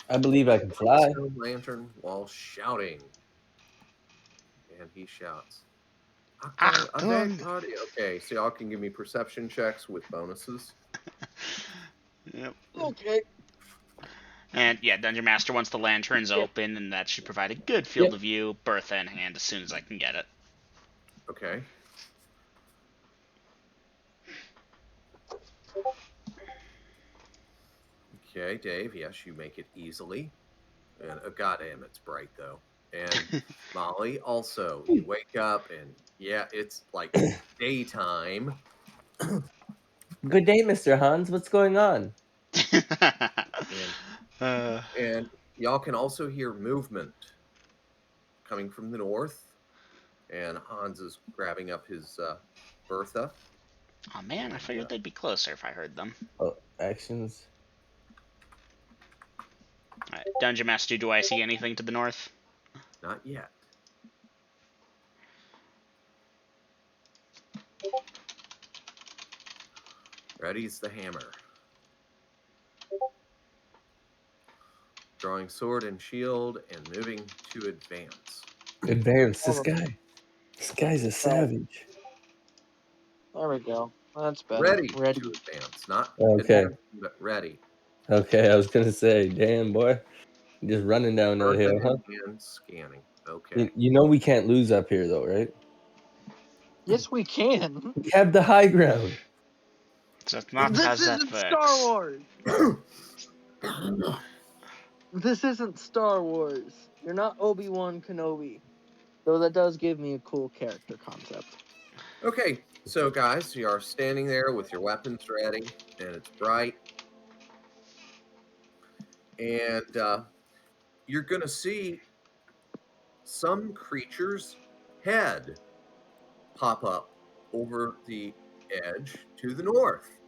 I believe I can fly. Stone lantern while shouting, and he shouts, Achtung! Okay, so y'all can give me perception checks with bonuses. Yep. Okay. And yeah, Dungeon Master wants the lanterns open, and that should provide a good field of view. Bertha in hand as soon as I can get it. Okay. Okay, Dave, yes, you make it easily. And goddamn, it's bright though. And Molly, also, you wake up and yeah, it's like daytime. Good day, Mr. Hans. What's going on? And y'all can also hear movement coming from the north. And Hans is grabbing up his Bertha. Oh man, I figured they'd be closer if I heard them. Oh, actions. Alright, Dungeon Master, do I see anything to the north? Not yet. Ready's the hammer. Drawing sword and shield and moving to advance. Advance. This guy's a savage. There we go. That's better. Ready to advance. Not Okay. advance, but ready. Okay, I was gonna say, damn boy, just running down that hill, huh? And scanning. Okay. You know we can't lose up here, though, right? Yes, we can. We have the high ground. That's not This how isn't that Star works. Wars. This isn't Star Wars. You're not Obi-Wan Kenobi. Though that does give me a cool character concept. Okay, so guys, you are standing there with your weapons ready, and it's bright. And you're going to see some creature's head pop up over the edge to the north.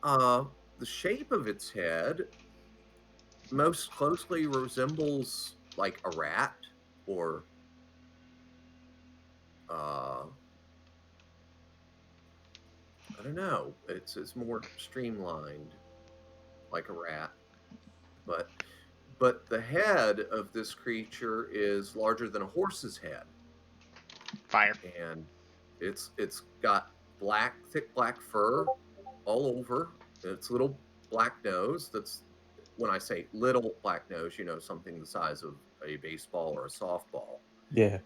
The shape of its head most closely resembles like a rat or I don't know. It's more streamlined like a rat, but the head of this creature is larger than a horse's head. Fire. And it's got thick black fur all over its little black nose. That's when I say little black nose, something the size of a baseball or a softball. Yeah.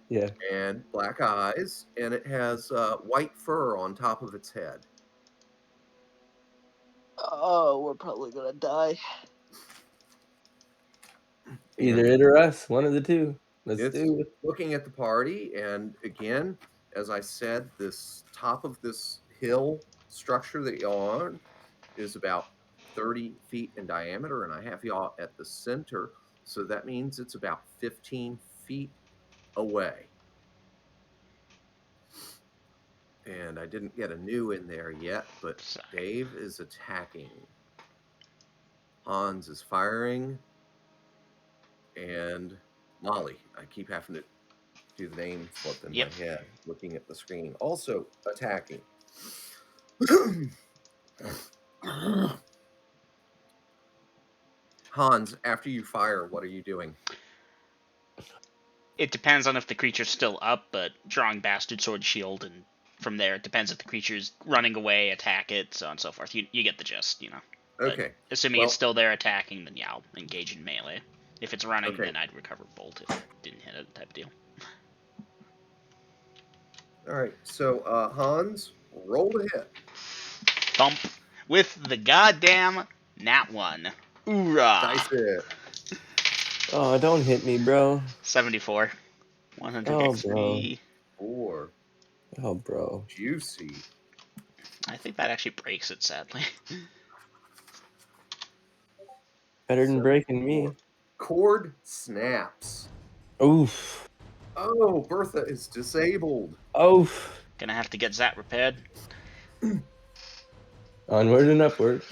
And black eyes, and it has white fur on top of its head. Oh, we're probably gonna die. Either And it or us. One of the two. Let's it's do it. looking at the party, and again, as I said, this top of this hill structure that y'all on is about 30 feet in diameter, and I have y'all at the center, so that means it's about 15 feet away. And I didn't get a new in there yet, but Sorry. Dave is attacking. Hans is firing, and Molly, I keep having to do the name flip in Yep. my head, looking at the screen, also attacking. Hans, after you fire, what are you doing? It depends on if the creature's still up, but drawing Bastard Sword Shield, and from there it depends if the creature's running away, attack it, so on and so forth. You get the gist, you know. But Okay. assuming Well, it's still there attacking, then yeah, I'll engage in melee. If it's running, okay. then I'd recover bolt if it didn't hit it, type of deal. All right. So, Hans, roll to hit. Thump with the goddamn nat 1. Hoorah! Dice it. Oh, don't hit me, bro. 74. 100 Oh, bro. XP. 4. Oh, bro. Juicy. I think that actually breaks it, sadly. Better than breaking 74. me. Cord snaps. Oof. Oh, Bertha is disabled. Oof. Gonna have to get that repaired. Onward and upward.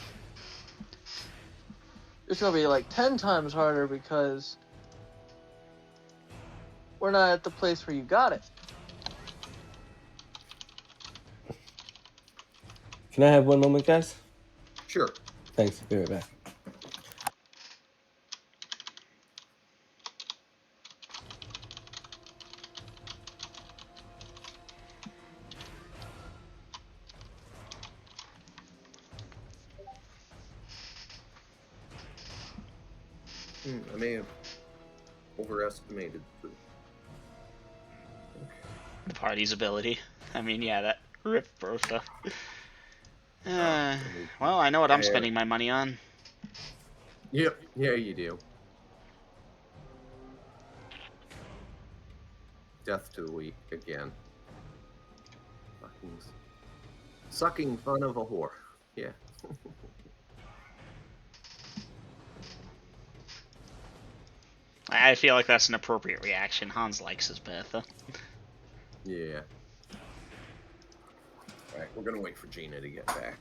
It's gonna be like 10 times harder because we're not at the place where you got it. Can I have one moment, guys? Sure. Thanks. Be right back. I may have overestimated The party's ability. I mean, yeah, that ripped Bertha. Well, I know what I'm There. spending my money on. Yep. Yeah, you do. Death to the weak again. Fucking sucking fun of a whore. Yeah. I feel like that's an appropriate reaction. Hans likes his Bertha. Yeah. All right, we're gonna wait for Gina to get back.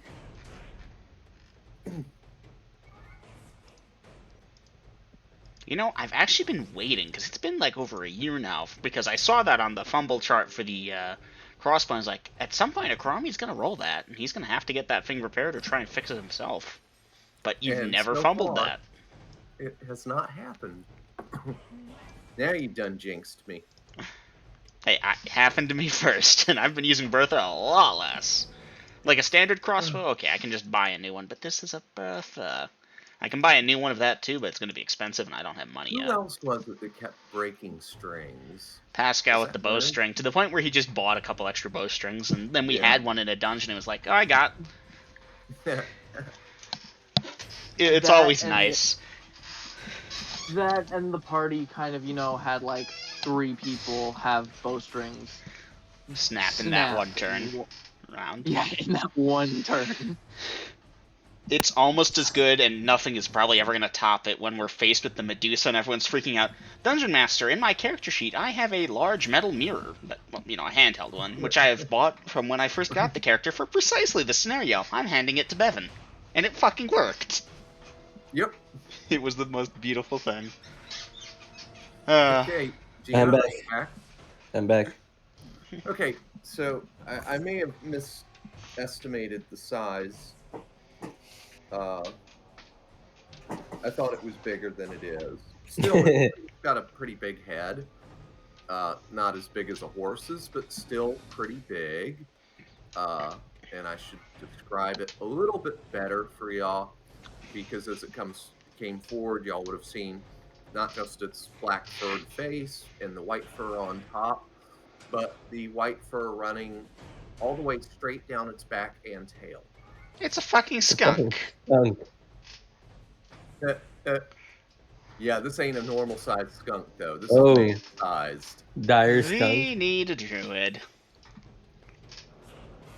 You know, I've actually been waiting, because it's been like over a year now, because I saw that on the fumble chart for the crossbow. I was like, at some point, Akrami's going to roll that, and he's going to have to get that thing repaired or try and fix it himself. But you've And never so fumbled far, that. It has not happened. Now you've done jinxed me. Hey, it happened to me first, and I've been using Bertha a lot less. Like a standard crossbow, okay, I can just buy a new one, but this is a Bertha. I can buy a new one of that too, but it's going to be expensive, and I don't have money Who yet. else was it that kept breaking strings? Pascal Was with the that Ryan? bowstring, to the point where he just bought a couple extra bowstrings, and then we Yeah. had one in a dungeon, and it was like, oh, I got. It's That always and nice. That and the party kind of, had like 3 people have bowstrings. Snap in that one turn round. Yeah, in that one turn. It's almost as good, and nothing is probably ever going to top it when we're faced with the Medusa and everyone's freaking out. Dungeon Master, in my character sheet, I have a large metal mirror, but, well, a handheld one, which I have bought from when I first got the character for precisely this scenario. I'm handing it to Bevan. And it fucking worked. Yep. It was the most beautiful thing. Okay, Gina, I'm back. are you back? I'm back. Okay, so I may have misestimated the size. I thought it was bigger than it is. Still, it's got a pretty big head. Not as big as a horse's, but still pretty big. And I should describe it a little bit better for y'all, because as it came forward, y'all would have seen not just its black furred face and the white fur on top, but the white fur running all the way straight down its back and tail. It's a fucking skunk. Skunk. Yeah, this ain't a normal sized skunk though. This is Oh, man sized. dire skunk. We need a druid.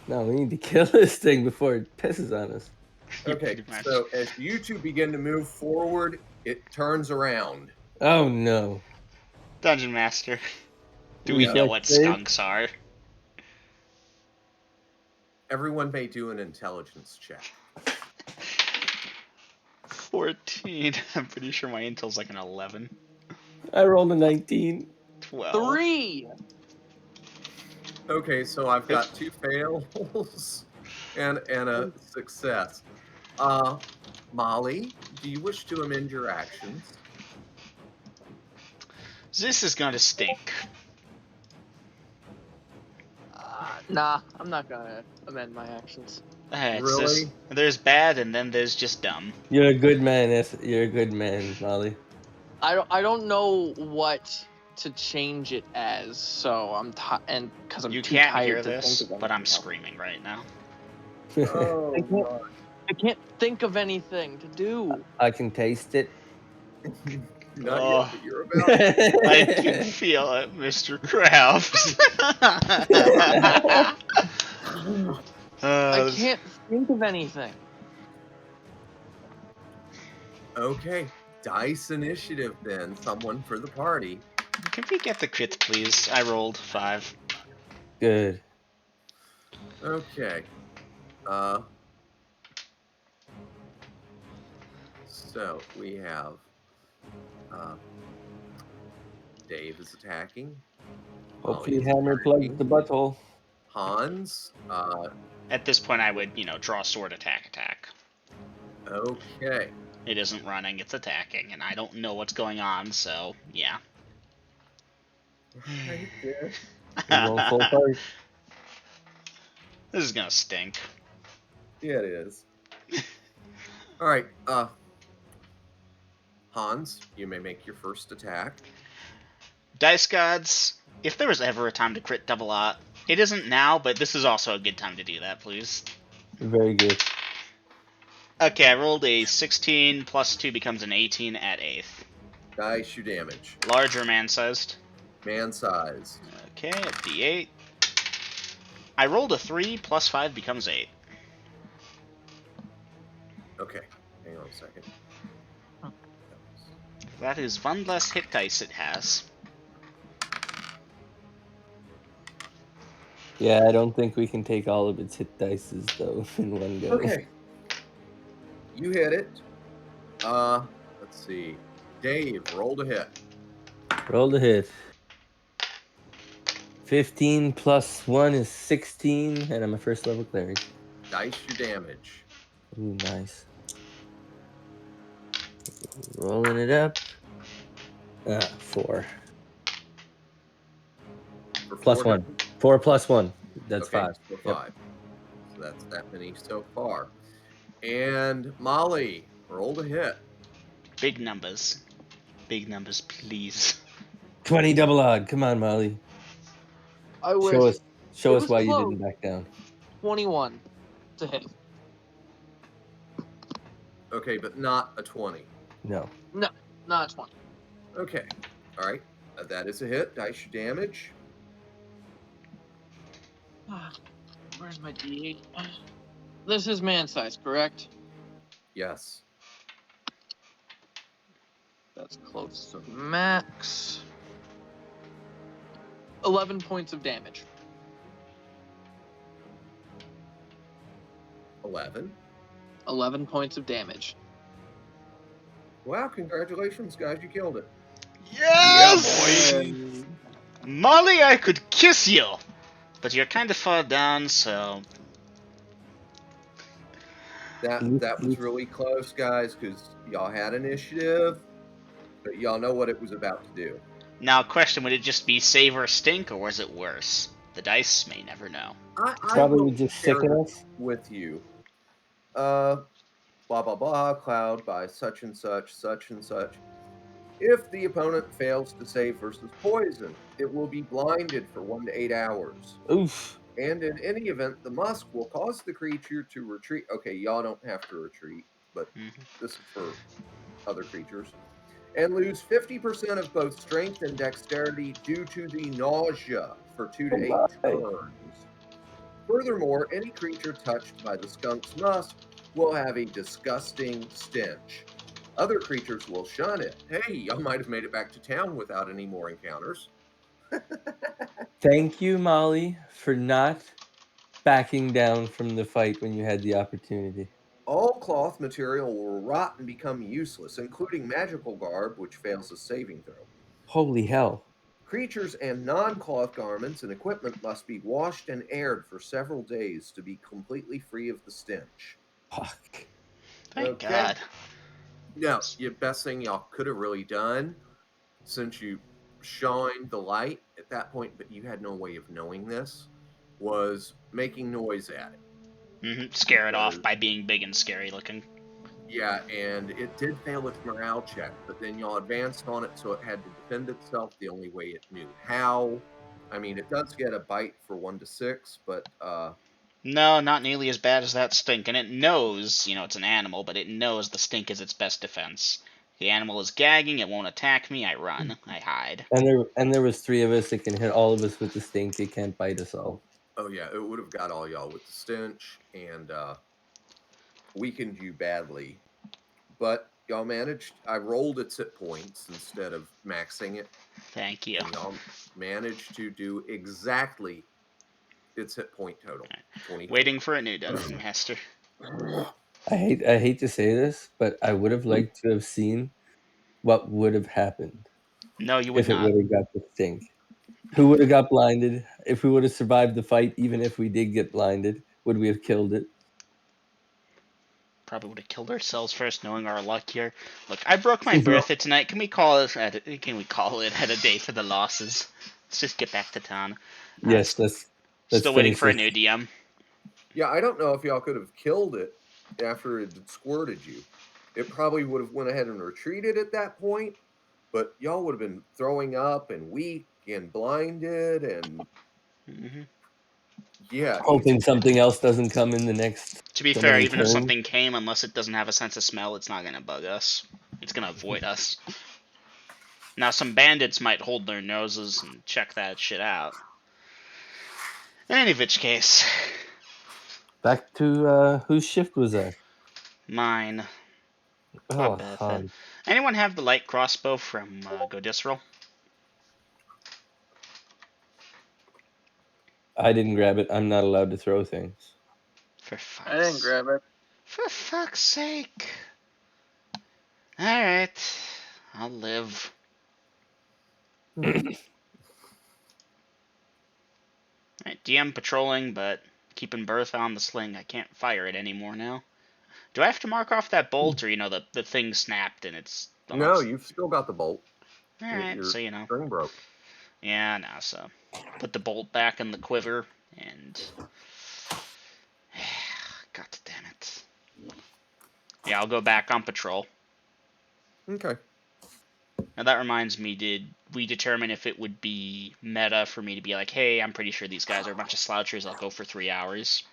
No, we need to kill this thing before it pisses on us. Okay, Pretty much. so as you two begin to move forward, it turns around. Oh no. Dungeon Master. Do We we know got what saved? skunks are? Everyone may do an intelligence check. 14. I'm pretty sure my intel's like an 11. I rolled a 19. 12. 3. Okay, so I've got 2 fails and a success. Molly, do you wish to amend your actions? This is gonna stink. Nah, I'm not gonna amend my actions. Really? There's bad and then there's just dumb. You're a good man. You're a good man, Molly. I don't know what to change it as, so I'm and because I'm You too can't tired hear to this, think of but I'm anything else. screaming right now. Oh, I can't think of anything to do. I can taste it. not Oh. yet, but you're about to. I can feel it, Mr. Krabs. I can't think of anything. Okay, dice initiative then. Someone for the party. Can we get the crit, please? I rolled 5. Good. Okay. So we have Dave is attacking. Hopefully, Molly is hammer plugs attacking. the butthole. Hans. At this point, I would, draw sword attack. Okay. It isn't running, it's attacking, and I don't know what's going on, so yeah. Right there. We're going full party. This is gonna stink. Yeah, it is. All right. Hans, you may make your first attack. Dice Gods, if there was ever a time to crit double out, it isn't now, but this is also a good time to do that, please. Very good. Okay, I rolled a 16 plus 2 becomes an 18 at 8th. Dice your damage. Large or man-sized? Man-sized. Okay, a d8. I rolled a 3 plus 5 becomes 8. Okay. Hang on a second. That is one less hit dice it has. Yeah, I don't think we can take all of its hit dices though in one go. Okay. You hit it. Let's see. Dave rolled a hit. Roll the hit. 15 plus 1 is 16, and I'm a first level cleric. Dice your damage. Ooh, nice. Rolling it up. 4. For Plus 1. 4 plus 1. That's okay, 5. So Yep. 5. So that's that many so far. And Molly rolled a hit. Big numbers. Big numbers, please. 20 double odd. Come on, Molly. I wish. Show It us was why you close. didn't back down. 21 to hit. Okay, but not a 20. No. Not 20. Okay. All right. That is a hit. Dice your damage. Where's my D8? This is man size, correct? Yes. That's close to max. 11 points of damage. 11. 11 points of damage. Wow, congratulations, guys. You killed it. Yes! Yeah, boy. Molly, I could kiss you! But you're kind of far down, so... That was really close, guys, because y'all had initiative, but y'all know what it was about to do. Now, question, would it just be save or stink, or was it worse? The dice may never know. I Probably will just share sicken this us. with you. Blah blah blah. Cloud by such and such, such and such. If the opponent fails to save versus poison, it will be blinded for 1 to 8 hours. Oof. And in any event, the musk will cause the creature to retreat. Okay, y'all don't have to retreat, but Mhm. this is for other creatures. and lose 50% of both strength and dexterity due to the nausea for 2 to 8 turns. Furthermore, any creature touched by the skunk's musk will have a disgusting stench. Other creatures will shun it. Hey, y'all might have made it back to town without any more encounters. Thank you, Molly, for not backing down from the fight when you had the opportunity. All cloth material will rot and become useless, including magical garb, which fails a saving throw. Holy hell. Creatures and non cloth garments and equipment must be washed and aired for several days to be completely free of the stench. Fuck. Thank Okay? God. Now, the best thing y'all could have really done, since you shined the light at that point, but you had no way of knowing this, was making noise at it. Scare it off Because, by being big and scary looking. yeah, and it did fail its morale check, but then y'all advanced on it, so it had to defend itself the only way it knew how. I mean, it does get a bite for 1 to 6, but No, not nearly as bad as that stink. And it knows, it's an animal, but it knows the stink is its best defense. The animal is gagging, it won't attack me, I run, I hide. And there was 3 of us. It can hit all of us with the stink. It can't bite us all. oh yeah, it would have got all y'all with the stench and weakened you badly. But y'all managed. I rolled its hit points instead of maxing it, Thank you. and y'all managed to do exactly its hit point total. 24. Waiting for a new dungeon master. I hate to say this, but I would have liked to have seen what would have happened No, you would if it not. would have got the stink. Who would have got blinded? If we would have survived the fight, even if we did get blinded, would we have killed it? Probably would have killed ourselves first, knowing our luck here. Look, I broke my No. birthday tonight. Can we call it at a day for the losses? Let's just get back to town. Yes, let's Still waiting finish for a this. new DM. Yeah, I don't know if y'all could have killed it after it had squirted you. It probably would have went ahead and retreated at that point, but y'all would have been throwing up and weak and blinded and hmm yeah, Hoping something else doesn't come in the next To be so fair, many even if turns. something came, unless it doesn't have a sense of smell, it's not gonna bug us. It's gonna avoid us. Now, some bandits might hold their noses and check that shit out. In any which case, Back to whose shift was that? mine. Poor Oh, Bertha. Anyone have the light crossbow from Godisral? I didn't grab it. I'm not allowed to throw things. For I didn't fuck's grab it. For fuck's sake. Alright. I'll live. Alright, DM patrolling, but keeping Bertha on the sling. I can't fire it anymore now. Do I have to mark off that bolt, or, the thing snapped and it's no, almost... you've still got the bolt. Alright, Your so, string broke. Yeah, no, so... Put the bolt back in the quiver, and... God damn it. Yeah, I'll go back on patrol. Okay. Now that reminds me, did we determine if it would be meta for me to be like, hey, I'm pretty sure these guys are a bunch of slouchers, I'll go for 3 hours?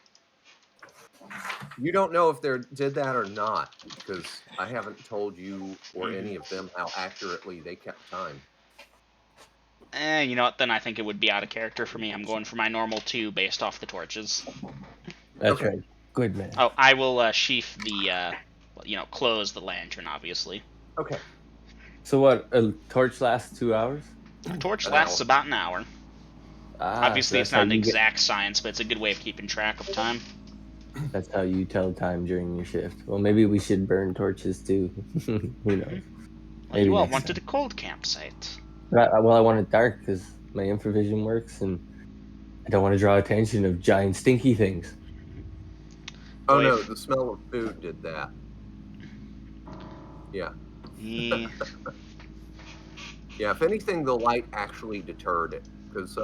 You don't know if they did that or not because I haven't told you or any of them how accurately they kept time. You know what, then I think it would be out of character for me. I'm going for my normal 2 based off the torches. That's Okay. right. Good man. Oh, I will sheath the, close the lantern, obviously. Okay. So what? A torch lasts 2 hours? A torch An lasts hour. about an hour. So Obviously, that's it's how not an you get. exact science, but it's a good way of keeping track of time. That's how you tell time during your shift. Well, maybe we should burn torches too. Who knows? Well, Maybe you all next wanted time. a cold campsite. But I want it dark because my infravision works, and I don't want to draw attention of giant stinky things. Oh Boy, no, the smell of food did that. Yeah. Yeah. Yeah, if anything, the light actually deterred it because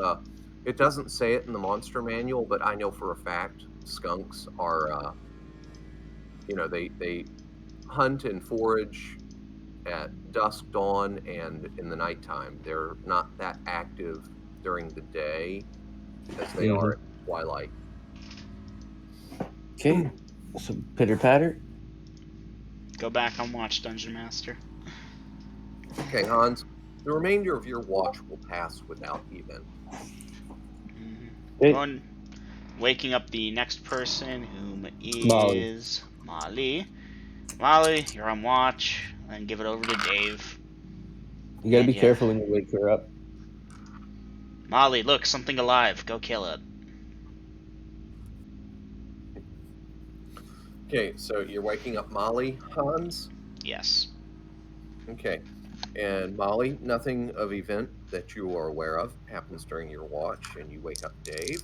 it doesn't say it in the monster manual, but I know for a fact skunks are, they hunt and forage at dusk, dawn, and in the nighttime. They're not that active during the day as they Mm-hmm. are at twilight. Okay, so pitter patter. Go back and watch Dungeon Master. Okay, Hans. The remainder of your watch will pass without event. Hey, Going, waking up the next person, whom Molly. is Molly. Molly, you're on watch. Then give it over to Dave. You gotta And be yeah, careful when you wake her up. Molly, look, something alive. Go kill it. Okay, so you're waking up Molly, Hans. Yes. Okay. And Molly, nothing of event that you are aware of happens during your watch, and you wake up Dave.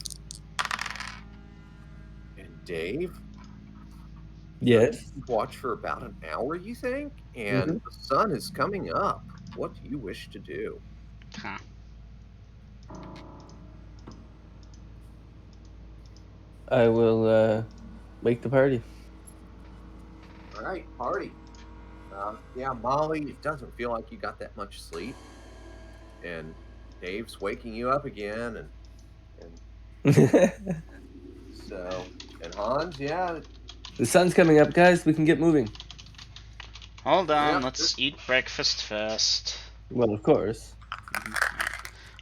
And Dave, you're going to Yes. keep watch for about an hour, you think? And Hmm. the sun is coming up. What do you wish to do? Huh. I will wake the party. All right, party. Yeah, Molly, it doesn't feel like you got that much sleep. And Dave's waking you up again. And The so, and Hans, yeah, sun's coming up, guys. We can get moving. Hold on, yeah, let's eat breakfast first. Well, of course.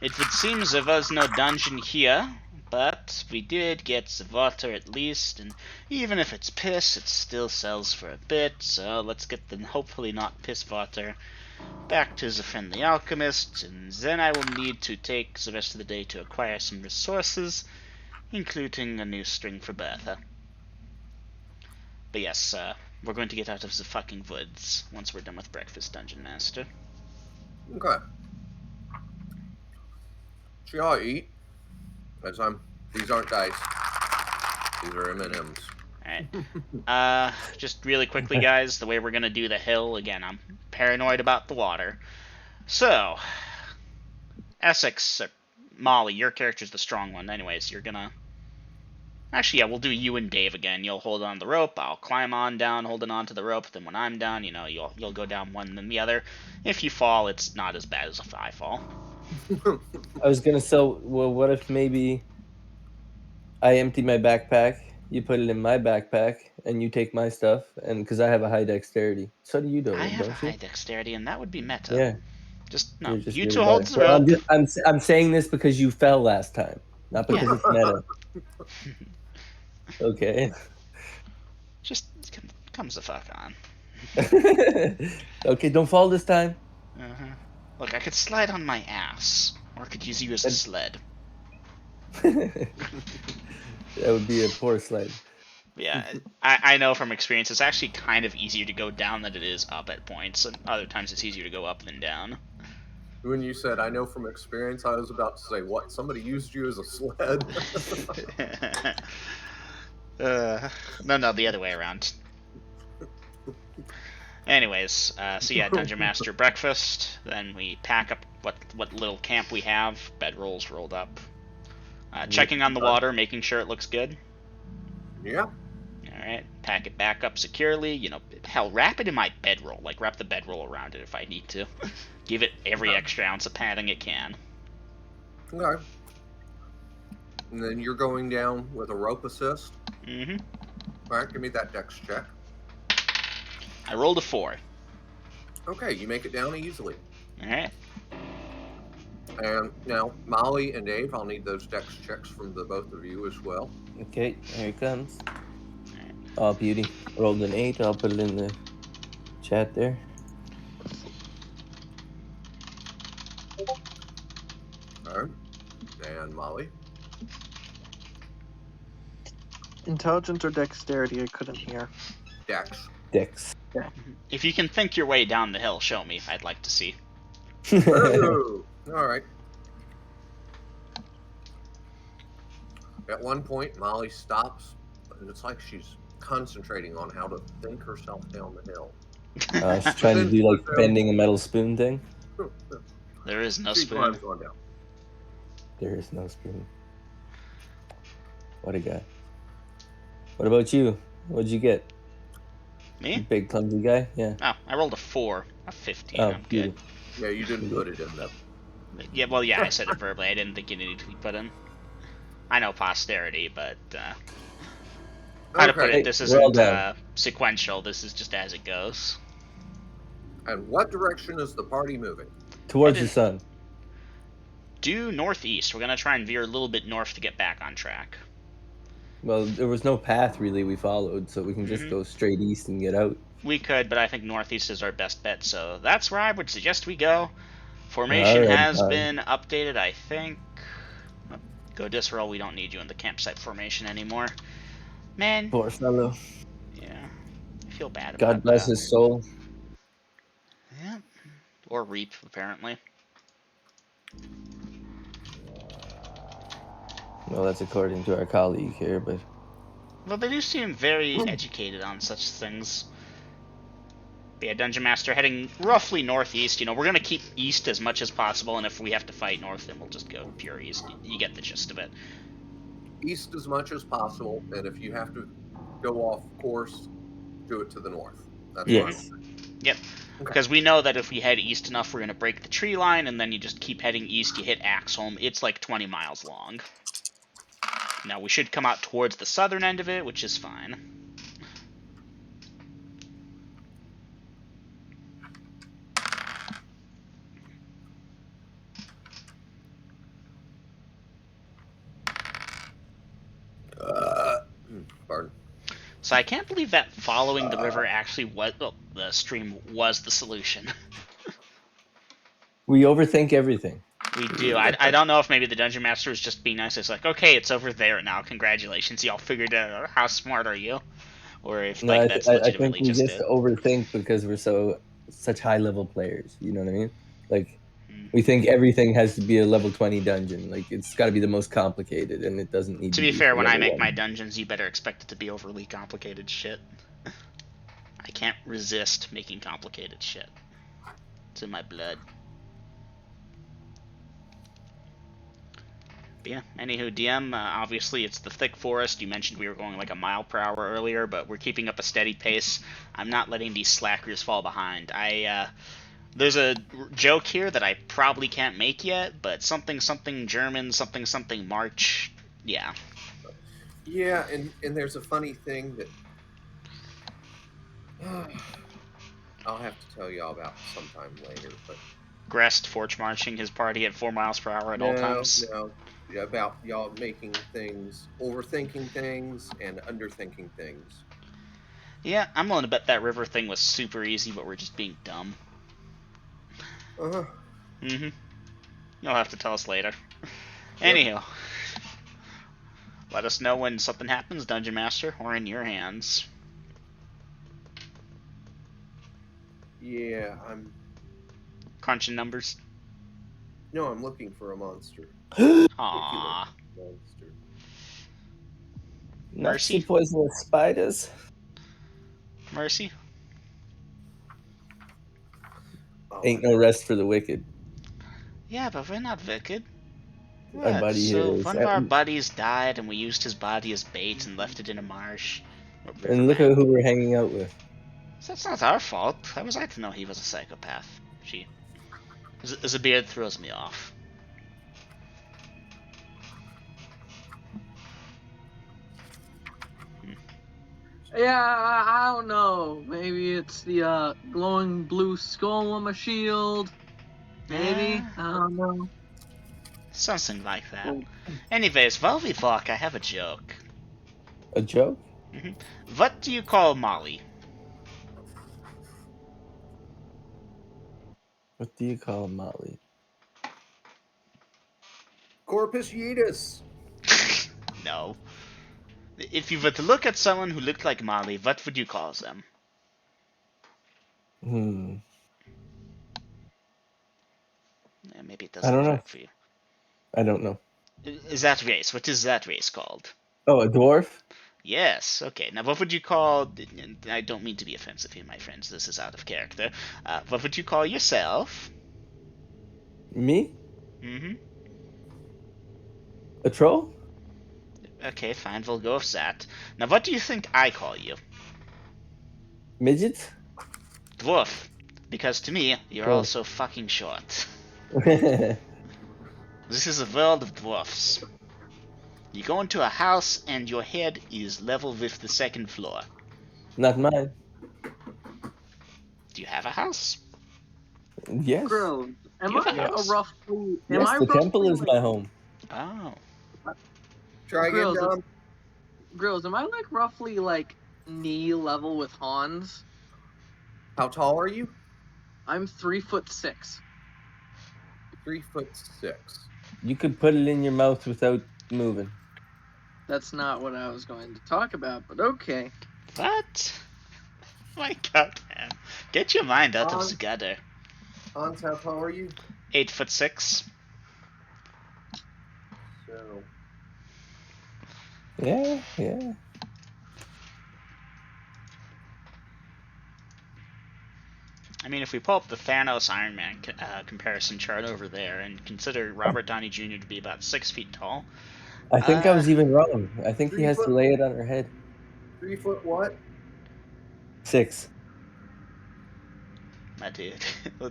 It would seem there was no dungeon here, but we did get the water at least, and even if it's piss, it still sells for a bit, so let's get the hopefully not piss water back to the friendly alchemist, and then I will need to take the rest of the day to acquire some resources, including a new string for Bertha. But yes, we're going to get out of the fucking woods once we're done with breakfast, Dungeon Master. okay. So y'all eat. As these aren't dice. These are M&Ms. Alright. Just really quickly, guys, the way we're gonna do the hill, again, I'm paranoid about the water. So, Essex, Molly, your character's the strong one. Anyways, you're gonna... Actually, yeah, we'll do you and Dave again. You'll hold on the rope, I'll climb on down, holding on to the rope, then when I'm down, you'll go down one then the other. If you fall, it's not as bad as if I fall. I was gonna sell. Well, what if maybe I empty my backpack, you put it in my backpack, and you take my stuff, and because I have a high dexterity, so do you, I have a don't you? high dexterity, and that would be meta. Yeah, Just, no, you're just you really two hold bad. the Well, rope. I'm saying this because you fell last time, not Yeah. because it's meta. Okay. Just, comes the fuck on. Okay, don't fall this time. Uh-huh. Look, I could slide on my ass, or I could use you as a sled. That would be a poor sled. Yeah, I know from experience it's actually kind of easier to go down than it is up at points, and other times it's easier to go up than down. When you said, I know from experience, I was about to say, what? Somebody used you as a sled? No, the other way around. Anyways, so yeah, Dungeon Master breakfast. Then we pack up what little camp we have. Bedrolls rolled up. Checking on the water, making sure it looks good. Yeah. Alright, pack it back up securely. Hell, wrap it in my bedroll. Like, wrap the bedroll around it if I need to. Give it every extra ounce of padding it can. Okay. And then you're going down with a rope assist. Mm-hmm. All right, give me that dex check. I rolled a 4. Okay, you make it down easily. Alright. And now, Molly and Dave, I'll need those dex checks from the both of you as well. Okay, here it comes. Oh, beauty. Rolled an 8. I'll put it in the chat there. All right. And Molly. Intelligence or dexterity? I couldn't hear. Dex. Dex. If you can think your way down the hill, show me. I'd like to see. Ooh, all right. At one point, Molly stops, and it's like she's concentrating on how to think herself down the hill. She's trying to do like bending a metal spoon thing. There is no She spoon. climbs on down. There is no spoon. What a guy. What about you? What'd you get? You Me? big clumsy guy? Yeah. Oh, I rolled a 4. A 15. Oh, I'm beauty. good. Yeah, you didn't put it in the... Yeah, well, yeah, I said it verbally. I didn't think it needed to be put in. I know posterity, but how to put Okay. it, this Well isn't done. sequential. This is just as it goes. And what direction is the party moving? Towards the Headed sun. due northeast. We're gonna try and veer a little bit north to get back on track. Well, there was no path really we followed, so we can just Mhm. go straight east and get out. We could, but I think northeast is our best bet, so that's where I would suggest we go. Formation Alrighty, has fine. been updated, I think. Go Disroll, we don't need you in the campsite formation anymore. Man, Poor fellow. yeah. I feel bad God about bless that. his soul. Yeah. Or Reap, apparently. Well, that's according to our colleague here, but Well, they do seem very educated on such things. But yeah, Dungeon Master heading roughly northeast. You know, we're going to keep east as much as possible, and if we have to fight north, then we'll just go pure east. You get the gist of it. East as much as possible, and if you have to go off course, do it to the north. That's what I yes. would think. Yep. Because we know that if we head east enough, we're going to break the tree line, and then you just keep heading east, you hit Axholm. It's like 20 miles long. Now, we should come out towards the southern end of it, which is fine. Pardon. So I can't believe that following the river actually was... Well, the stream was the solution. We overthink everything. We do. I don't know if maybe the Dungeon Master was just being nice. It's like, okay, it's over there now. Congratulations, y'all figured it out. How smart are you? Or if, No, like, that's I think legitimately we just just it. overthink because we're such high level players. You know what I mean? Like Hmm. we think everything has to be a level 20 dungeon. Like it's got to be the most complicated, and it doesn't need To to be be fair, for when I level make my one. dungeons, you better expect it to be overly complicated shit. I can't resist making complicated shit. It's in my blood. But yeah, anywho, DM, obviously it's the thick forest. You mentioned we were going like a mile per hour earlier, but we're keeping up a steady pace. I'm not letting these slackers fall behind. There's a joke here that I probably can't make yet, but something something German, something something March. Yeah. Yeah, and there's a funny thing that I'll have to tell y'all about sometime later. But Grest forge marching his party at 4 miles per hour at all no, times. no, about y'all making things, overthinking things, and underthinking things. Yeah, I'm willing to bet that river thing was super easy, but we're just being dumb. Uh-huh. Mm-hmm. You'll have to tell us later. Yep. Anyhow, let us know when something happens, Dungeon Master. We're in your hands. Yeah, I'm. Crunching numbers. No, I'm looking for a monster. Particular Aww. monster. Not so Mercy? poisonous spiders. Mercy? Oh, Ain't no rest for the wicked. Yeah, but we're not wicked. Our What? buddy here So is. one of our buddies died and we used his body as bait and left it in a marsh. And look at Riverbank. who we're hanging out with. So that's not our fault. How was I to know he was a psychopath? She. His beard throws me off. Yeah, I don't know. Maybe it's the glowing blue skull on my shield. Maybe. Yeah, I don't know. something like that. Well, Anyways, while we talk, I have a joke. A joke? What do you call Molly? What do you call Molly? Corpus Yeetus. No. If you were to look at someone who looked like Molly, what would you call them? Hmm. Yeah, maybe it I doesn't don't know. work for you. I don't know. Is that race? What is that race called? Oh, a dwarf? Yes, okay. Now, what would you call... I don't mean to be offensive here, my friends. This is out of character. What would you call yourself? Me? Mm-hmm. A troll? Okay, fine. We'll go with that. Now, what do you think I call you? Midget? Dwarf. Because to me, you're all Oh. so fucking short. This is a world of dwarfs. You go into a house and your head is level with the second floor. Not mine. Do you have a house? Yes. Grills, am You have a I house? roughly? Am Yes, I the temple roughly is like my home. Oh. Try again, Grills? Dom. Grills, am I like roughly like knee level with Hans? How tall are you? I'm 3'6". 3'6". You could put it in your mouth without moving. That's not what I was going to talk about, but okay. What? My god, man. Get your mind out of Hans, the gutter. Hans, how tall are you? 8'6". So Yeah, yeah. I mean, if we pull up the Thanos Iron Man comparison chart over there and consider Robert Downey Jr. to be about 6 feet tall, I think I was even wrong. I think he 3 has to foot. lay it on her head. 3 foot what? 6. my dude,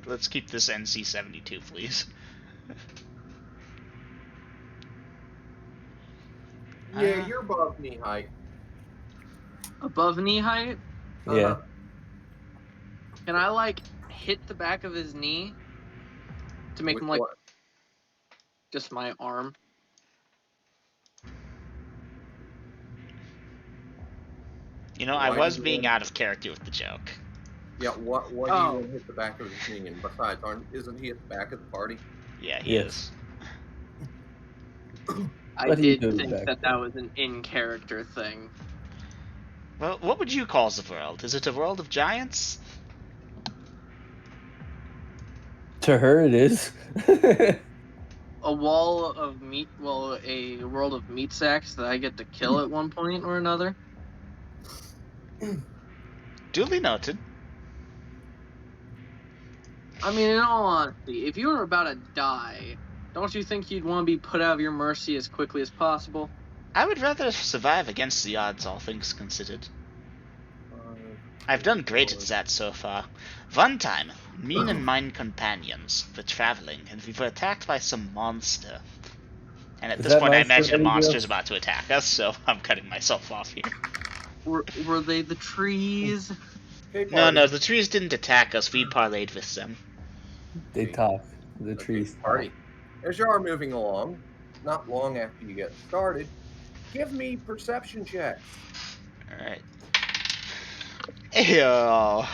let's keep this NC-72, please. Yeah, you're above knee height. Above knee height? Yeah. Uh-huh. Can I like hit the back of his knee to make With him like what? just my arm? You know, I Why do was you being want? out of character with the joke. Yeah, what? Why do you Oh, want to hit the back of his knee? And besides, isn't he at the back of the party? Yeah, he Yes. is. I What do you did do think back that there? that was an in-character thing. Well, what would you call the world? Is it a world of giants? To her, it is. A wall of meat, well, a world of meat sacks that I get to kill at one point or another. Duly noted. I mean, in all honesty, if you were about to die, don't you think you'd want to be put out of your mercy as quickly as possible? I would rather survive against the odds, all things considered. I've done great at that so far. One time, me and my companions were traveling, and we were attacked by some monster. And at Is this that point, I monster imagine a ready, monster's girls? about to attack us, so I'm cutting myself off here. Were they the trees? Okay, No, party. the trees didn't attack us. We parlayed with them. They Okay. talk. The Okay, trees party. talk. As you are moving along, not long after you get started, give me perception checks. All right. Ew.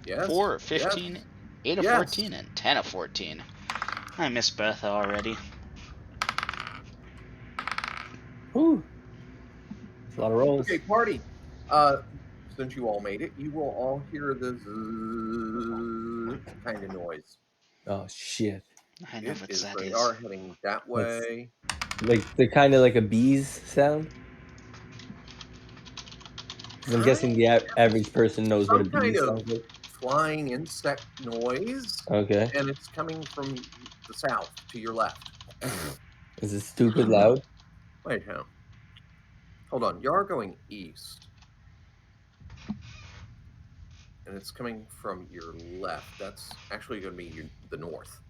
Yes. 4 of 15, Yes. 8 of Yes. 14, and 10 of 14. I miss Bertha already. Ooh. It's a lot of rolls. Okay, party. Since you all made it, you will all hear the zzz kind of noise. Oh, shit. I know It what is. that They is. are heading that That's way. like they're kind of like a bee's sound. 'Cause I'm guessing the average person knows what a Some bee kind of sounds like. flying insect noise, Okay. and it's coming from the south to your left. Is it stupid loud? Wait, how? Hold on. You are going east, and it's coming from your left. That's actually going to be the north.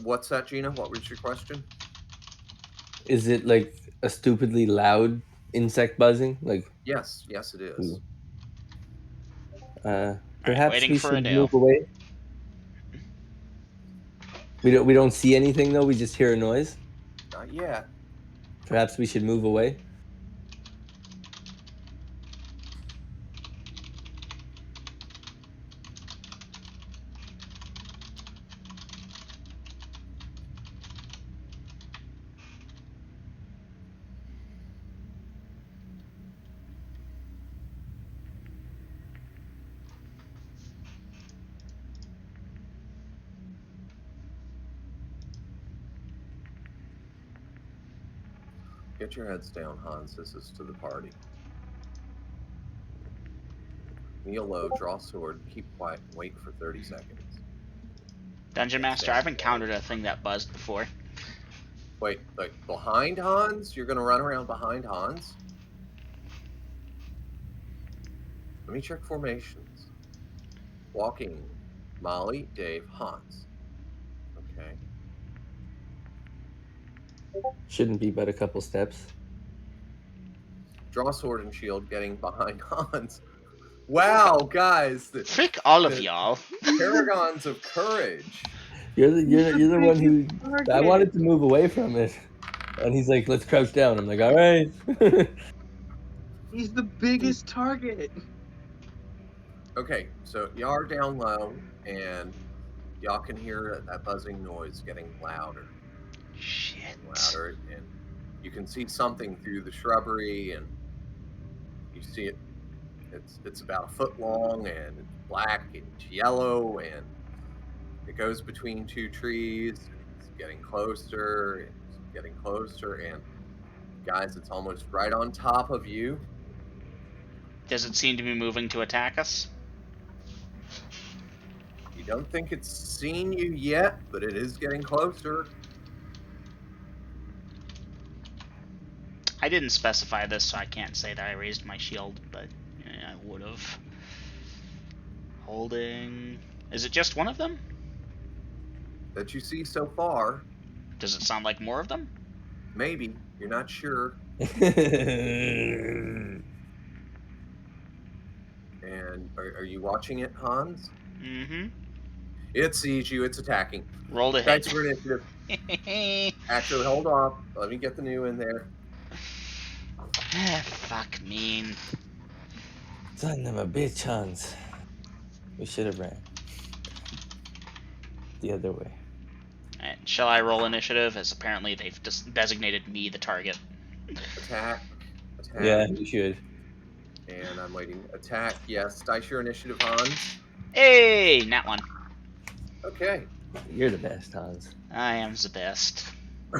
What's that, Gina? What was your question? Is it like a stupidly loud insect buzzing? Like, Yes, yes, it is. ooh. Alright, Perhaps waiting we for should move Adele. away. We don't see anything though. We just hear a noise. Not yet. Perhaps we should move away. Get your heads down, Hans. This is to the party. Kneel low, draw sword, keep quiet, and wait for 30 seconds. Dungeon Heads Master, down, I've encountered a thing that buzzed before. Wait, like behind Hans? You're gonna run around behind Hans? Let me check formations. Walking, Molly, Dave, Hans. Okay. Shouldn't be but a couple steps. draw sword and shield, getting behind Hans. Wow, guys, the Frick all of the- y'all. paragons of courage. You're the one who. Target. I wanted to move away from it, and he's like, "Let's crouch down." I'm like, "All right." He's the biggest target. Okay, so y'all are down low, and y'all can hear that buzzing noise getting louder Shit. and louder, and you can see something through the shrubbery, and you see it. It's about a foot long, and it's black and it's yellow, and it goes between two trees. It's getting closer, and it's getting closer, and guys, it's almost right on top of you. Does it seem to be moving to attack us? You don't think it's seen you yet, but it is getting closer. I didn't specify this, so I can't say that I raised my shield, but I would have. Holding. Is it just one of them? That you see so far. Does it sound like more of them? Maybe. You're not sure. And are you watching it, Hans? Mm-hmm. It sees you. It's attacking. Rolled a hit. Thanks for initiative. Actually, hold off. Let me get the new in there. Fuck mean. Son of a bitch, Hans. We should have ran the other way. Alright, shall I roll initiative? As apparently they've just designated me the target. Attack. Attack. Yeah, you should. And I'm waiting. Attack. Yes. Dice your initiative, Hans. Hey, nat one. Okay. You're the best, Hans. I am the best.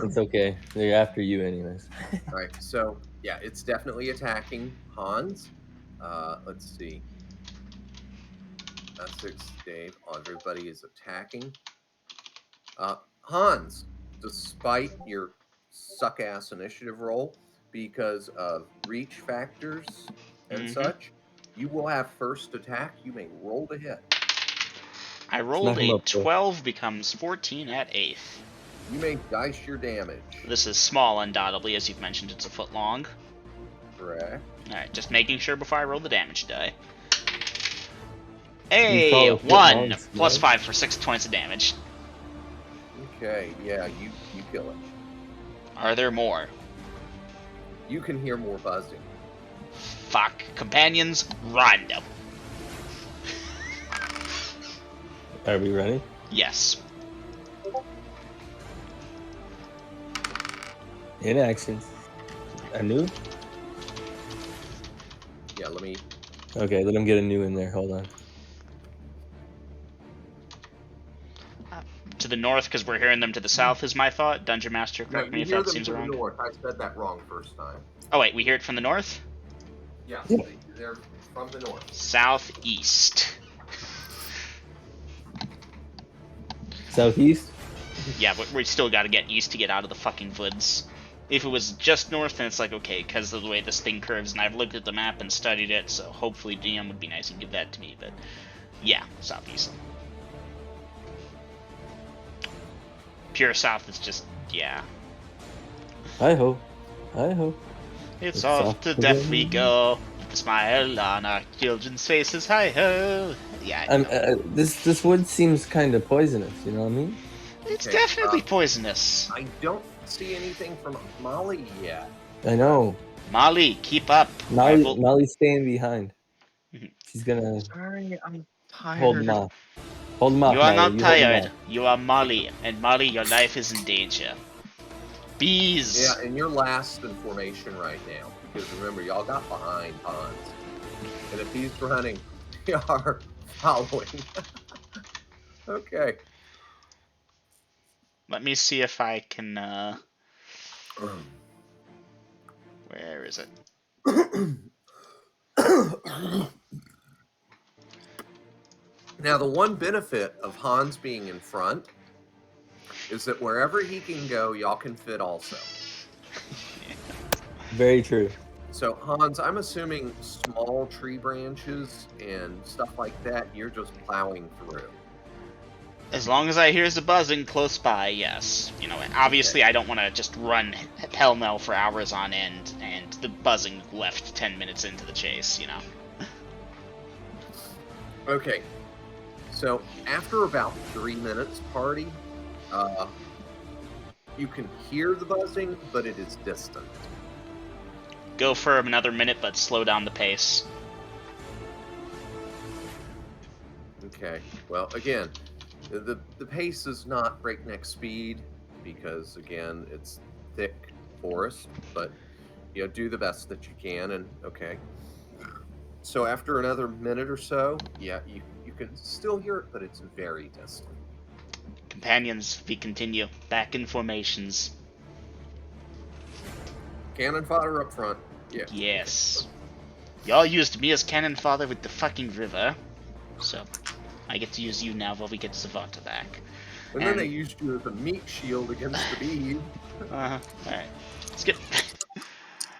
It's okay. They're after you, anyways. All right. So yeah, it's definitely attacking Hans. Let's see. Six, Dave. Everybody is attacking. Hans, despite your suck-ass initiative roll, because of reach factors and such, you will have first attack. You may roll to hit. I rolled Smack 'em a up, bro. 12, becomes 14 at 8th. You may dice your damage. This is small, undoubtedly, as you've mentioned, it's a foot long. Correct. Alright, just making sure before I roll the damage die. You Hey, call it 1 foot plus long, 5 for 6 points of damage. Okay. Yeah, you kill it. Are there more? You can hear more buzzing. Fuck. Companions, run! Are we running? Yes. In action. A new? Yeah. Let me. Okay, let him get a new in there. Hold on. To the north, because we're hearing them to the south, is my thought. Dungeon Master, No, correct me you if hear that them seems to wrong. the north. I said that wrong first time. Oh wait, we hear it from the north? Yes, Yeah. they're from the north. Southeast. Southeast? Yeah, but we still gotta get east to get out of the fucking woods. If it was just north, then it's like, okay, because of the way this thing curves, and I've looked at the map and studied it, so hopefully DM would be nice and give that to me, but yeah, southeast. Pure south is just, yeah. Hi-ho. Hi-ho. It's off to death we go. The smile on our children's faces, hi-ho. Yeah, I know. This wood seems kind of poisonous, you know what I mean? It's Okay, definitely poisonous. I don't see anything from Molly yet. I know. Molly, keep up. I will- Molly's staying behind. Mhm. She's gonna Sorry, I'm hold him tired. off. Hold him off, You are Molly. not You hold him tired. off. You are Molly, and Molly, your life is in danger. Bees. Yeah, and you're last in formation right now because remember, y'all got behind Hans, and if he's running, we are following. Okay. Let me see if I can. Where is it? Now, the one benefit of Hans being in front is that wherever he can go, y'all can fit also. Very true. So, Hans, I'm assuming small tree branches and stuff like that, you're just plowing through. As long as I hear the buzzing close by, yes. You know, obviously I don't want to just run pell-mell for hours on end, and the buzzing left 10 minutes into the chase, you know? Okay. So after about 3 minutes, party, you can hear the buzzing, but it is distant. Go for another minute, but slow down the pace. Okay. Well, again, the pace is not breakneck speed because again it's thick forest, but do the best that you can. And okay. So after another minute or so, yeah, you can still hear it, but it's very distant. Companions, we continue. Back in formations. Cannon fodder up front. Yeah. Yes. Y'all used me as cannon fodder with the fucking river, so I get to use you now while we get Zavanta back. And then they used you as a meat shield against the bees. Alright. Let's get...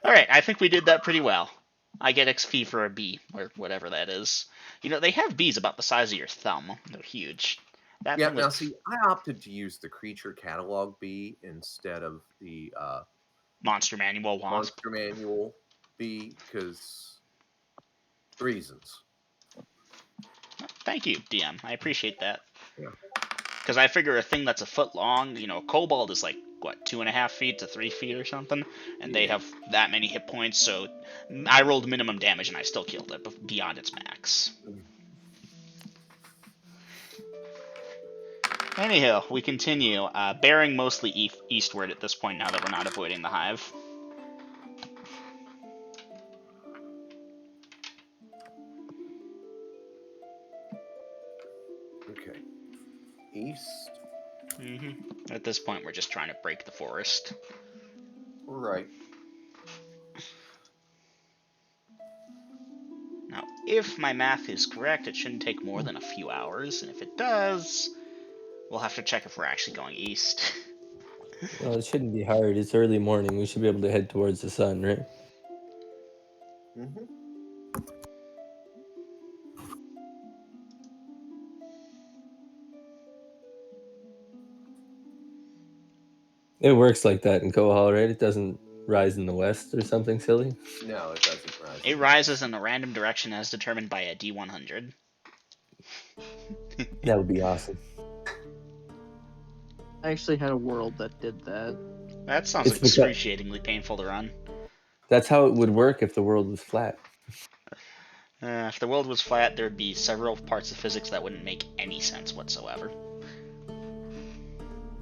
Alright, I think we did that pretty well. I get XP for a bee, or whatever that is. You know, they have bees about the size of your thumb. They're huge. That Yeah, thing was... now see, I opted to use the creature catalog bee instead of the Monster Manual Wasp. monster manual bee because reasons. Thank you, DM. I appreciate that. Yeah. Because I figure a thing that's a foot long, you know, a kobold is like, what, 2.5 feet to 3 feet or something? And they have that many hit points, so I rolled minimum damage and I still killed it beyond its max. Anyhow, we continue, bearing mostly eastward at this point now that we're not avoiding the hive. Okay. East. At this point, we're just trying to break the forest. Right. Now, if my math is correct, it shouldn't take more than a few hours, and if it does, we'll have to check if we're actually going east. Well, it shouldn't be hard. It's early morning. We should be able to head towards the sun, right? Mm-hmm. It works like that in Kohal, right? It doesn't rise in the west or something silly. No, it doesn't rise. It rises in a random direction as determined by a D100. That would be awesome. I actually had a world that did that. That sounds excruciatingly painful to run. That's how it would work if the world was flat. If the world was flat, there'd be several parts of physics that wouldn't make any sense whatsoever.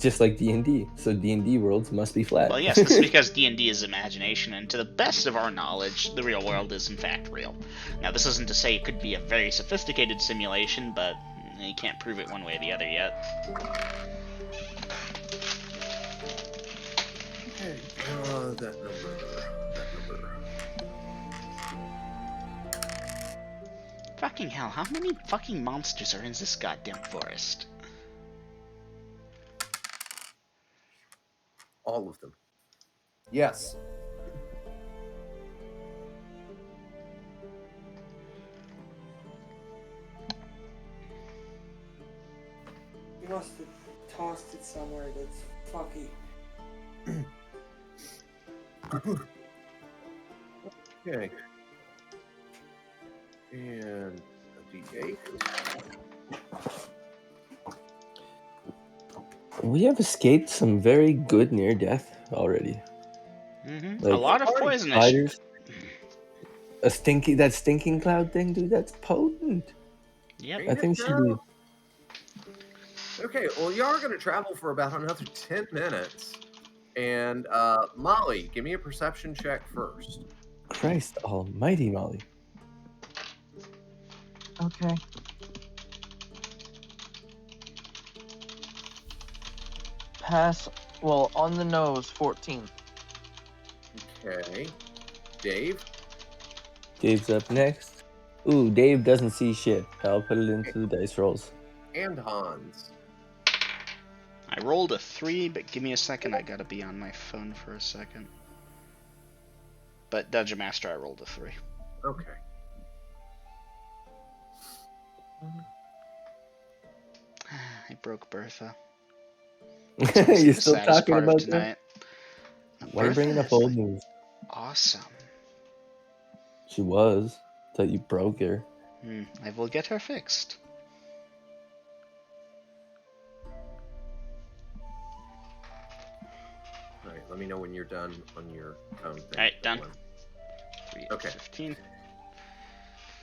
Just like D&D. So D&D worlds must be flat. Well, yes, this is because D&D is imagination, and to the best of our knowledge, the real world is in fact real. Now, this isn't to say it could be a very sophisticated simulation, but you can't prove it one way or the other yet. Okay. That number. Fucking hell, how many fucking monsters are in this goddamn forest? All of them. Yes. You must have tossed it somewhere that's fucky. Okay. And a D8. We have escaped some very good near death already. A lot of poisonous spiders. That stinking cloud thing, dude, that's potent. Yep. I think should be. Okay, well, you are going to travel for about another 10 minutes. And Molly, give me a perception check first. Christ almighty, Molly. Okay. Pass. Well, on the nose, 14. Okay. Dave? Dave's up next. Ooh, Dave doesn't see shit. I'll put it into the dice rolls. And Hans. I rolled a 3, but give me a second, I gotta be on my phone for a second. But Dungeon Master, I rolled a 3. Okay. I broke Bertha. You're still Saddest talking part of about that? tonight. Why are you bringing up old news? Awesome. She was. Thought you broke her. I will get her fixed. All right, let me know when you're done on your phone thing. All right, done. 3 Okay. 15.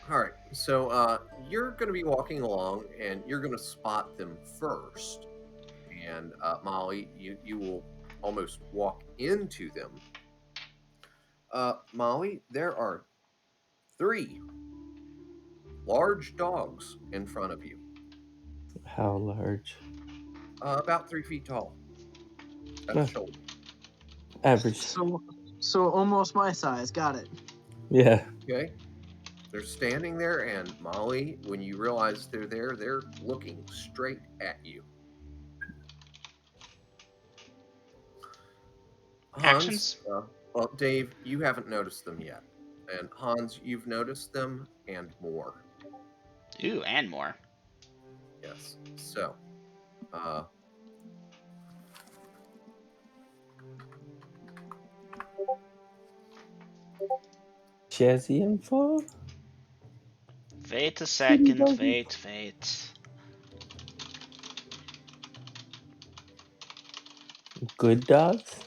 All right, so you're going to be walking along, and you're going to spot them first. And Molly, you will almost walk into them. Molly, there are 3 large dogs in front of you, How large? about 3 feet tall. At the shoulder. Average. So almost my size. Got it. Yeah. Okay. They're standing there, and Molly, when you realize they're there, they're looking straight at you. Hans, Actions? well, Dave, you haven't noticed them yet. And Hans, you've noticed them and more. Ooh, and more. Yes. So, Chassis info? Wait a second, doggy. wait. Good dogs?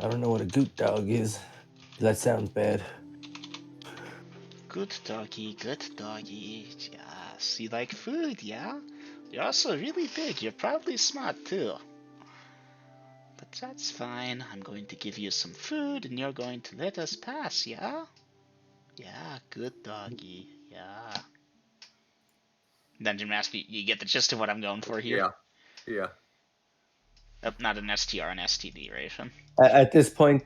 I don't know what a goot dog is. That sounds bad. Good doggy, good doggy. Yes, you like food, yeah? You're also really big. You're probably smart, too. But that's fine. I'm going to give you some food, and you're going to let us pass, yeah? Yeah, good doggy. Yeah. Dungeon Master, you get the gist of what I'm going for here? yeah. Oh, not an STR, an STD, Ration. At this point,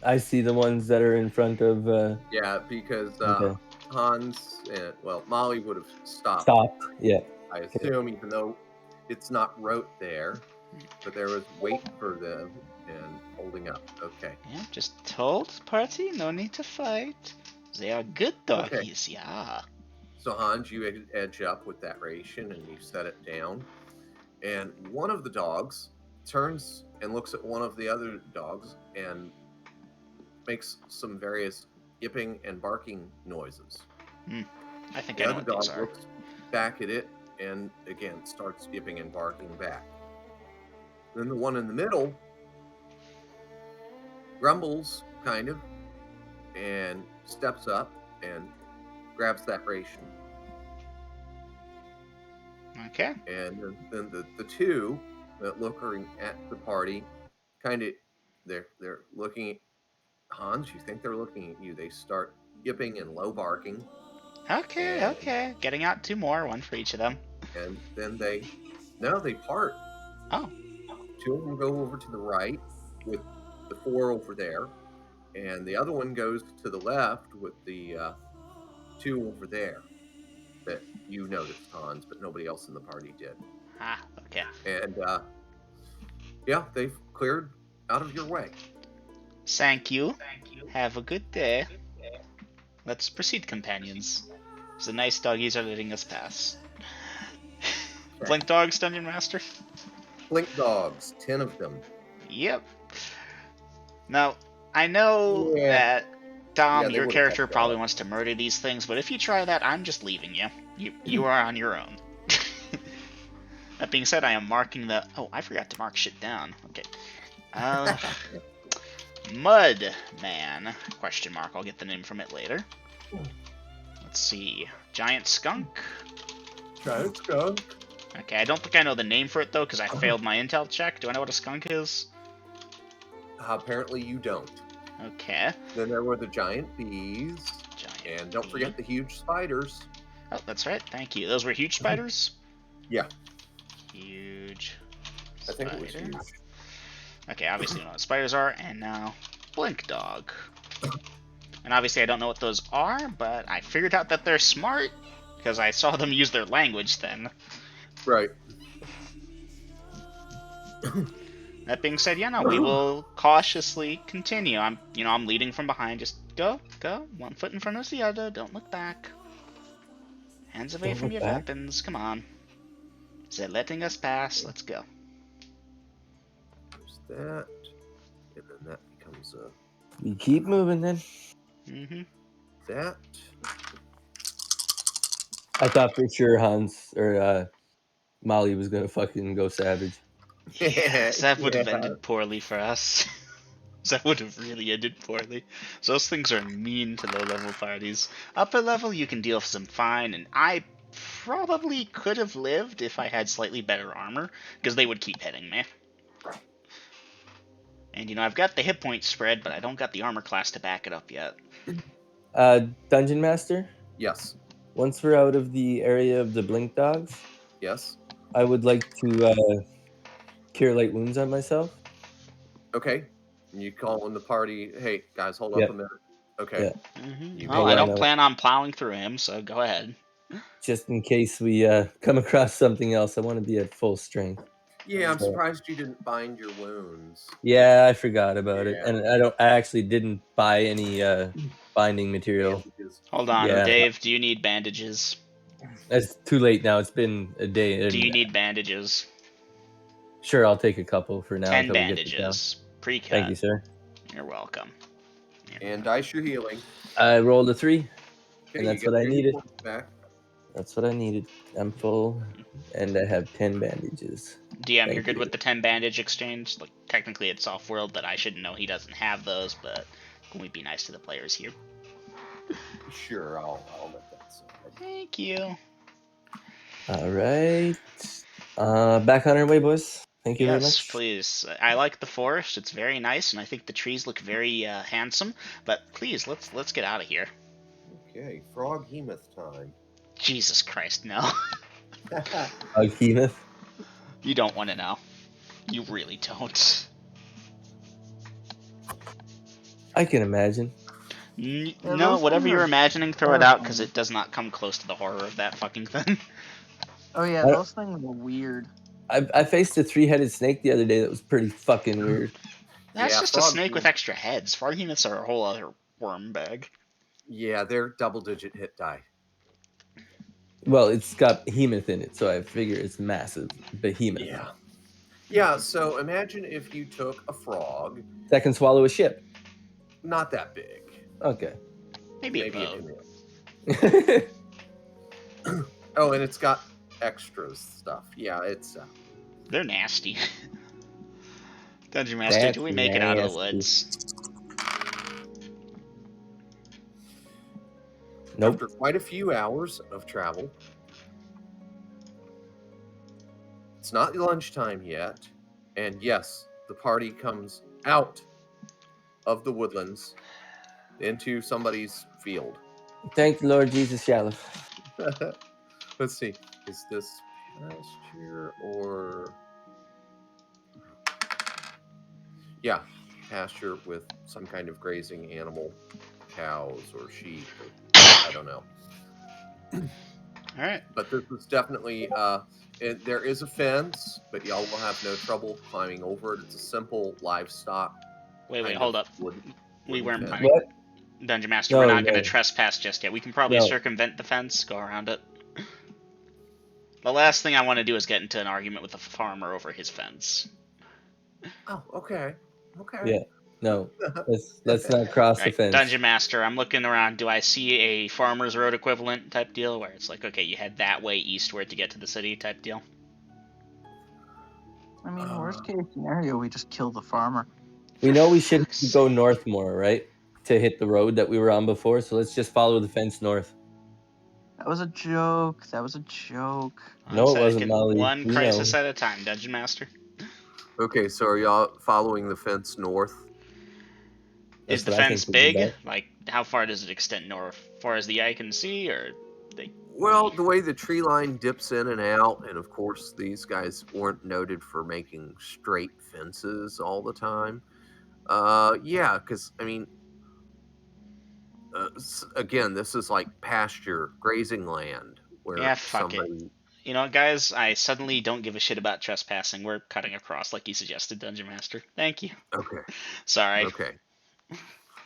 I see the ones that are in front of. Yeah, because Okay. Hans and, well, Molly would have stopped. Stopped. Yeah. I assume, even though it's not wrote there, but there was wait for them and holding up. Okay. Yeah, just told party, no need to fight. They are good doggies, yeah. So Hans, you edge up with that ration and you set it down. And one of the dogs turns and looks at one of the other dogs and makes some various yipping and barking noises. I think The I know other what these dog are. looks back at it and again starts yipping and barking back. Then the one in the middle grumbles kind of and steps up and grabs that ration. Okay. And then the 2 that looking at the party kind of they're looking at Hans. You think they're looking at you. They start yipping and low barking. Okay. Getting out 2 more, 1 for each of them. And then they part. Oh. 2 of them go over to the right with the 4 over there, and the other one goes to the left with the 2 over there that you noticed, Hans, but nobody else in the party did. Ah, okay. And yeah, they've cleared out of your way. Thank you. Have a good day. Let's proceed, companions. The nice doggies are letting us pass. Blink dogs, Dungeon Master? Blink dogs, 10 of them. Yep. Now, I know that Dom, they your would've character, kept probably going. wants to murder these things, but if you try that, I'm just leaving you. You are on your own. That being said, I am marking the... Oh, I forgot to mark shit down. Okay. Mud Man, question mark. I'll get the name from it later. Let's see. Giant skunk. Giant skunk. Okay, I don't think I know the name for it, though, because I failed my intel check. Do I know what a skunk is? Apparently you don't. Okay. Then there were the giant bees. And don't forget the huge spiders. Oh, that's right. Thank you. Those were huge spiders? Yeah. Huge I think it was spider. huge. Okay, obviously you know what spiders are, and now Blink Dog. And obviously I don't know what those are, but I figured out that they're smart, because I saw them use their language then. Right. That being said, we will cautiously continue. I'm leading from behind. Just go, 1 foot in front of the other. Don't look back. Hands away Don't from look your back. weapons. Come on. Is it letting us pass? Let's go. There's that, and then that becomes a We keep moving then. Mm-hmm. that. I thought for sure Hans or Molly was gonna fucking go savage. Yes, that would have Yeah. ended poorly for us. That would have really ended poorly. So those things are mean to low-level parties. Upper level, you can deal with some fine, and I probably could have lived if I had slightly better armor, because they would keep hitting me. And I've got the hit point spread, but I don't got the armor class to back it up yet. Dungeon Master, Yes. once we're out of the area of the blink dogs, Yes. I would like to cure light wounds on myself. Okay. And you call in the party. Hey guys, hold up Yep. a minute. Okay. Yeah. You Well, go I Hold in. on, don't plan on plowing through him, so go ahead. just in case we come across something else. I want to be at full strength. Yeah, I'm So- surprised you didn't bind your wounds. Yeah, I forgot about it, Yeah. and I actually didn't buy any binding material. Bandages. Hold on, Yeah. Dave, do you need bandages? It's too late now. It's been a day. Do And you need bandages? sure, I'll take a couple for now 10 until we get to town. bandages. Pre-cut. Thank you, sir. You're welcome. And dice your healing. I rolled a 3, Okay, and that's you what get I your hit needed. points back. That's what I needed. I'm full, and I have 10 bandages. DM, you're Thank good you. with the 10 bandage exchange? Like, technically it's off-world, but I shouldn't know he doesn't have those, but can we be nice to the players here? Sure, I'll let that slide. Thank you. All right. Back on our way, boys. Thank you very Yes, much. please. I like the forest. It's very nice, and I think the trees look very handsome. But please, let's get out of here. Okay, frog hemoth time. Jesus Christ, no. Hemoth. You don't want to know. You really don't. I can imagine. No, whatever you're imagining, throw it out, because it does not come close to the horror of that fucking thing. Oh yeah, I- those things were weird. I faced a 3-headed snake the other day that was pretty fucking weird. That's Yeah, just a frog snake with hemoth. extra heads. Froghemoths are a whole other worm bag. Yeah, they're double-digit hit die. Well, it's got hemoth in it, so I figure it's massive behemoth. Yeah. Yeah, so imagine if you took a frog, That can swallow a ship. not that big. Okay. Maybe a Maybe a boat. canoe. Oh, and it's got extras stuff. Yeah, it's They're nasty. Dungeon Master, do we make it out of the woods? Nope. after quite a few hours of travel. It's not lunchtime yet, and yes, the party comes out of the woodlands into somebody's field. Thank the Lord Jesus Shallow. Let's see, is this pasture or yeah, pasture with some kind of grazing animal, cows or sheep, or I don't know. All right. But this is definitely there is a fence, but y'all will have no trouble climbing over it. It's a simple livestock. Wait, kind hold of up. wood- We wooden weren't fence. planning. What? Dungeon Master, No, we're not going no. to trespass just yet. We can probably No. circumvent the fence, go around it. The last thing I want to do is get into an argument with a farmer over his fence. Oh, okay, okay. Yeah. No. Let's not cross the Right, fence. Dungeon Master, I'm looking around. Do I see a farmer's road equivalent type deal where it's like, okay, you head that way eastward to get to the city type deal? I mean, worst case scenario, we just kill the farmer. We know we should fuck's go sake. north more, right? To hit the road that we were on before. So let's just follow the fence north. That was a joke. That was a joke. No, it wasn't, Molly. One We crisis know. at a time, Dungeon Master. Okay, so are y'all following the fence north? That's Is the what I fence think would be big? best. Like, how far does it extend north? Far as the eye can see, or they... Well, the way the tree line dips in and out, and of course, these guys weren't noted for making straight fences all the time. Yeah, because I mean, again, this is like pasture, grazing land where Yeah, fuck it. somebody You know what, guys? I suddenly don't give a shit about trespassing. We're cutting across like you suggested, Dungeon Master. Thank you. Okay. Sorry. Okay.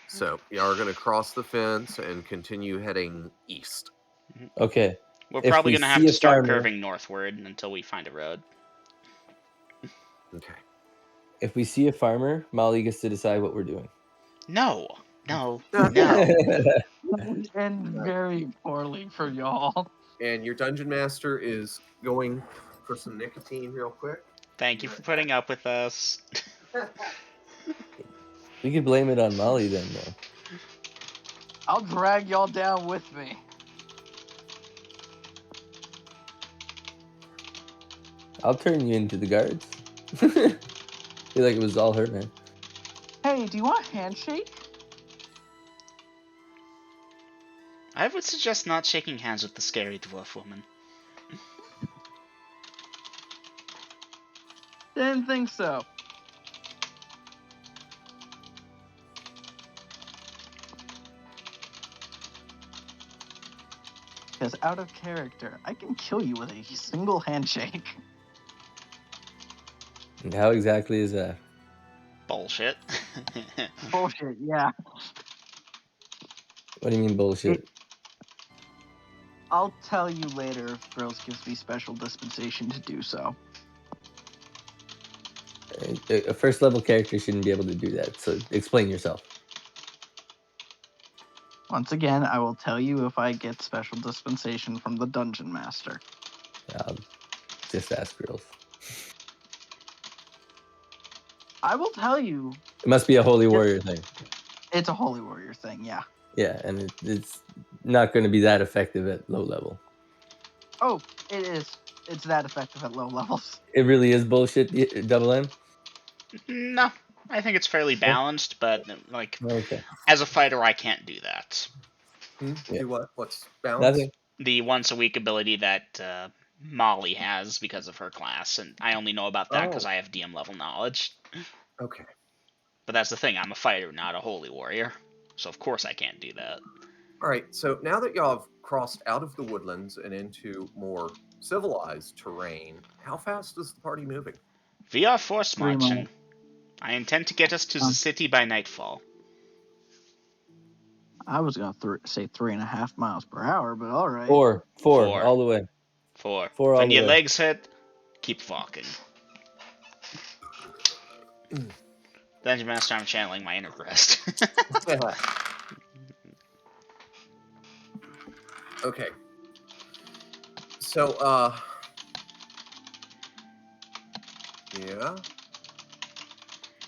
So you are going to cross the fence and continue heading east. Okay. We're If probably we going to have see to a start farmer, curving northward until we find a road. Okay. if we see a farmer, Molly gets to decide what we're doing. No. No. No. No. That would end very poorly for y'all. And your dungeon master is going for some nicotine real quick. Thank you for putting up with us. We could blame it on Molly then, though. I'll drag y'all down with me. I'll turn you into the guards. Feel like it was all her, man. Hey, do you want a handshake? I would suggest not shaking hands with the scary dwarf woman. Didn't think so. Because out of character, I can kill you with a single handshake. And how exactly is that? Bullshit. Bullshit, yeah. What do you mean bullshit? I'll tell you later if Grills gives me special dispensation to do so. A first level character shouldn't be able to do that. So explain yourself. Once again, I will tell you if I get special dispensation from the Dungeon Master. I'll just ask girls. I will tell you It must be a holy warrior thing. it's a Holy Warrior thing, yeah. Yeah, and it's not going to be that effective at low level. Oh, it is. It's that effective at low levels. It really is bullshit, Double M? No. I think it's fairly balanced, but, like, Okay. as a fighter, I can't do that. Yeah. Do what? What's balance? Nothing. The once a week ability that Molly has because of her class, and I only know about that because Oh. I have DM level knowledge. Okay. But that's the thing, I'm a fighter, not a holy warrior. So of course I can't do that. All right. So now that y'all have crossed out of the woodlands and into more civilized terrain, how fast is the party moving? We are force 3 marching. miles. I intend to get us to the city by nightfall. I was going to say 3.5 miles per hour, but all right. Four, Four. all the way. Four Four all when the your way. legs hurt, keep walking. Dungeon Master, I'm channeling my inner crest. Okay. So, yeah.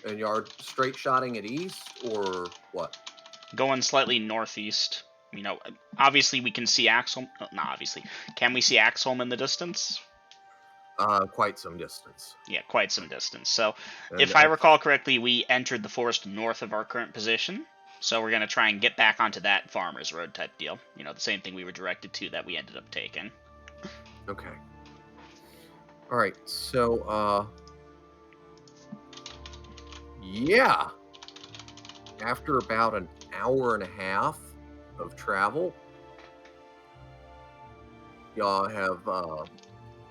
And you are straight shotting at east, or what? Going slightly northeast. You know, obviously we can see Axholm. Not obviously. Can we see Axholm in the distance? Quite some distance. Yeah, quite some distance. So, And, if I recall correctly, we entered the forest north of our current position. So we're going to try and get back onto that farmer's road type deal. You know, the same thing we were directed to that we ended up taking. Okay. All right. So, yeah. After about an hour and a half of travel, y'all have,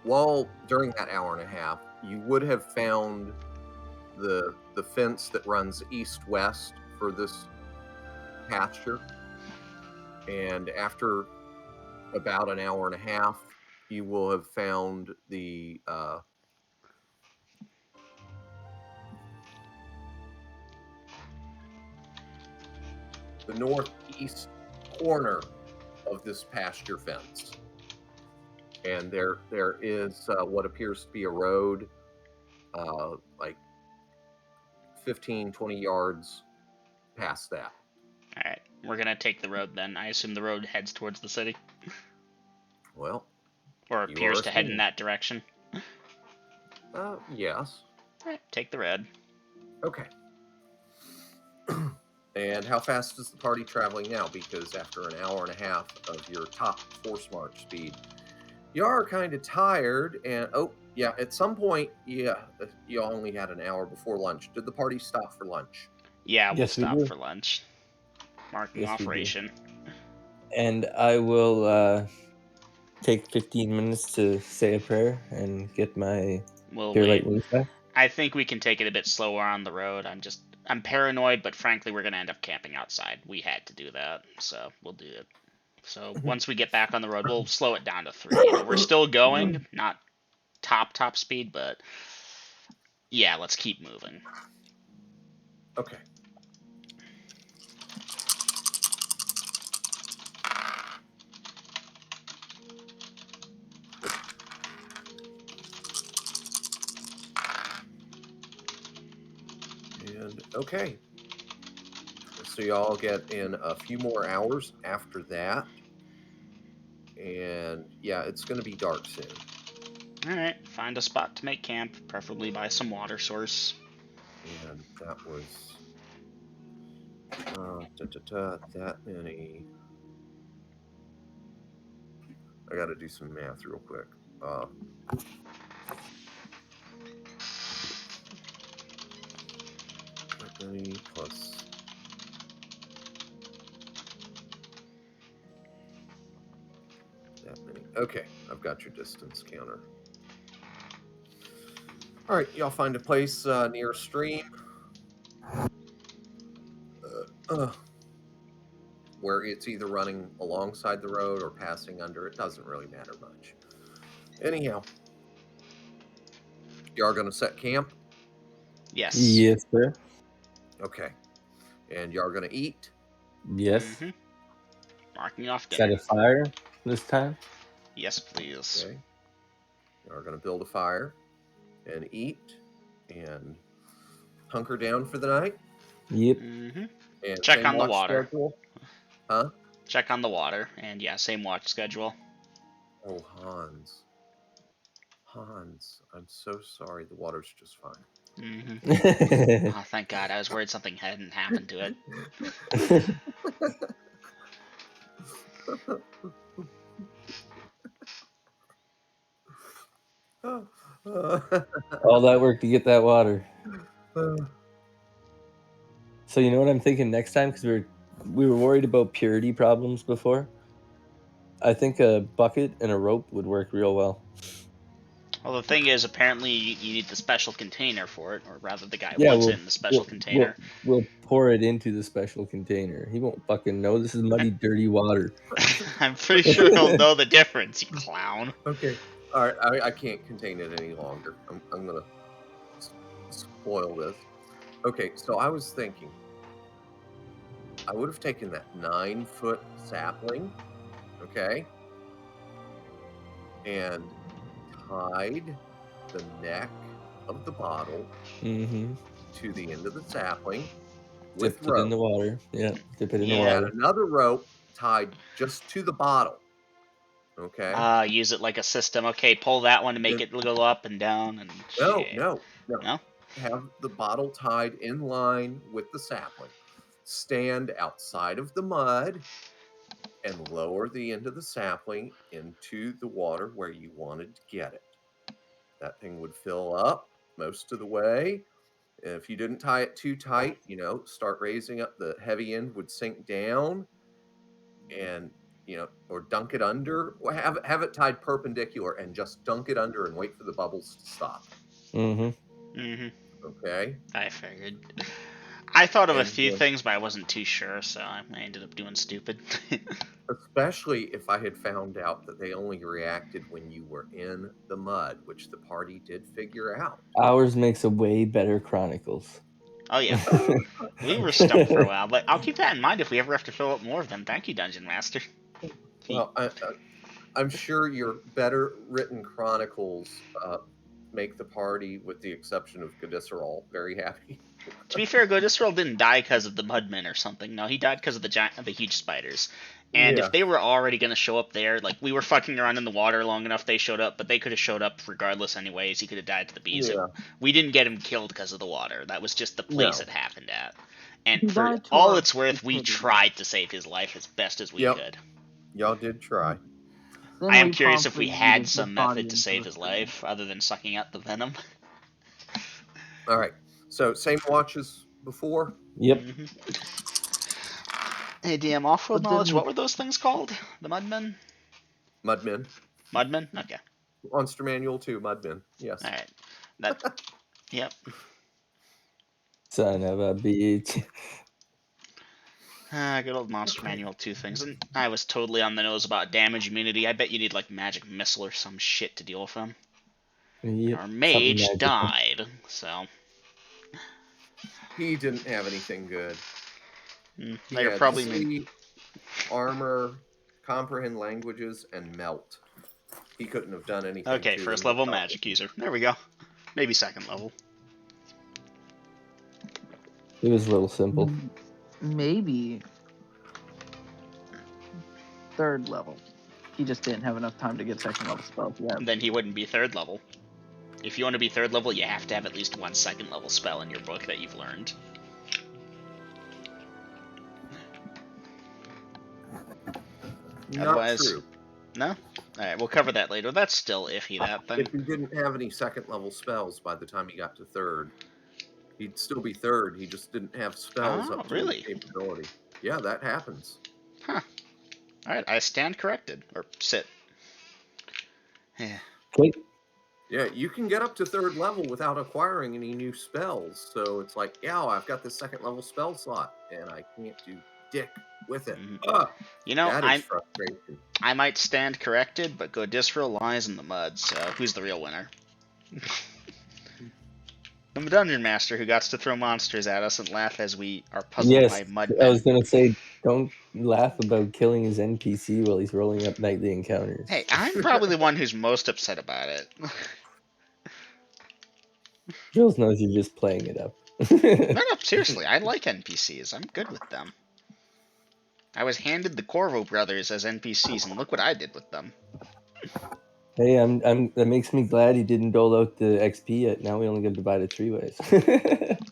well, during that hour and a half, you would have found the fence that runs east-west for this pasture. And after about an hour and a half, you will have found the northeast corner of this pasture fence. And there is what appears to be a road, like 15, 20 yards past that. Alright, we're going to take the road then. I assume the road heads towards the city. Well, Or you appears are to head in assuming. that direction. Yes. Alright, take the road. Okay. And how fast is the party traveling now? Because after an hour and a half of your top force march speed, you are kind of tired. And oh, yeah, at some point, yeah, you only had an hour before lunch. Did the party stop for lunch? Yeah, we'll Yes, we stop do. for lunch. Marking Yes, off we do. ration. And I will take 15 minutes to say a prayer and get my We'll pure light wait. wings back. I think we can take it a bit slower on the road. I'm paranoid, but frankly, we're gonna end up camping outside. We had to do that, so we'll do it. So once we get back on the road, we'll slow it down to 3. You know, we're still going, not top speed, but yeah, let's keep moving. Okay. And okay. So y'all get in a few more hours after that. And yeah, it's going to be dark soon. Alright, find a spot to make camp, preferably by some water source. And that was that many. I got to do some math real quick. That many plus that many. Okay, I've got your distance counter. All right, y'all find a place near a stream where it's either running alongside the road or passing under. It doesn't really matter much. Anyhow, y'all are going to set camp? Yes. Yes, sir. Okay. And y'all are going to eat? Yes. Mm-hmm. Marking off Set dinner. a fire this time. Yes, please. Okay. Y'all are going to build a fire and eat and hunker down for the night? Yep. Mm-hmm. And Check same on the watch water. schedule? Huh? Check on the water, and yeah, same watch schedule. Oh, Hans. Hans, I'm so sorry. The water's just fine. Mm-hmm. Oh, thank God. I was worried something hadn't happened to it. All that work to get that water. So you know what I'm thinking next time, because we were worried about purity problems before. I think a bucket and a rope would work real well. Well, the thing is, apparently you need the special container for it, or rather, the guy Yeah, wants it in the special container. we'll pour it into the special container. He won't fucking know this is muddy, dirty water. I'm pretty sure he'll know the difference, you clown. Okay. All right. I can't contain it any longer. I'm going to spoil this. Okay. So I was thinking I would have taken that 9-foot sapling, okay, and tied the neck of the bottle Mm-hmm. to the end of the sapling with Dipped it in the rope. water. Yeah, dip it in the Yeah. And water. another rope tied just to the bottle, okay? Use it like a system. Okay, pull that one to make And it go up and down and no, shit. no, no. No? Have the bottle tied in line with the sapling. Stand outside of the mud and lower the end of the sapling into the water where you wanted to get it. That thing would fill up most of the way. If you didn't tie it too tight, start raising up, the heavy end would sink down and, or dunk it under, or have it tied perpendicular and just dunk it under and wait for the bubbles to stop. Mm-hmm. Mm-hmm. Okay. I figured. I thought of a And few things, but I wasn't too sure, so I ended up doing stupid. especially if I had found out that they only reacted when you were in the mud, which the party did figure out. Ours makes a way better Chronicles. Oh, yeah. We were stumped for a while, but I'll keep that in mind if we ever have to fill up more of them. Thank you, Dungeon Master. Well, I'm sure your better written chronicles make the party, with the exception of Glycerol, very happy. To be fair, Godisrel didn't die because of the Mudmen or something. No, he died because of the huge spiders. And Yeah. if they were already going to show up there, like, we were fucking around in the water long enough, they showed up, but they could have showed up regardless anyways. He could have died to the bees. Yeah. We didn't get him killed because of the water. That was just the place No. it happened at. He And for died to all our it's worth, we stupidity. tried to save his life as best as we Yep. could. Y'all did try. Then I am we curious if we promptly had yeeted his some body method to into save the his stream. life other than sucking out the venom. All right. So same watch as before? Yep. Mm-hmm. Hey, DM, off-road But then knowledge, we- what were those things called? The Mudmen? Mudmen? Mudman? Okay. Monster Manual 2, Mudman. Yes. All right. That. Yep. Son of a bitch. Good old Monster Manual 2 things. And I was totally on the nose about damage immunity. I bet you need like magic missile or some shit to deal with them. Yep. Our Something mage magical. died, so He didn't have anything good. He they're had probably sleep, armor, comprehend languages, and melt. He couldn't have done anything okay. to First them. level magic user. There we go. Maybe second level. It was a little simple. Maybe third level. He just didn't have enough time to get second level spells yet. Then he wouldn't be third level. If you want to be third level, you have to have at least one second level spell in your book that you've learned. Not Otherwise, true. no? Alright, we'll cover that later. That's still iffy, that thing. If he didn't have any second level spells by the time he got to third, he'd still be third. He just didn't have spells Oh, up to really? his capability. Yeah, that happens. Huh. Alright, I stand corrected. Or sit. Yeah. Okay. Yeah, you can get up to third level without acquiring any new spells. So it's like, yeah, I've got the second level spell slot, and I can't do dick with it. You know, That is frustration. I might stand corrected, but Godisfril lies in the mud, so who's the real winner? I'm a dungeon master who got to throw monsters at us and laugh as we are puzzled Yes, by mud I was men. gonna say, don't laugh about killing his NPC while he's rolling up nightly encounters. Hey, I'm probably the one who's most upset about it. Jules knows you're just playing it up. No, seriously, I like NPCs. I'm good with them. I was handed the Corvo brothers as NPCs, and look what I did with them. Hey, that makes me glad he didn't dole out the XP yet. Now we only get divided 3 ways.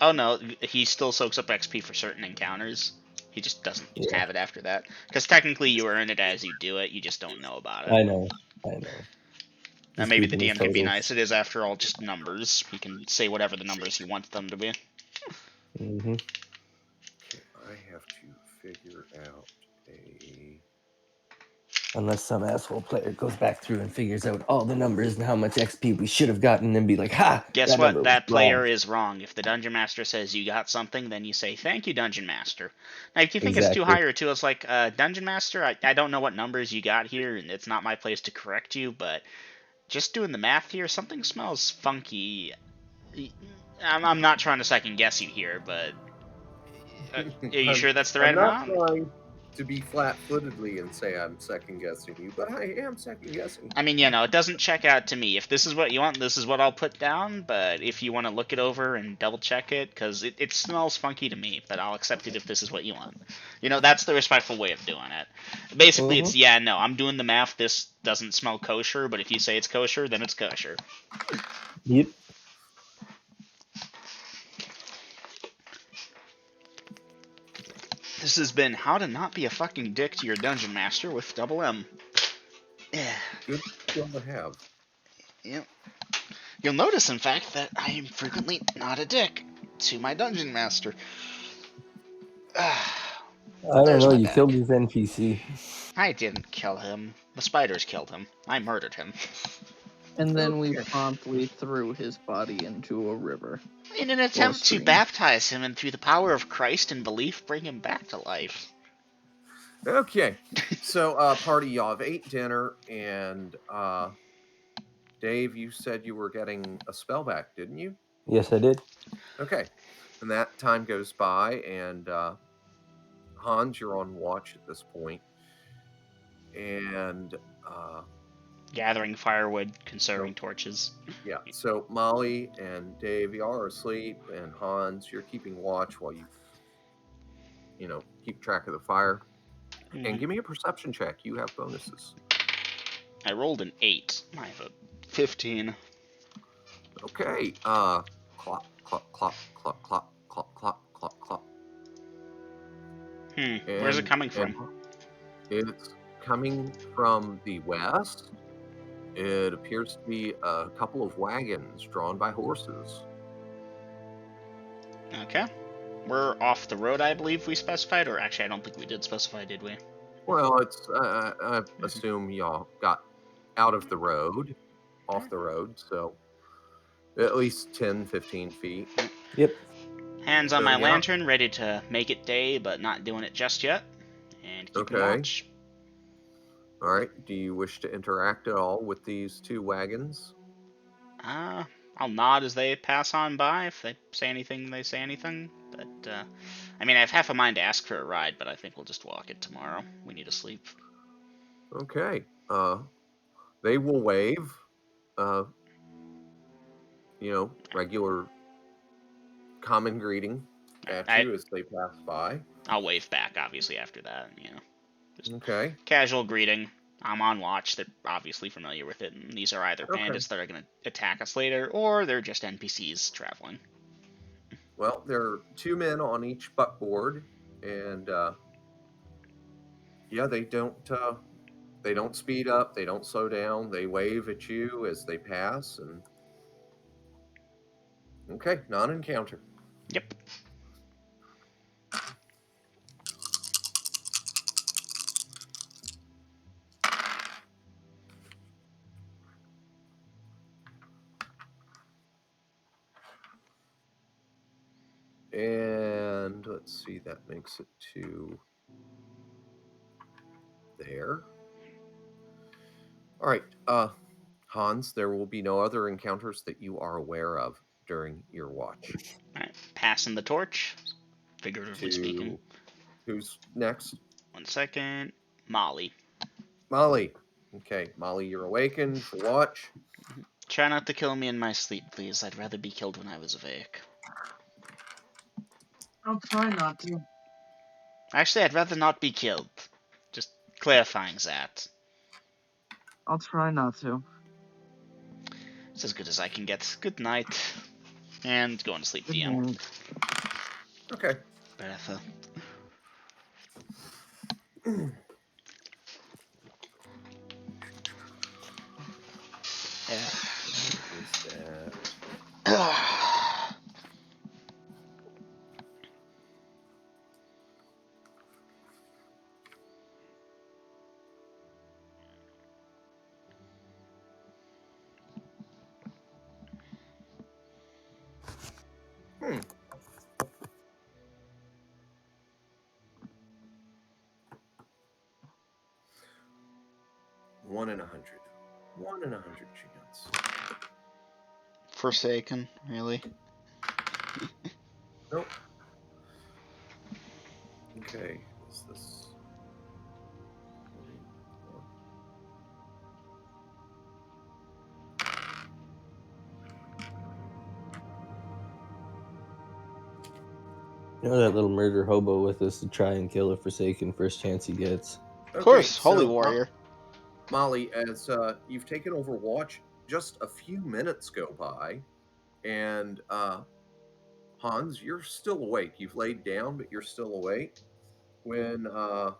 Oh no, he still soaks up XP for certain encounters. He just doesn't have it after that. Because technically you earn it as you do it, you just don't know about it. I know. And maybe the DM can be nice. It is, after all, just numbers. He can say whatever the numbers he wants them to be. Mm-hmm. I have to figure out a... Unless some asshole player goes back through and figures out all the numbers and how much XP we should have gotten and be like, ha! Guess that what? number That was player wrong. is wrong. If the Dungeon Master says you got something, then you say, thank you, Dungeon Master. Now, if you think it's too Exactly. high or too, it's like, Dungeon Master, I don't know what numbers you got here, and it's not my place to correct you, but just doing the math here, something smells funky. I'm not trying to second guess you here, but are you sure that's the right I'm not amount? trying to be flat-footedly and say I'm second-guessing you, but I am second-guessing. I mean, it doesn't check out to me. If this is what you want, this is what I'll put down, but if you want to look it over and double-check it, because it smells funky to me, but I'll accept it if this is what you want. That's the respectful way of doing it. Basically, it's, yeah, no, I'm doing the math, this doesn't smell kosher, but if you say it's kosher, then it's kosher. Yep. This has been How to Not Be a Fucking Dick to Your Dungeon Master with Double M. Yeah. Good skill to have. Yep. You'll notice, in fact, that I am frequently not a dick to my Dungeon Master. I don't know, you killed his NPC. I didn't kill him. The spiders killed him. I murdered him. And then we promptly threw his body into a river. In an attempt to baptize him and through the power of Christ and belief, bring him back to life. Okay, so party, y'all have ate dinner, and Dave, you said you were getting a spell back, didn't you? Yes, I did. Okay, and that time goes by, and Hans, you're on watch at this point, and gathering firewood, conserving torches. Yeah, so Molly and Dave, y'all are asleep, and Hans, you're keeping watch while you keep track of the fire. And give me a perception check. You have bonuses. I rolled an 8. I have a 15. Okay. Clock, clock, clock, clock, clock, clock, clock, clock, clock. Where's it coming from? It's coming from the west. It appears to be a couple of wagons drawn by horses. Okay. We're off the road, I believe we specified, or actually I don't think we did specify, did we? Well, it's I assume y'all got out of the road, off the road, so at least 10, 15 feet. Yep. Hands on So my yeah, lantern, ready to make it day, but not doing it just yet. And keeping okay. watch. All right. Do you wish to interact at all with these two wagons? I'll nod as they pass on by. If they say anything, they say anything. But, I mean, I have half a mind to ask for a ride, but I think we'll just walk it tomorrow. We need to sleep. Okay. They will wave. Uh, regular common greeting at I, you as they pass by. I'll wave back, obviously, after that. Just Okay. casual greeting. I'm on watch. They're obviously familiar with it, and these are either Okay. bandits that are going to attack us later, or they're just NPCs traveling. Well, there are two men on each buckboard, and yeah, they don't speed up, they don't slow down, they wave at you as they pass, and okay, non-encounter. Yep. And let's see, that makes it to there. All right, Hans, there will be no other encounters that you are aware of during your watch. All right. Passing the torch, figuratively speaking. To who's next? 1 second. Molly. Molly. Okay, Molly, you're awakened for watch. Try not to kill me in my sleep, please. I'd rather be killed when I was awake. I'll try not to. Actually, I'd rather not be killed. Just clarifying that. I'll try not to. It's as good as I can get. Good night. And going to sleep, Good DM. night. Okay. Bertha. Yeah. Is that hmm. 1 in 100. 1 in 100 chance. Forsaken, really? Nope. Okay, what's this? 21. You know that little murder hobo with us to try and kill a Forsaken first chance he gets. Of Okay, course, Holy Warrior. Molly, as you've taken over watch, just a few minutes go by, and Hans, you're still awake. You've laid down, but you're still awake. When I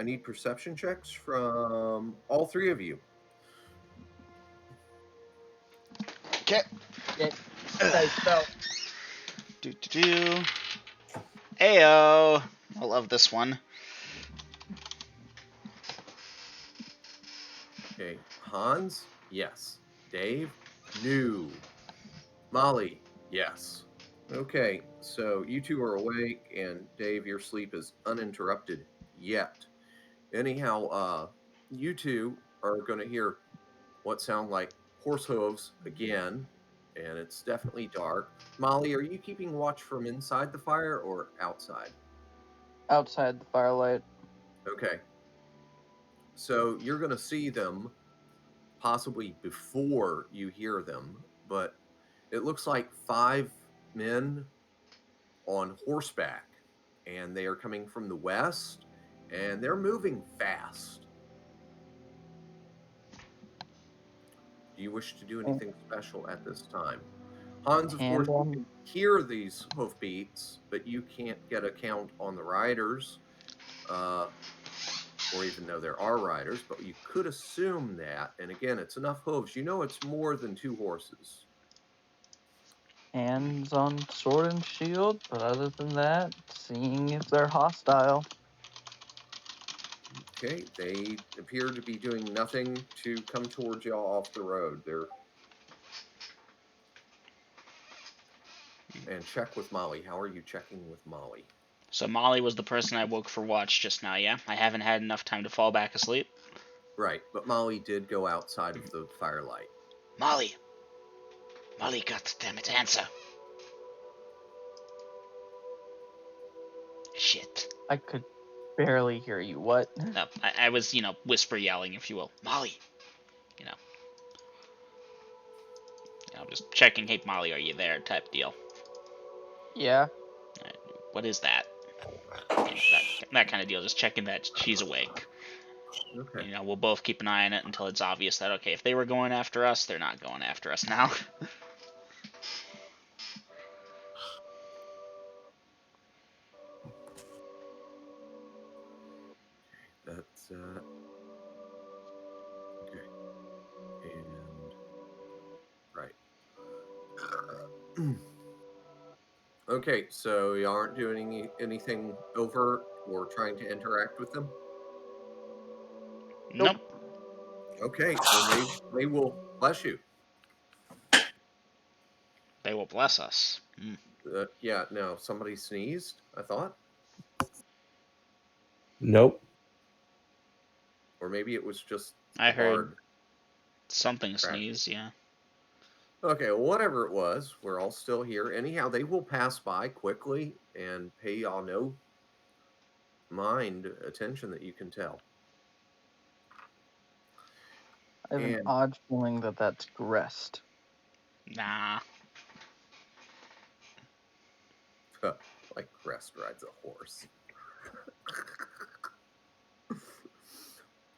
need perception checks from all three of you. Okay. Nice spell. Do. Ayo! I love this one. Okay, Hans, yes. Dave, no. Molly, yes. Okay, so you two are awake, and Dave, your sleep is uninterrupted yet. Anyhow, you two are going to hear what sound like horse hooves again, and it's definitely dark. Molly, are you keeping watch from inside the fire or outside? Outside the firelight. Okay. So you're going to see them possibly before you hear them, but it looks like 5 men on horseback, and they are coming from the west, and they're moving fast. Do you wish to do anything special at this time? Hans, of course, And you can hear these hoofbeats, but you can't get a count on the riders, or even though there are riders, but you could assume that. And again, it's enough hooves. You know it's more than 2 horses. hands on sword and shield, but other than that, seeing if they're hostile. Okay, they appear to be doing nothing to come towards y'all off the road. And check with Molly. How are you checking with Molly? So Molly was the person I woke for watch just now, yeah? I haven't had enough time to fall back asleep. Right, but Molly did go outside of the firelight. Molly! Molly, goddammit, answer! Shit. I could barely hear you. What? No, I was, whisper yelling, if you will. Molly! You know, just checking, hey, Molly, are you there, type deal. Yeah. Right, what is that? That kind of deal, just checking that she's awake. Okay. We'll both keep an eye on it until it's obvious that, okay, if they were going after us, they're not going after us now. That's okay. And right. Okay, so you aren't doing anything overt or trying to interact with them? Nope. Okay, then they will bless you. They will bless us. Yeah, no, somebody sneezed, I thought. Nope. Or maybe it was just I the heard bard something crashing. sneeze, yeah. Okay, well, whatever it was, we're all still here. Anyhow, they will pass by quickly and pay y'all no mind attention that you can tell. I have an And odd feeling that that's Grest. Nah. like Crest rides a horse.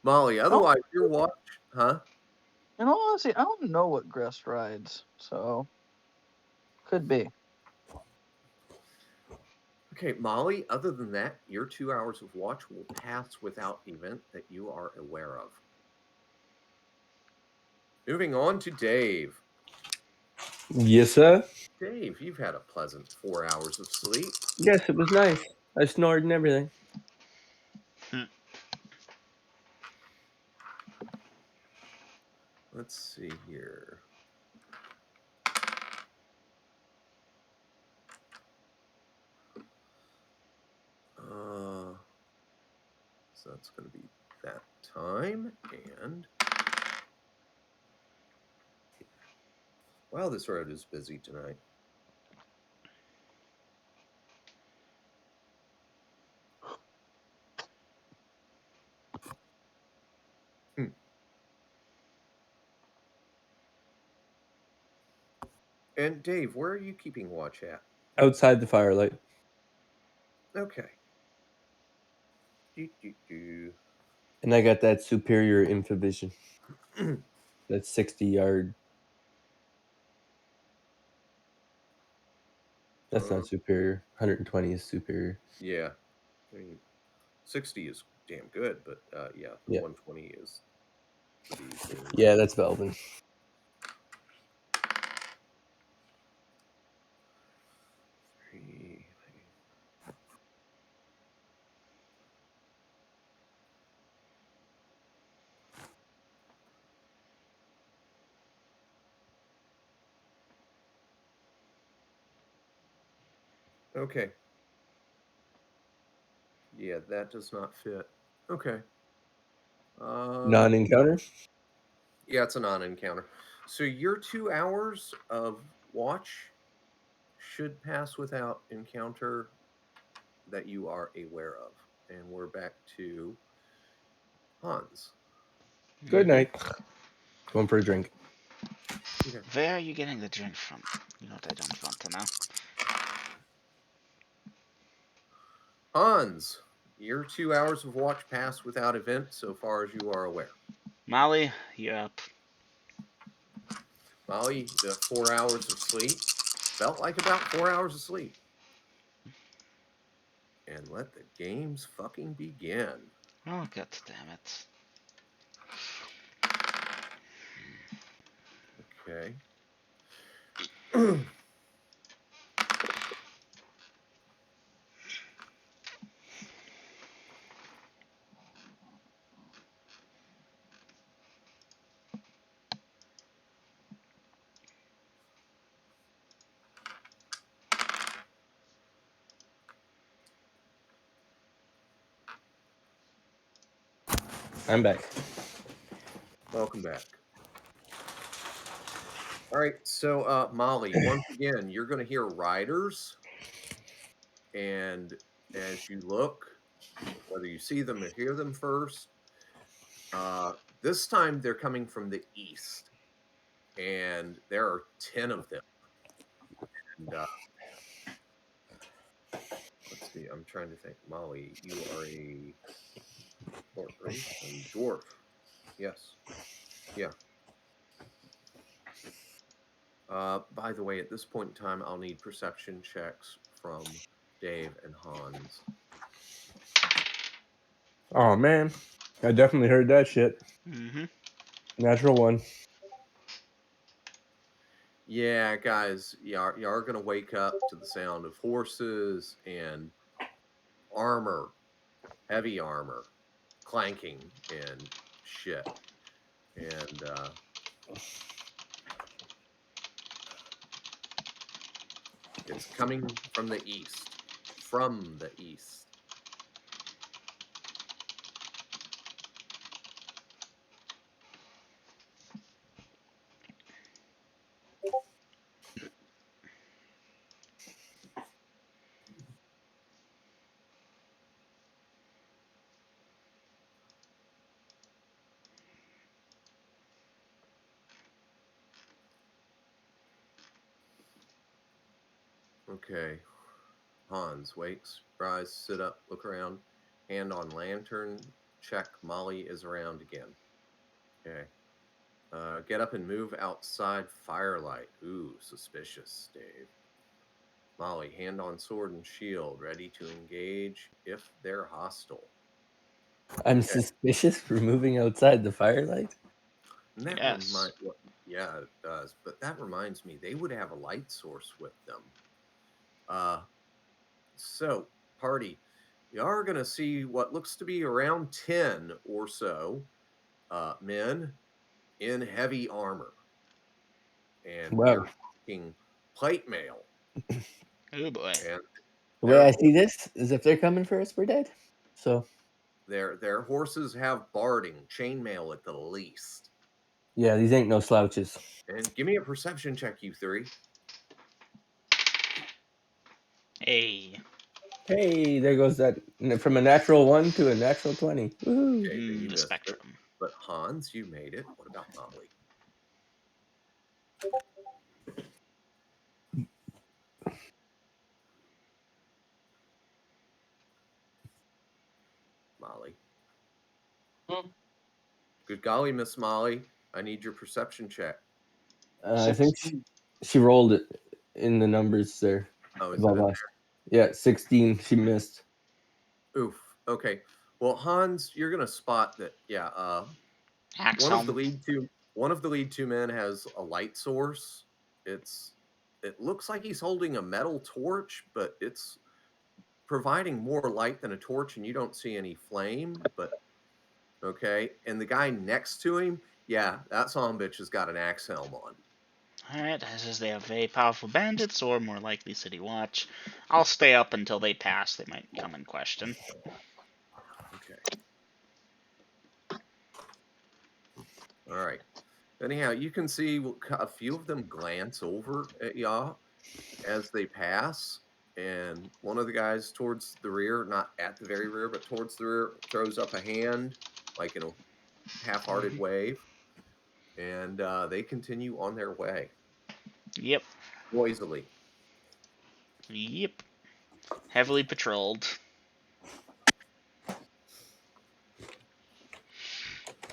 Molly, otherwise your watch, huh? In all honesty, I don't know what Grest rides, so could be. Okay, Molly, other than that, your 2 hours of watch will pass without event that you are aware of. Moving on to Dave. Yes, sir. Dave, you've had a pleasant 4 hours of sleep. Yes, it was nice. I snored and everything. Let's see here. So that's going to be that time. And wow, this road is busy tonight. Hmm. And Dave, where are you keeping watch at? Outside the firelight. Okay. Do. And I got that superior infovision. That's 60-yard. That's not superior. 120 is superior. Yeah. I mean, 60 is damn good, but yeah, the Yeah. 120 is the B thing. Yeah, that's Belvin. Three. Okay. Yeah, that does not fit. Okay. Non-encounter? Yeah, it's a non-encounter. So your 2 hours of watch should pass without encounter that you are aware of. And we're back to Hans. Good night. Going for a drink. Okay. Where are you getting the drink from? You know what I don't want to know. Hans, your 2 hours of watch pass without event so far as you are aware. Molly, you're up. Molly, the 4 hours of sleep felt like about 4 hours of sleep. And let the games fucking begin. Oh, god damn it. Okay. I'm back. Welcome back. All right, so Molly, once again, you're going to hear riders, and as you look, whether you see them or hear them first, this time they're coming from the east, and there are 10 of them. And let's see, I'm trying to think. Molly, you are a short race and dwarf. Yes. Yeah. By the way, at this point in time, I'll need perception checks from Dave and Hans. Oh man, I definitely heard that shit. Mm-hmm. Natural one. Yeah, guys, you are going to wake up to the sound of horses and armor, heavy armor, clanking and shit. And it's coming from the east. From the east. Okay. Hans wakes, rise, sit up, look around, hand on lantern, check. Molly is around again. Okay. Get up and move outside firelight. Ooh, suspicious, Dave. Molly, hand on sword and shield, ready to engage if they're hostile. I'm Okay. suspicious for moving outside the firelight. And that Yes. yeah, it does. But that reminds me, they would have a light source with them. Uh, so party, you are going to see what looks to be around 10 or so men in heavy armor, and we Well, are talking plate mail, Oh boy. and the way their I see this is if they're coming for us, we're dead. So their horses have barding, chainmail at the least. yeah, these ain't no slouches. And give me a perception check, you three. Hey. Hey, there goes that from a natural 1 to a natural 20. Woohoo! Okay, then you The missed it. spectrum. But Hans, you made it. What about Molly? Molly. Hmm. Good golly, Miss Molly. I need your perception check. I think 16. she rolled it in the numbers there Oh, is it above in us. Yeah, 16. She missed. there? Oof. Okay. Well, Hans, you're gonna spot that. Yeah. Axe One of the helm. lead two. One of the lead two men has a light source. It's. It looks like he's holding a metal torch, but it's providing more light than a torch, and you don't see any flame. But okay. And the guy next to him, yeah, that son bitch has got an axe helm on. Alright, as is they have very powerful bandits, or more likely city watch. I'll stay up until they pass. They might come in question. Okay. All right. Anyhow, you can see a few of them glance over at y'all as they pass, and one of the guys towards the rear, not at the very rear, but towards the rear, throws up a hand like in a half-hearted Mhm. wave, and they continue on their way Yep. noisily. Yep. Heavily patrolled.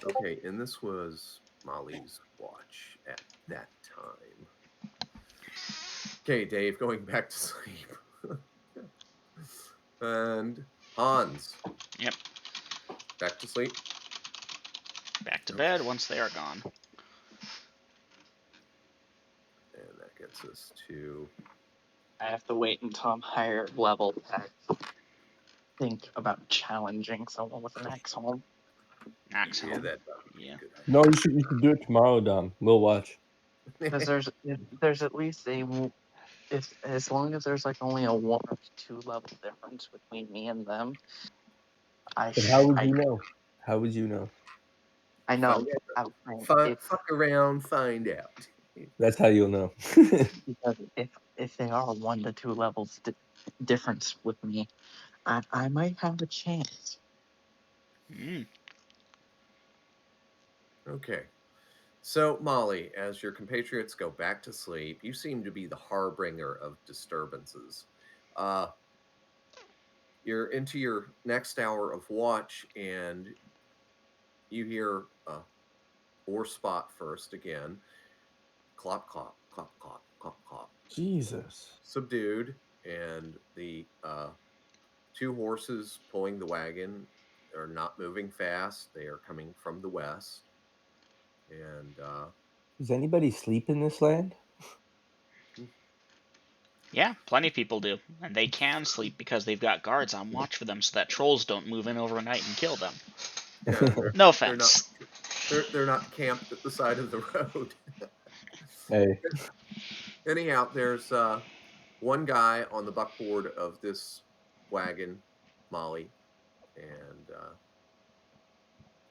Okay, and this was Molly's watch at that time. Okay, Dave, going back to sleep. And Hans, Yep. back to sleep. Back to Okay, bed once they are gone. and that gets us to I have to wait until I'm higher level to think about challenging someone with an axe helm. Axe yeah, helm. that would be Yeah. a good No, you should do it tomorrow, Dom. We'll watch. Because idea. there's at least if as long as there's like only a 1 or 2 level difference between me and them, But how would I you know? How would you know? I know. Find I was saying Fuck around, find out. That's how you'll know. because if they are 1 to 2 levels difference with me, I might have a chance. Mm. Okay. So, Molly, as your compatriots go back to sleep, you seem to be the harbinger of disturbances. Uh, you're into your next hour of watch, and you hear or spot first again. Clop, clop, clop, clop, clop, clop. Jesus. Subdued, and the 2 horses pulling the wagon are not moving fast. They are coming from the west. And Does anybody sleep in this land? Yeah, plenty of people do. And they can sleep because they've got guards on watch for them so that trolls don't move in overnight and kill them. yeah, No they're not offense. they're not camped at the side of the road. Hey, Anyhow, there's one guy on the buckboard of this wagon, Molly, and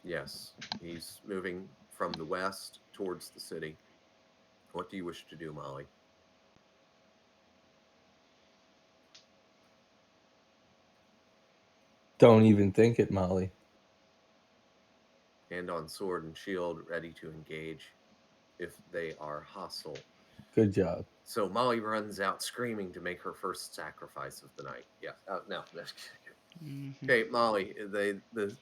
yes, he's moving from the west towards the city. What do you wish to do, Molly? don't even think it, Molly. Hand on sword and shield, ready to engage if they are hostile. Good job. So Molly runs out screaming to make her first sacrifice of the night. Yes. No. Mm-hmm. Okay, Molly. The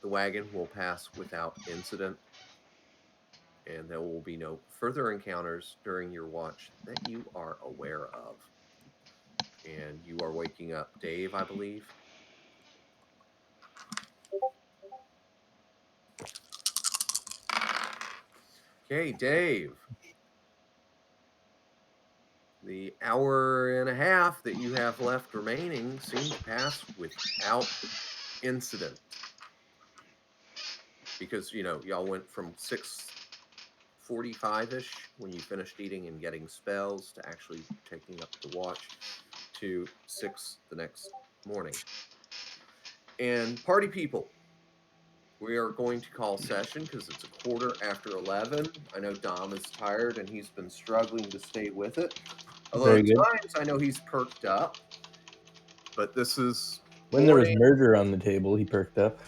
wagon will pass without incident, and there will be no further encounters during your watch that you are aware of. And you are waking up Dave, I believe. Okay, Dave. The hour and a half that you have left remaining seem to pass without incident. Because, y'all went from 6:45-ish when you finished eating and getting spells to actually taking up the watch to 6 the next morning. And party people, we are going to call session because it's 11:15. I know Dom is tired and he's been struggling to stay with it. Although Very at good. times I know he's perked up, but this is When there was morning. murder on the table, he perked up.